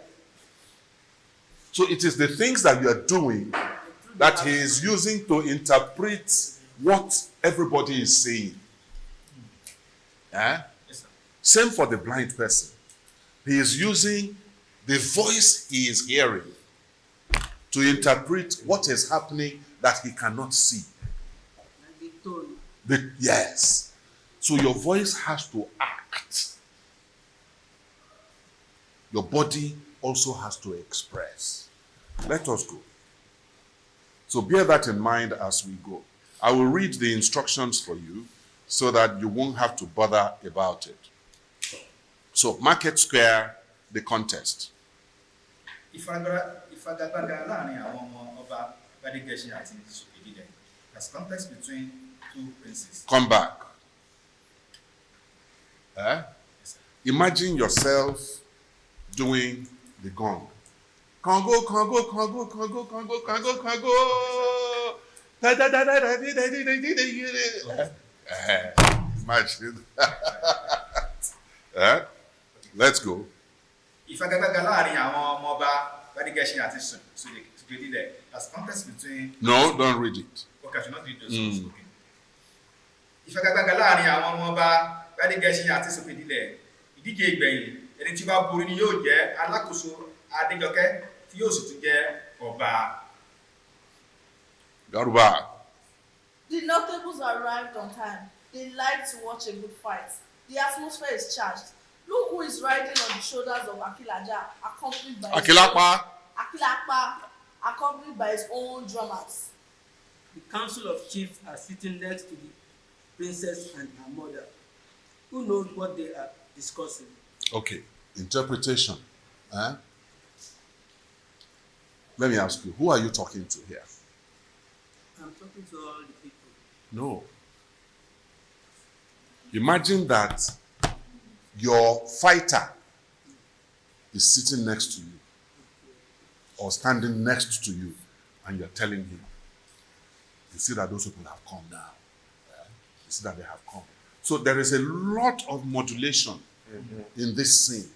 So it is the things that you are doing that he is using to interpret what everybody is saying. Same for the blind person. He is using the voice he is hearing to interpret what is happening that he cannot see. Yes. So your voice has to act. Your body also has to express. Let us go. So bear that in mind as we go. I will read the instructions for you so that you won't have to bother about it. So, Market Square, the contest. Ìfagagbága láàrin àwọn ọmọ ọba Gbádégẹṣin àti Ṣòkèdílẹ̀. As contest between two princes. Come back. Imagine yourself doing the gong. Congo, Congo, Congo, Congo, Congo, Congo, Congo. Imagine that. Let's go. Ìfagagbága láàrin àwọn ọmọ ọba Gbádégẹṣin àti Ṣòkèdílẹ̀. As contest between. No, don't read it. Okay, I should not read those. Okay. Ìfagagbága láàrin àwọn ọmọ ọba Gbádégẹṣin àti Ṣòkèdílẹ̀. Ìdíje ìgbẹ̀yìn ẹni tí bá borí ni yóò jẹ́ alákòóso Adéjọkẹ́ tí yóò sì tún jẹ́ ọba. Yoruba. The notables arrived on time. They like to watch a good fight. The atmosphere is charged. Look who is riding on the shoulders of Akilaja, accompanied by Akilakpa, accompanied by his own drummers. The council of chiefs are sitting next to the princess and her mother. Who knows what they are discussing? Okay, interpretation. Let me ask you, who are you talking to here? I'm talking to all the people. No. Imagine that your fighter is sitting next to you or standing next to you and you're telling him, you see that those people have come now. You see that they have come. So there is a lot of modulation in this scene.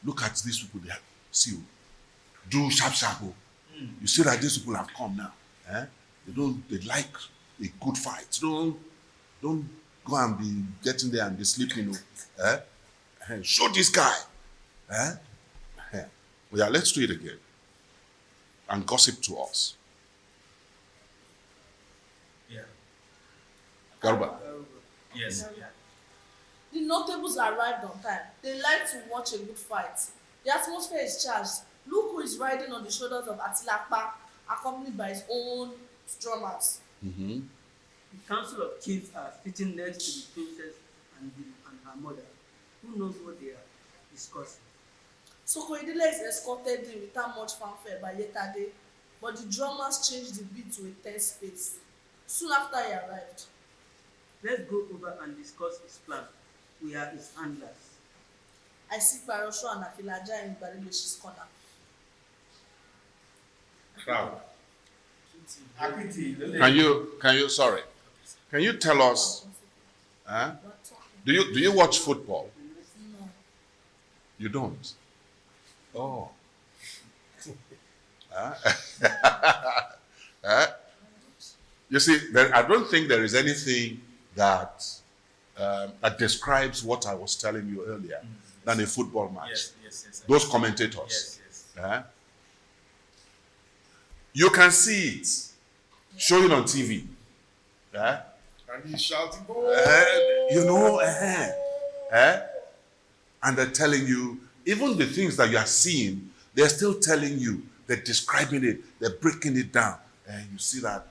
Look at these people there. See you. Do sharp. You see that these people have come now. They like a good fight. Don't go and be getting there and be sleeping. Show this guy. Yeah, let's do it again. And gossip to us. Yeah. Garba. Yes. The notables arrived on time. They like to watch a good fight. The atmosphere is charged. Look who is riding on the shoulders of Atilakpa, accompanied by his own drummers. The council of chiefs are sitting next to the princess and her mother. Who knows what they are discussing? Sokoidile is escorted in without much fanfare by Yetade, but the drummers changed the beat to a tense pace. Soon after he arrived. Let's go over and discuss his plan. We are his handlers. I see Parosho and Akilaja in Barileshi's corner. Crowd. Can you tell us, do you watch football? No. You don't? Oh. You see, I don't think there is anything that describes what I was telling you earlier than a football match. Yes. Those commentators. Yes. You can see it showing on TV. And he's shouting, and they're telling you, even the things that you are seeing, they're still telling you, they're describing it, they're breaking it down. And you see that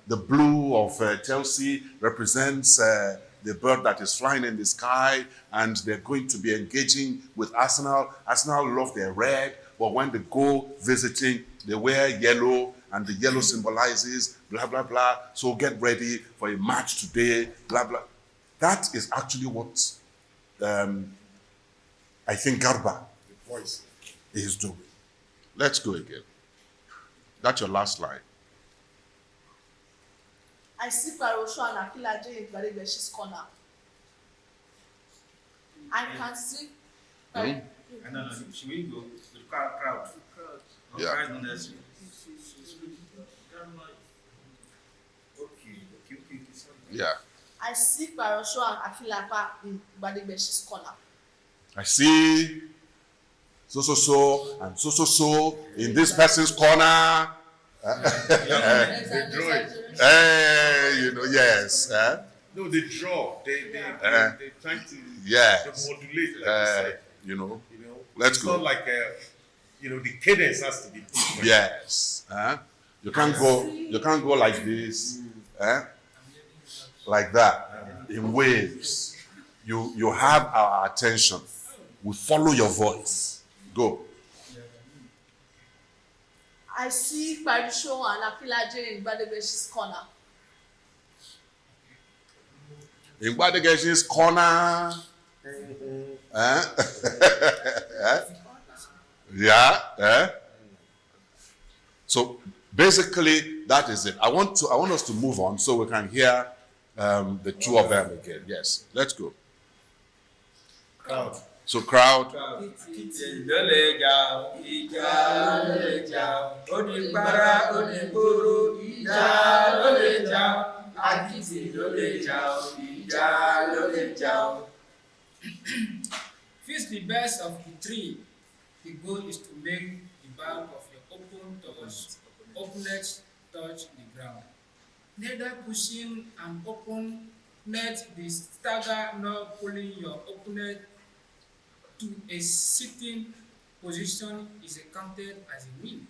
the blue of Chelsea represents the bird that is flying in the sky, and they're going to be engaging with Arsenal. Arsenal love their red, but when they go visiting, they wear yellow, and the yellow symbolizes blah, blah, blah. So get ready for a match today, blah, blah. That is actually what I think Garba the voice is doing. Let's go again. That's your last line. I see Parosho and Akilaja in Barileshi's corner. I can see. No. Should we go to the crowd? Yeah. Crowd not necessary. Okay. Sorry. Yeah. I see Parosho and Akilakpa in Barileshi's corner. I see so and so in this person's corner. they draw it. Yes. No, they draw. They try to Yes. modulate, like you said. Let's it's go. not like the cadence has to be different. Yes. You can't go like this. Like that. In waves. You have our attention. We follow your voice. Go. I see Parosho and Akilaja in Barileshi's corner. In Badegeshi's corner. Yeah. So basically, that is it. I want us to move on so we can hear the two of them again. Yes, let's go. Crowd. So crowd. Feast the best of the three. The goal is to make the bark of your open toes opponent touch the ground. Neither pushing an opponent the stagger nor pulling your opponent to a sitting position is accounted as a win.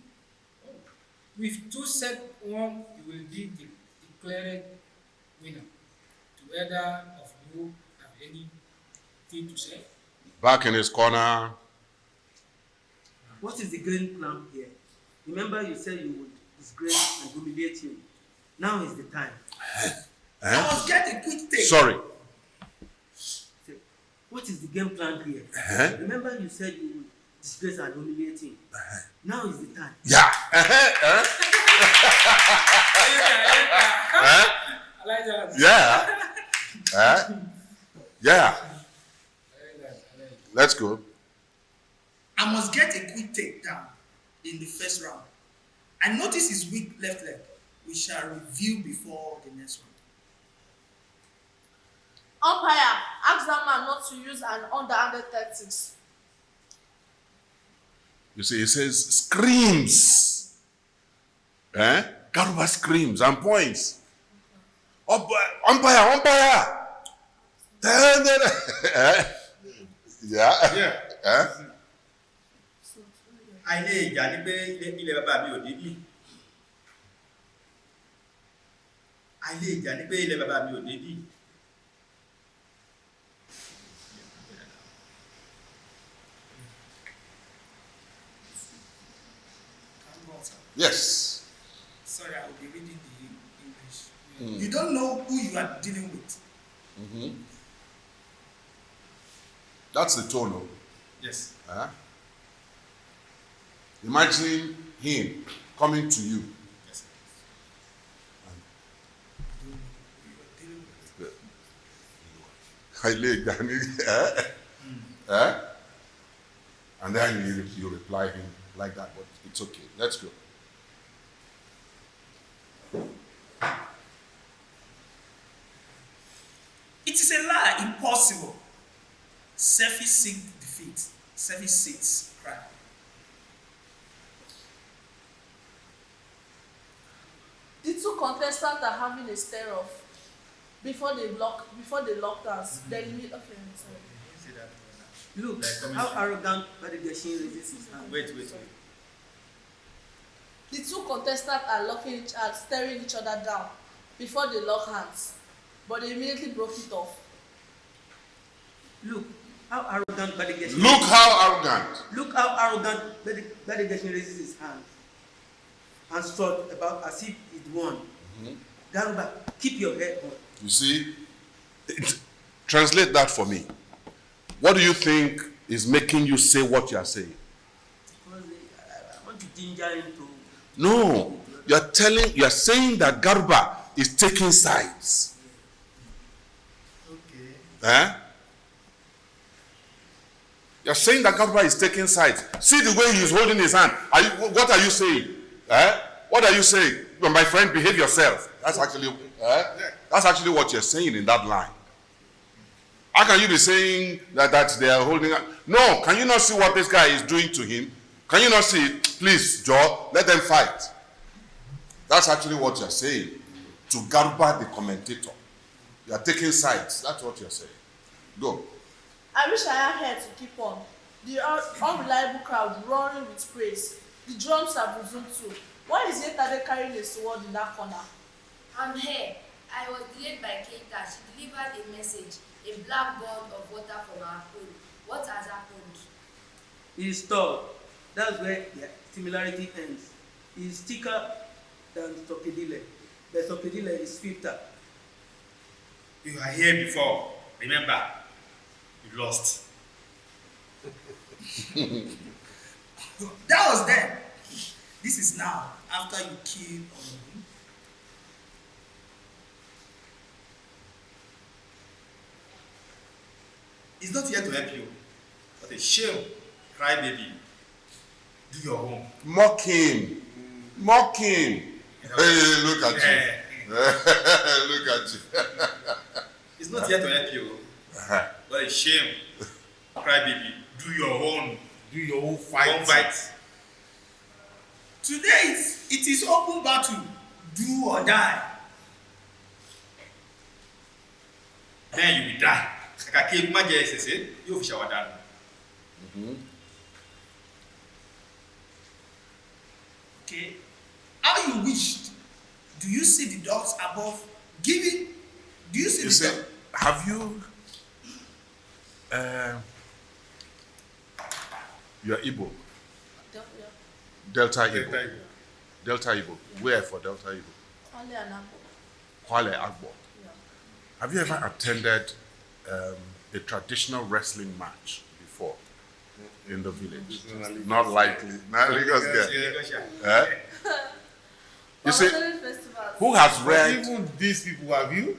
With 2 set 1, you will be declared winner. Do either of you have anything to say? Back in his corner. What is the game plan here? Remember you said you would disgrace and humiliate him. Now is the time. I must get a quick take. Sorry. What is the game plan here? Remember you said you would disgrace and humiliate him. Now is the time. Yeah. I like that. Yeah. Yeah. Let's go. I must get a quick takedown in the first round. I notice his weak left leg. We shall review before the next one. Umpire, ask that man not to use an underhanded tactics. You see, it says screams. Garuba screams and points. Umpire. Yeah. àìlè ìjà ní pé ilẹ̀ bàbá mi ò débí. àìlè ìjà ní pé ilẹ̀ bàbá mi ò débí. Yes. Sorry, I will be reading the English. You don't know who you are dealing with. That's the tone. Oh. Yes. Imagine him coming to you. Yes. And then you reply him like that, but it's okay. Let's go. It is a lie, impossible. Selfish seek defeat. Selfish seeks crime. The 2 contestants are having a stare-off before they lock hands. Then you okay, sorry. Look, Like how arrogant Badigashin raises his hand. Wait. The 2 contestants are staring each other down before they lock hands, but they immediately broke it off. Look, how arrogant Badigashin. Look how arrogant. Look how arrogant Badigashin raises his hand and strut about as if it won. Garuba, keep your head on. You see? Translate that for me. What do you think is making you say what you are saying? Because I want to ginger him to. No. You are saying that Garuba is taking sides. Okay. You're saying that Garuba is taking sides. See the way he's holding his hand. What are you saying? What are you saying? Well, my friend, behave yourself. That's actually what you're saying in that line. How can you be saying that they are holding? No, can you not see what this guy is doing to him? Can you not see it? Please, Joe, let them fight. That's actually what you're saying to Garuba, the commentator. You are taking sides. That's what you're saying. Go. I wish I had hair to keep on. The unreliable crowd roaring with praise. The drums are resumed too. Why is Yetade carrying a sword in that corner? I'm here. I was delayed by Keita. She delivered a message, a black gun of water from our pool. What has happened? He is tall. That's where the similarity ends. He is thicker than Sokedile. But Sokedile is swifter. You are here before. Remember, you lost. That was then. This is now, after you kill Onadele. He's not here to help you. What a shame. Cry baby. Do your own. Mock him. Mock him. Hey, look at you. Look at you. He's not here to help you. What a shame. Cry baby. Do your own. Do your own fight. Own fight. Today it is open battle, do or die. Then you will die. Kàkà kí ebi má jẹ ẹsẹ̀sẹ̀ yóò fi ṣàwádà nù. Okay. How you wished? Do you see the dots above giving? Do you see You the see, dot? have you, you're Igbo, Delta Igbo, Delta Igbo, where for Delta Igbo? Only an apple. Kwale Agbo. Yeah. Have you ever attended a traditional wrestling match before in the village? Not likely. Not because eh? You see, who has But read? even these people, have you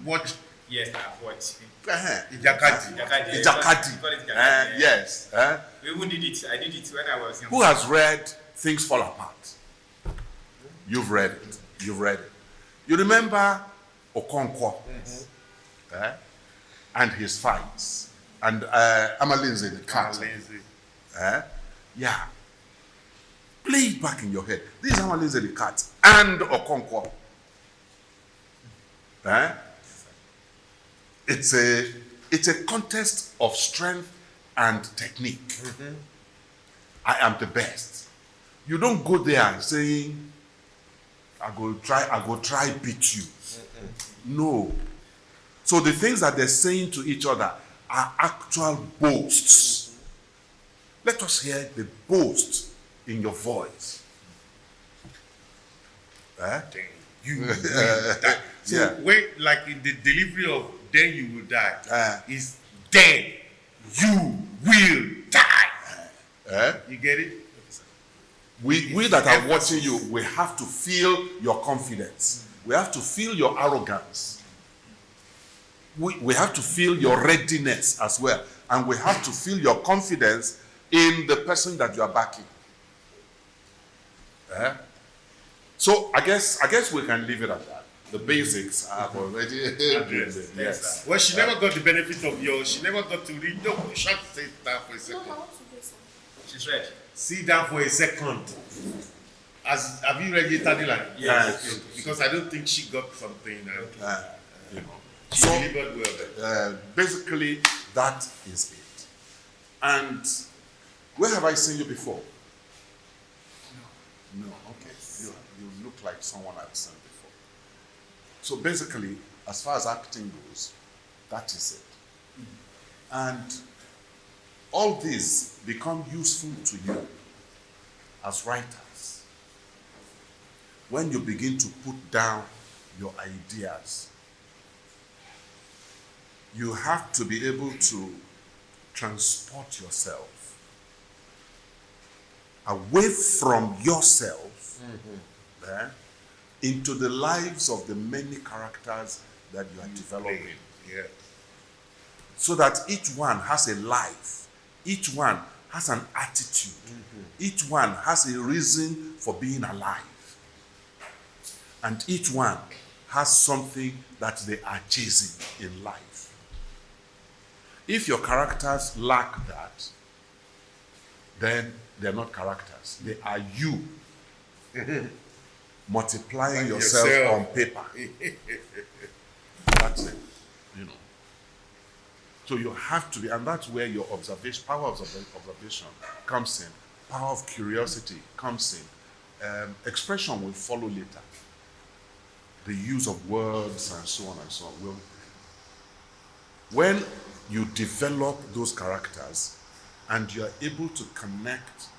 watched Yes, I've watched. Ijakati? Ijakati. Yes. We even did it. I did it when I was young. Who has read Things Fall Apart? You've read it. You've read it. You remember Okonkwo and his fights, and Amalinze the cat. Yeah. Play it back in your head. This is Amalinze the cat and Okonkwo. It's a contest of strength and technique. I am the best. You don't go there saying, I go try beat you. No. So the things that they're saying to each other are actual boasts. Let us hear the boast in your voice. You will die. So when, like in the delivery of "then you will die," is "then you will die." You get it? We that are watching you, we have to feel your confidence. We have to feel your arrogance. We have to feel your readiness as well. And we have to feel your confidence in the person that you are backing. So I guess we can leave it at that. The basics are already addressed. Yes. Well, she never got the benefit of yours. She never got to read. No, shut sit down for a second. She's read. Sit down for a second. Have you read it, line? Yes. Okay. Because I don't think she got something. She So, delivered well. basically, that is it. And where have I seen you before? No. Okay. You look like someone I've seen before. So basically, as far as acting goes, that is it. And all these become useful to you as writers when you begin to put down your ideas. You have to be able to transport yourself away from yourself into the lives of the many characters that you are developing. Yeah. So that each one has a life, each one has an attitude, each one has a reason for being alive, and each one has something that they are chasing in life. If your characters lack that, then they're not characters. They are you multiplying yourself on paper. That's it, So you have to be, and that's where your observation, power of observation comes in. Power of curiosity comes in. Expression will follow later. The use of words and so on and so on. When you develop those characters and you are able to connect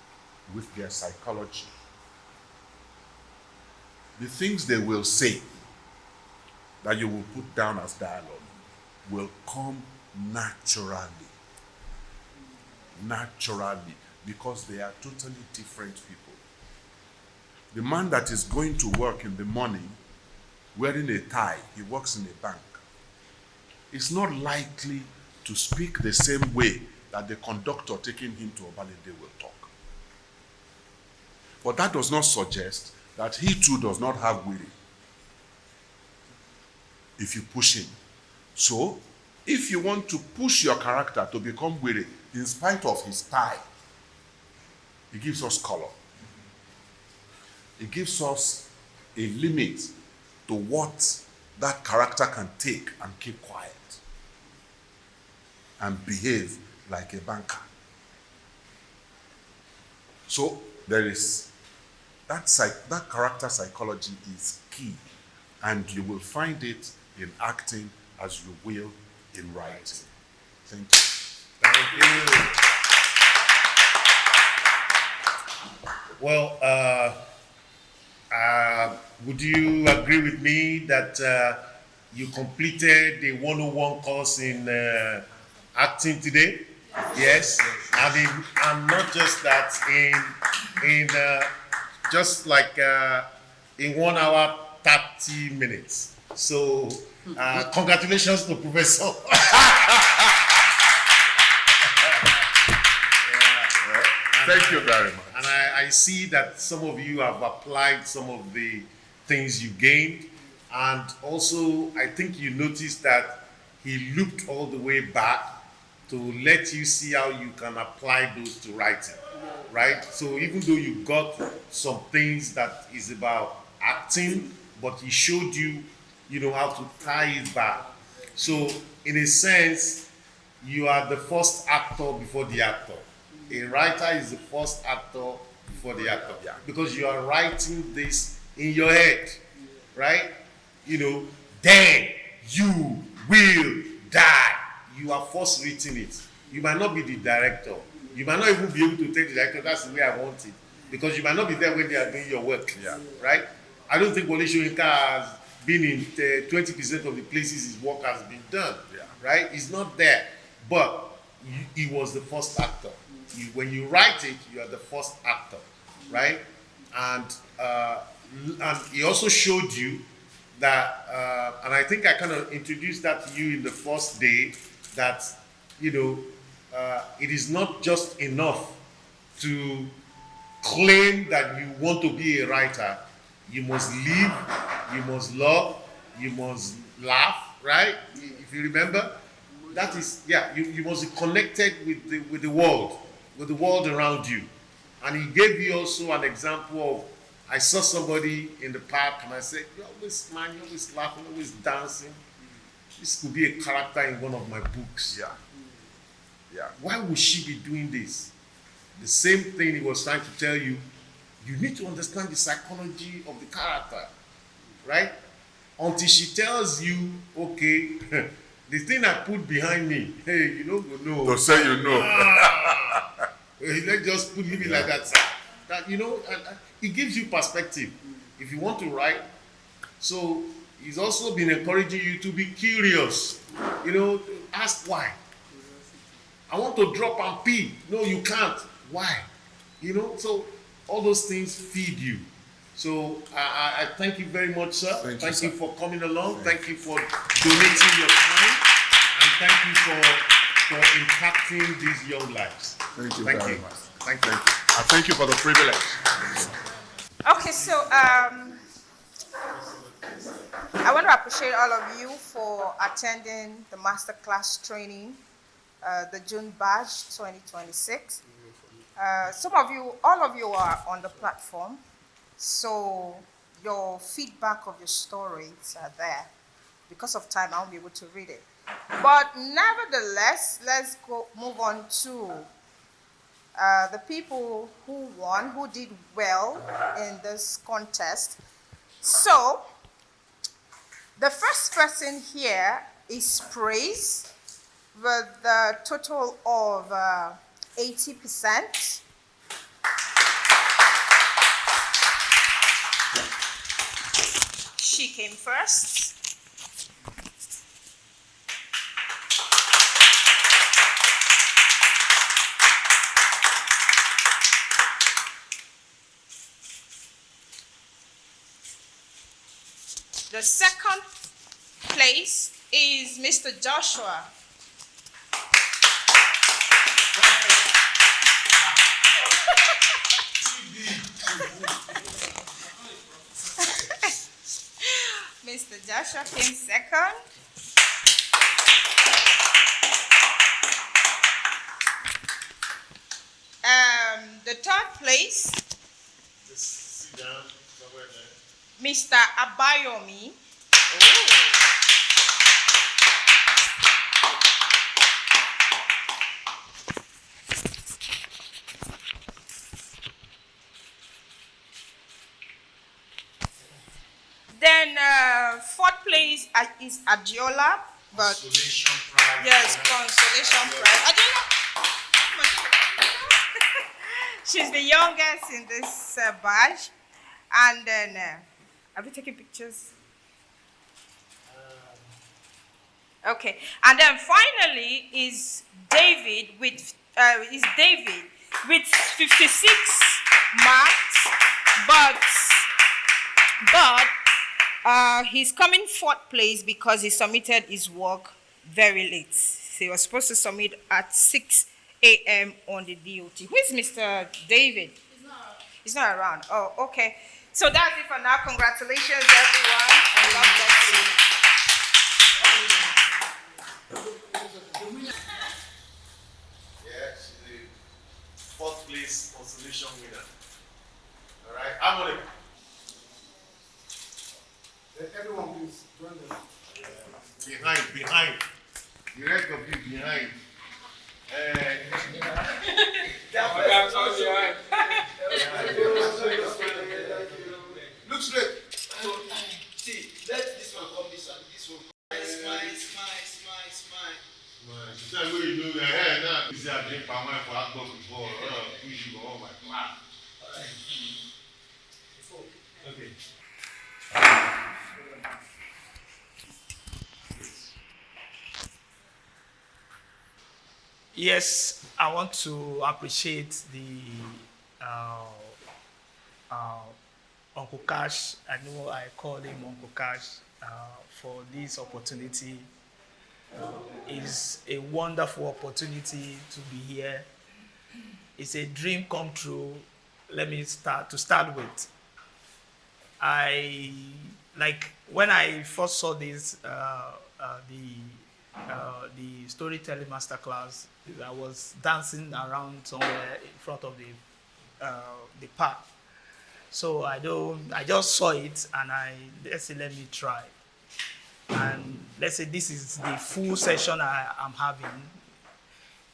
with their psychology, the things they will say that you will put down as dialogue will come naturally, because they are totally different people. The man that is going to work in the morning wearing a tie, he works in a bank, is not likely to speak the same way that the conductor taking him to Obalende will talk. But that does not suggest that he too does not have wiri if you push him. So, if you want to push your character to become wiri in spite of his tie, It gives us color. It gives us a limit to what that character can take and keep quiet and behave like a banker. So there is that character psychology is key, and you will find it in acting as you will in writing. Thank you. Thank you. Well, would you agree with me that you completed the 101 course in acting today? Yes. And not just that, in just like in 1 hour 30 minutes. So congratulations to Professor. Thank you very much. And I see that some of you have applied some of the things you gained. And also, I think you noticed that he looked all the way back to let you see how you can apply those to writing, right? So even though you got some things that is about acting, but he showed you, how to tie it back. So in a sense, you are the first actor before the actor. A writer is the first actor before the actor, because you are writing this in your head, right? Then you will die. You are first written it. You might not be the director. You might not even be able to tell the director that's the way I want it, because you might not be there when they are doing your work, right? I don't think Wole Soyinka has been in 20% of the places his work has been done, right? He's not there, but he was the first actor. When you write it, you are the first actor, right? And he also showed you that, and I think I kind of introduced that to you in the first day, that it is not just enough to claim that you want to be a writer. You must live, you must love, you must laugh, right? If you remember, that is, you must be connected with the world around you. And he gave you also an example of, I saw somebody in the park and I said, you're always smiling, you're always laughing, always dancing. This could be a character in one of my books. Why would she be doing this? The same thing he was trying to tell you. You need to understand the psychology of the character, right? Until she tells you, okay, the thing I put behind me, hey, you don't know. To say you know. Let's just leave it like that. That and it gives you perspective if you want to write. So he's also been encouraging you to be curious. Ask why. I want to drop and pee. No, you can't. Why? So all those things feed you. So I thank you very much, sir. Thank you for coming along. Thank you for donating your time, and thank you for impacting these young lives. Thank you very much. Thank you. Thank you for the privilege. Okay, so I want to appreciate all of you for attending the Masterclass training, the June Badge 2026. Some of you, all of you are on the platform, so your feedback of your stories are there. Because of time, I won't be able to read it. But nevertheless, let's move on to the people who won, who did well in this contest. So, the first person here is Praise with a total of 80%. She came first. The second place is Mr. Joshua. Mr. Joshua came second. the third place, Just sit down somewhere there. Mr. Abayomi. Oh. Then fourth place is Adiola, but Consolation prize. yes, consolation prize. Adiola, she's the youngest in this batch. And then, have you taken pictures? Okay, and then finally is David with 56 marks, but he's coming fourth place because he submitted his work very late. So he was supposed to submit at 6 a.m. on the DOT. Who is Mr. David? He's not around. Oh, okay. So that's it for now. Congratulations, everyone, and God bless you. Yeah, she's the fourth place consolation winner. All right, I'm on it. Everyone, please join them. Behind. The rest of you behind. Look straight. See, let this one come this one. This one. Smile. Tell me you know your hair now. You see, I drink palm wine for Akbo before. Push you all my God. Okay. Yes, I want to appreciate the Uncle Cash. I know I call him Uncle Cash for this opportunity. It's a wonderful opportunity to be here. It's a dream come true. Let me start with. When I first saw this, the storytelling masterclass, I was dancing around somewhere in front of the park. So I just saw it and let's say let me try. And let's say this is the full session I'm having.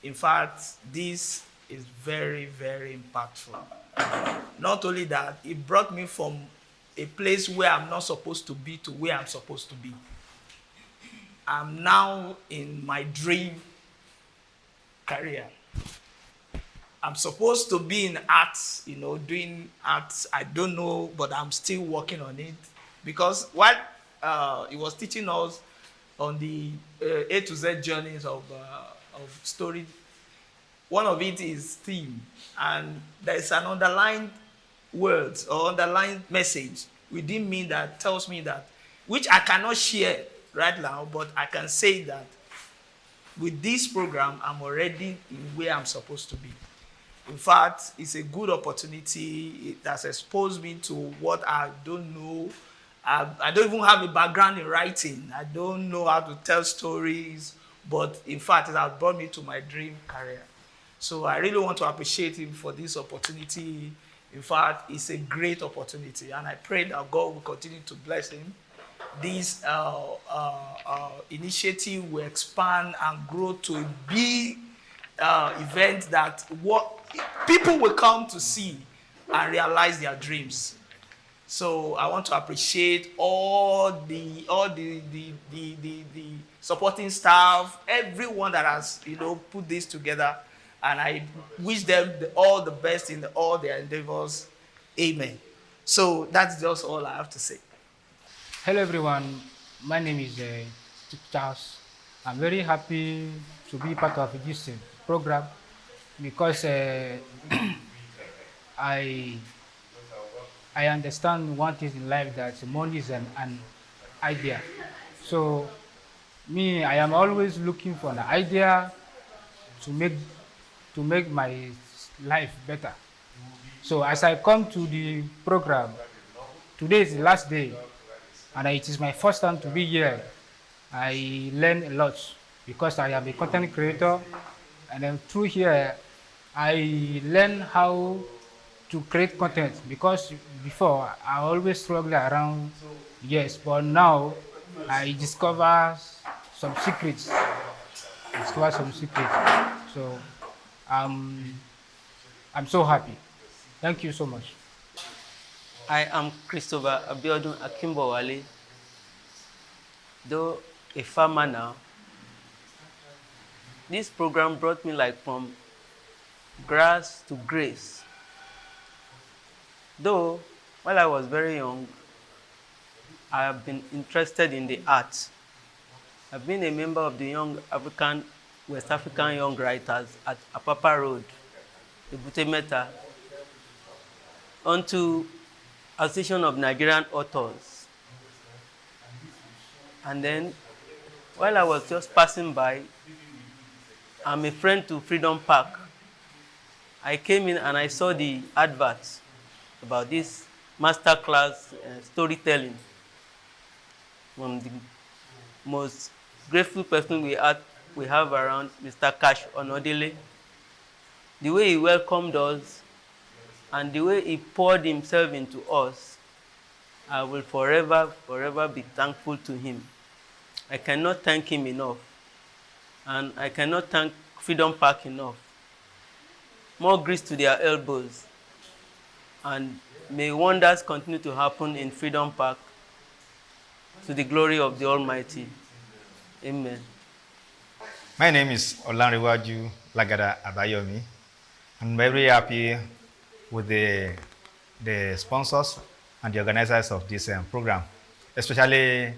In fact, this is very, very impactful. Not only that, it brought me from a place where I'm not supposed to be to where I'm supposed to be. I'm now in my dream career. I'm supposed to be in arts, doing arts. I don't know, but I'm still working on it. Because what he was teaching us on the A to Z journeys of story, one of it is theme. And there's an underlined word or underlined message within me that tells me that, which I cannot share right now, but I can say that with this program, I'm already in where I'm supposed to be. In fact, it's a good opportunity. It has exposed me to what I don't know. I don't even have a background in writing. I don't know how to tell stories, but in fact, it has brought me to my dream career. So I really want to appreciate him for this opportunity. In fact, it's a great opportunity, and I pray that God will continue to bless him. This initiative will expand and grow to a big event that people will come to see and realize their dreams. So I want to appreciate all the supporting staff, everyone that has put this together, and I wish them all the best in all their endeavors. Amen. So that's just all I have to say. Hello everyone, my name is Charles. I'm very happy to be part of this program because I understand one thing in life, that money is an idea. So I am always looking for an idea to make my life better. So as I come to the program, today is the last day, and it is my first time to be here. I learn a lot because I am a content creator, and then through here, I learn how to create content because before I always struggle around, yes, but now I discover some secrets. Discover some secrets. So um, I'm so happy. Thank you so much. I am Christopher Abiodun Akimbowale. Though a farmer now, this program brought me like from grass to grace. Though while I was very young, I have been interested in the arts. I've been a member of the West African Young Writers at Apapa Road, Ebute Meta, onto Association of Nigerian Authors. And then, while I was just passing by, I'm a friend to Freedom Park. I came in and I saw the adverts about this masterclass storytelling from the most grateful person we have around, Mr. Onadele. The way he welcomed us and the way he poured himself into us, I will forever, forever be thankful to him. I cannot thank him enough. And I cannot thank Freedom Park enough. More grease to their elbows. And may wonders continue to happen in Freedom Park to the glory of the Almighty. Amen. My name is Olanrewaju Lagada Abayomi. I'm very happy with the sponsors and the organizers of this program, especially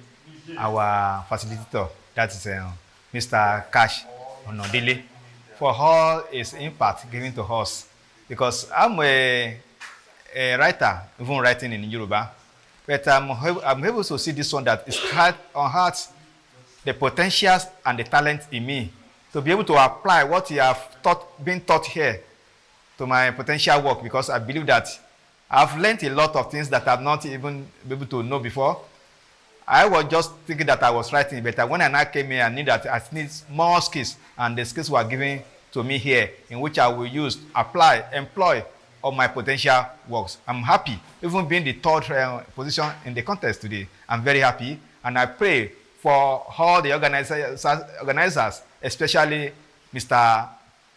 our facilitator, that is Mr. Cash Onadele, for all his impact given to us. Because I'm a writer, even writing in Yoruba, but I'm able to see this one that is hard on heart, the potentials and the talent in me to be able to apply what you have been taught here to my potential work, because I believe that I've learned a lot of things that I've not even been able to know before. I was just thinking that I was writing, but when I now came here, I knew that I need more skills, and the skills were given to me here, in which I will use, apply, employ all my potential works. I'm happy, even being the third position in the contest today. I'm very happy, and I pray for all the organizers, especially Mr.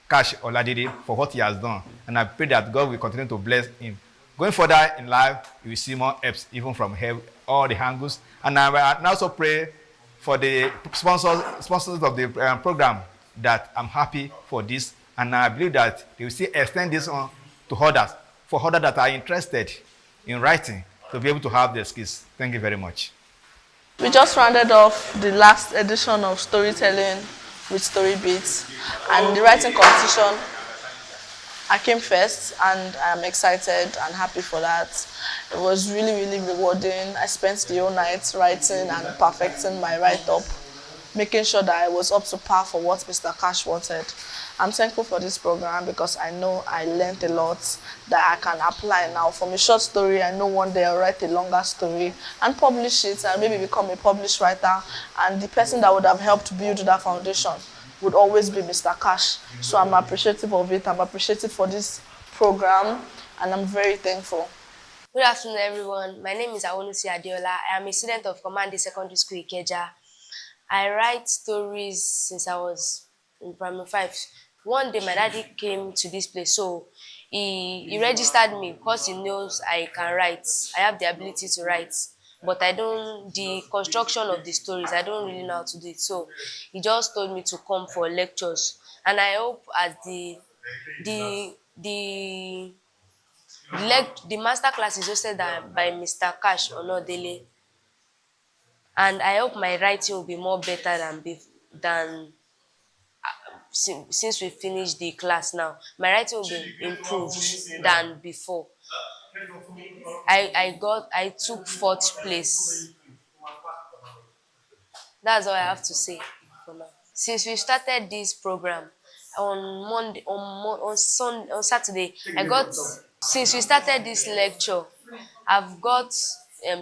Cash Oladide, for what he has done. And I pray that God will continue to bless him. Going further in life, you will see more helps, even from all the angles. And I also pray for the sponsors of the program, that I'm happy for this. And I believe that they will still extend this on to others, for others that are interested in writing, to be able to have their skills. Thank you very much. We just rounded off the last edition of storytelling with story beats, and the writing competition. I came first, and I'm excited and happy for that. It was really, really rewarding. I spent the whole night writing and perfecting my write-up, making sure that I was up to par for what Mr. Cash wanted. I'm thankful for this program because I know I learned a lot that I can apply now. From a short story, I know one day I'll write a longer story and publish it, and maybe become a published writer. And the person that would have helped build that foundation would always be Mr. Cash. So I'm appreciative of it. I'm appreciative for this program, and I'm very thankful. Good afternoon, everyone. My name is Awonusi Adeola. I am a student of Command Secondary School, Ikeja. I write stories since I was in primary 5. One day, my daddy came to this place, so he registered me because he knows I can write. I have the ability to write, but the construction of the stories, I don't really know how to do it. So he just told me to come for lectures, and I hope as the master class is hosted by Mr. Cash Onadele, and I hope my writing will be more better than since we finished the class now. My writing will be improved than before. I took 4th place. That's all I have to say for now. Since we started this program on Monday, on Saturday, since we started this lecture, I've got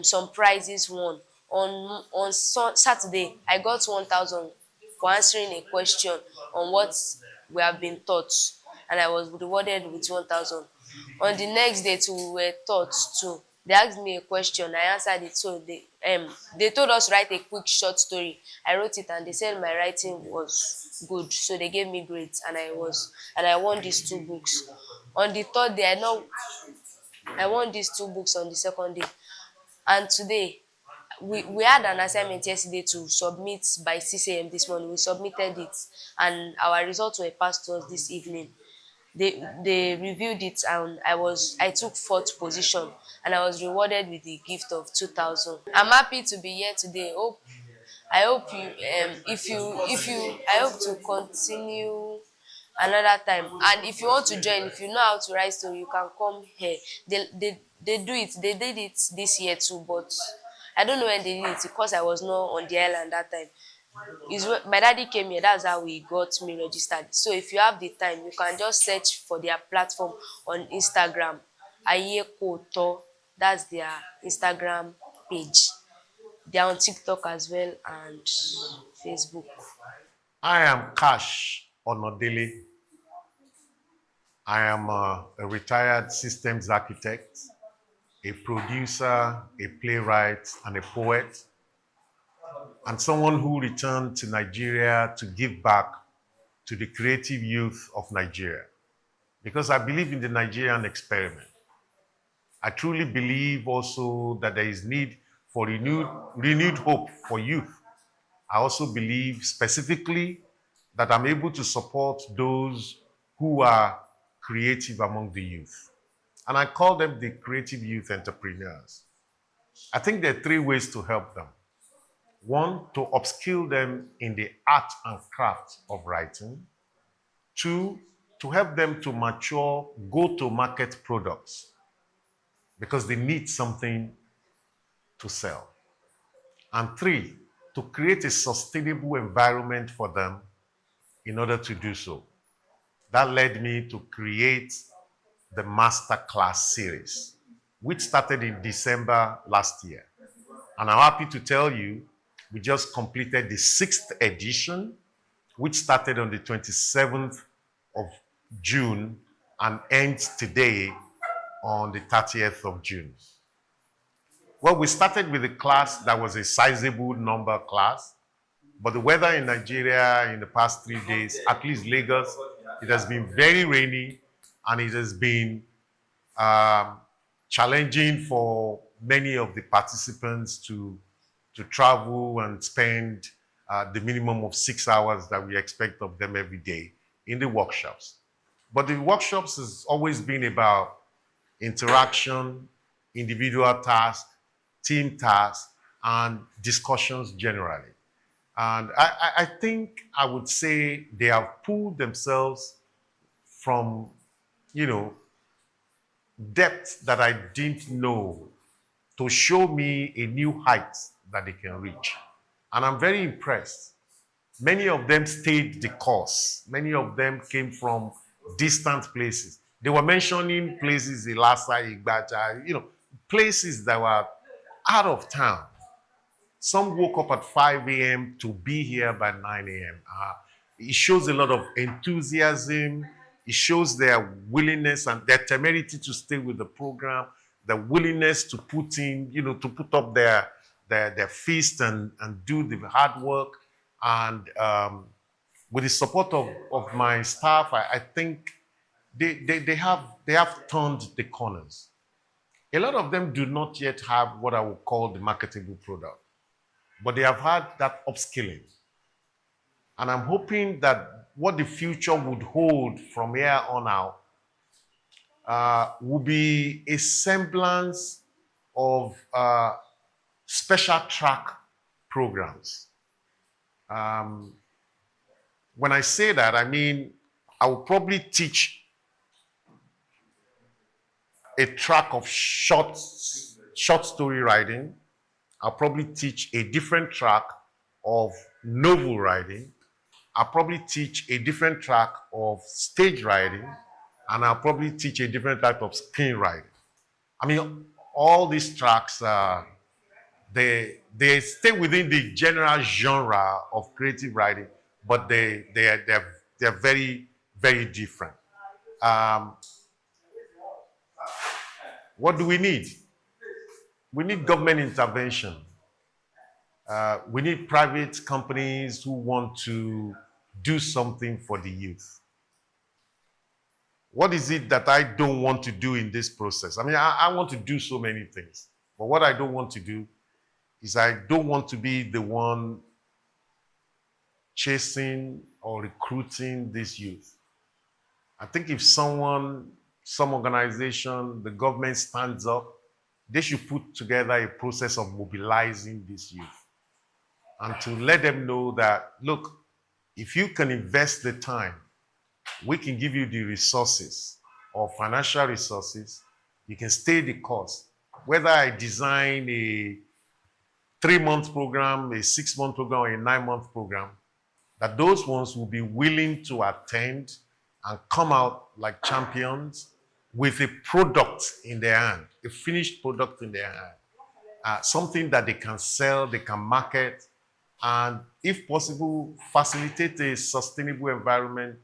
some prizes won. On Saturday, I got 1,000 for answering a question on what we have been taught. and I was rewarded with 1,000. On the next day too, we were taught too. They asked me a question, I answered it. So they told us write a quick short story. I wrote it and they said my writing was good. So they gave me grades and I won these 2 books. On the third day, I won these 2 books on the second day. And today, we had an assignment yesterday to submit by 6 a.m. this morning. We submitted it and our results were passed to us this evening. They reviewed it and I took 4th position and I was rewarded with the gift of 2,000. I'm happy to be here today. I hope you I hope to continue another time. And if you want to join, if you know how to write story, you can come here. They did it this year too, but I don't know when they did it because I was not on the island that time. My daddy came here, that's how he got me registered. So if you have the time, you can just search for their platform on Instagram. Ayekoto, that's their Instagram page. They're on TikTok as well and Facebook. I am Cash Onadele. I am a retired systems architect, a producer, a playwright, and a poet, and someone who returned to Nigeria to give back to the creative youth of Nigeria. Because I believe in the Nigerian experiment. I truly believe also that there is need for renewed hope for youth. I also believe specifically that I'm able to support those who are creative among the youth. And I call them the creative youth entrepreneurs. I think there are 3 ways to help them. 1, to upskill them in the art and craft of writing. 2, to help them to mature go-to-market products because they need something to sell. And 3, to create a sustainable environment for them in order to do so. That led me to create the Masterclass series, which started in December last year. And I'm happy to tell you, we just completed the 6th edition, which started on the 27th of June and ends today on the 30th of June. Well, we started with a class that was a sizable number class, but the weather in Nigeria in the past 3 days, at least Lagos, it has been very rainy and it has been challenging for many of the participants to travel and spend the minimum of 6 hours that we expect of them every day in the workshops. But the workshops has always been about interaction, individual tasks, team tasks, and discussions generally. And I think I would say they have pulled themselves from, depth that I didn't know to show me a new height that they can reach. And I'm very impressed. Many of them stayed the course. Many of them came from distant places. They were mentioning places, Ilasa, Igbaja, places that were out of town. Some woke up at 5 a.m. to be here by 9 a.m. It shows a lot of enthusiasm. It shows their willingness and their temerity to stay with the program, their willingness to put in, to put up their fist and do the hard work. And with the support of my staff, I think they have turned the corners. A lot of them do not yet have what I would call the marketable product, but they have had that upskilling. And I'm hoping that what the future would hold from here on out will be a semblance of special track programs. When I say that, I mean, I will probably teach a track of short story writing. I'll probably teach a different track of novel writing. I'll probably teach a different track of stage writing, and I'll probably teach a different type of screenwriting. I mean, all these tracks, they stay within the general genre of creative writing, but they're very, very different. what do we need? We need government intervention. We need private companies who want to do something for the youth. What is it that I don't want to do in this process? I mean, I want to do so many things, but what I don't want to do is I don't want to be the one chasing or recruiting this youth. I think if someone, some organization, the government stands up, they should put together a process of mobilizing this youth and to let them know that, look, if you can invest the time, we can give you the resources or financial resources, you can stay the course. Whether I design a 3-month program, a 6-month program, or a 9-month program, that those ones will be willing to attend and come out like champions with a product in their hand, a finished product in their hand, something that they can sell, they can market, and if possible, facilitate a sustainable environment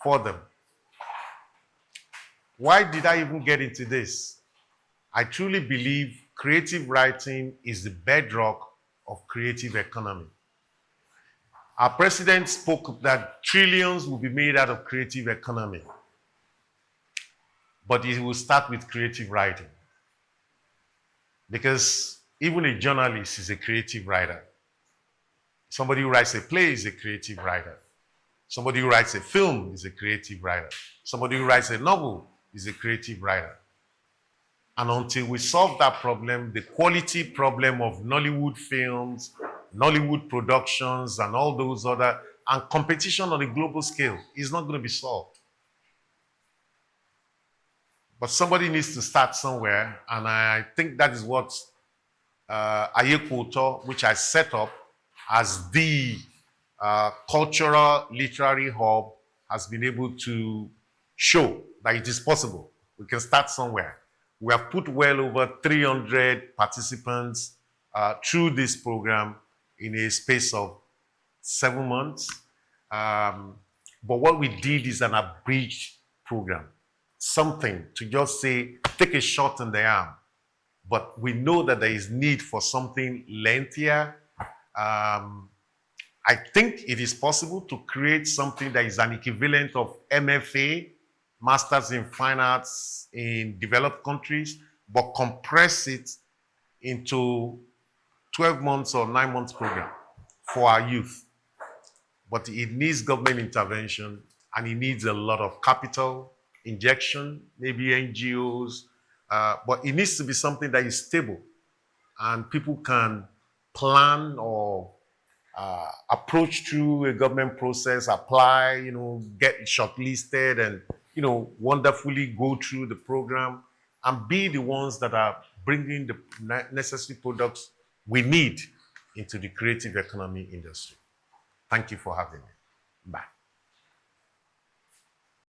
for them. Why did I even get into this? I truly believe creative writing is the bedrock of creative economy. Our president spoke that trillions will be made out of creative economy, but it will start with creative writing. Because even a journalist is a creative writer. Somebody who writes a play is a creative writer. Somebody who writes a film is a creative writer. Somebody who writes a novel is a creative writer. And until we solve that problem, the quality problem of Nollywood films, Nollywood productions, and all those other, and competition on a global scale is not going to be solved. But somebody needs to start somewhere, and I think that is what Ayekoto, which I set up as the cultural literary hub, has been able to show that it is possible. We can start somewhere. We have put well over 300 participants through this program in a space of 7 months. But what we did is an abridged program. Something to just say, take a shot in the arm. But we know that there is need for something lengthier. I think it is possible to create something that is an equivalent of MFA, Masters in Fine Arts in developed countries, but compress it into 12 months or 9 months program for our youth. But it needs government intervention, and it needs a lot of capital injection, maybe NGOs, but it needs to be something that is stable and people can plan or approach through a government process, apply, get shortlisted, and wonderfully go through the program and be the ones that are bringing the necessary products we need into the creative economy industry. Thank you for having me. Bye.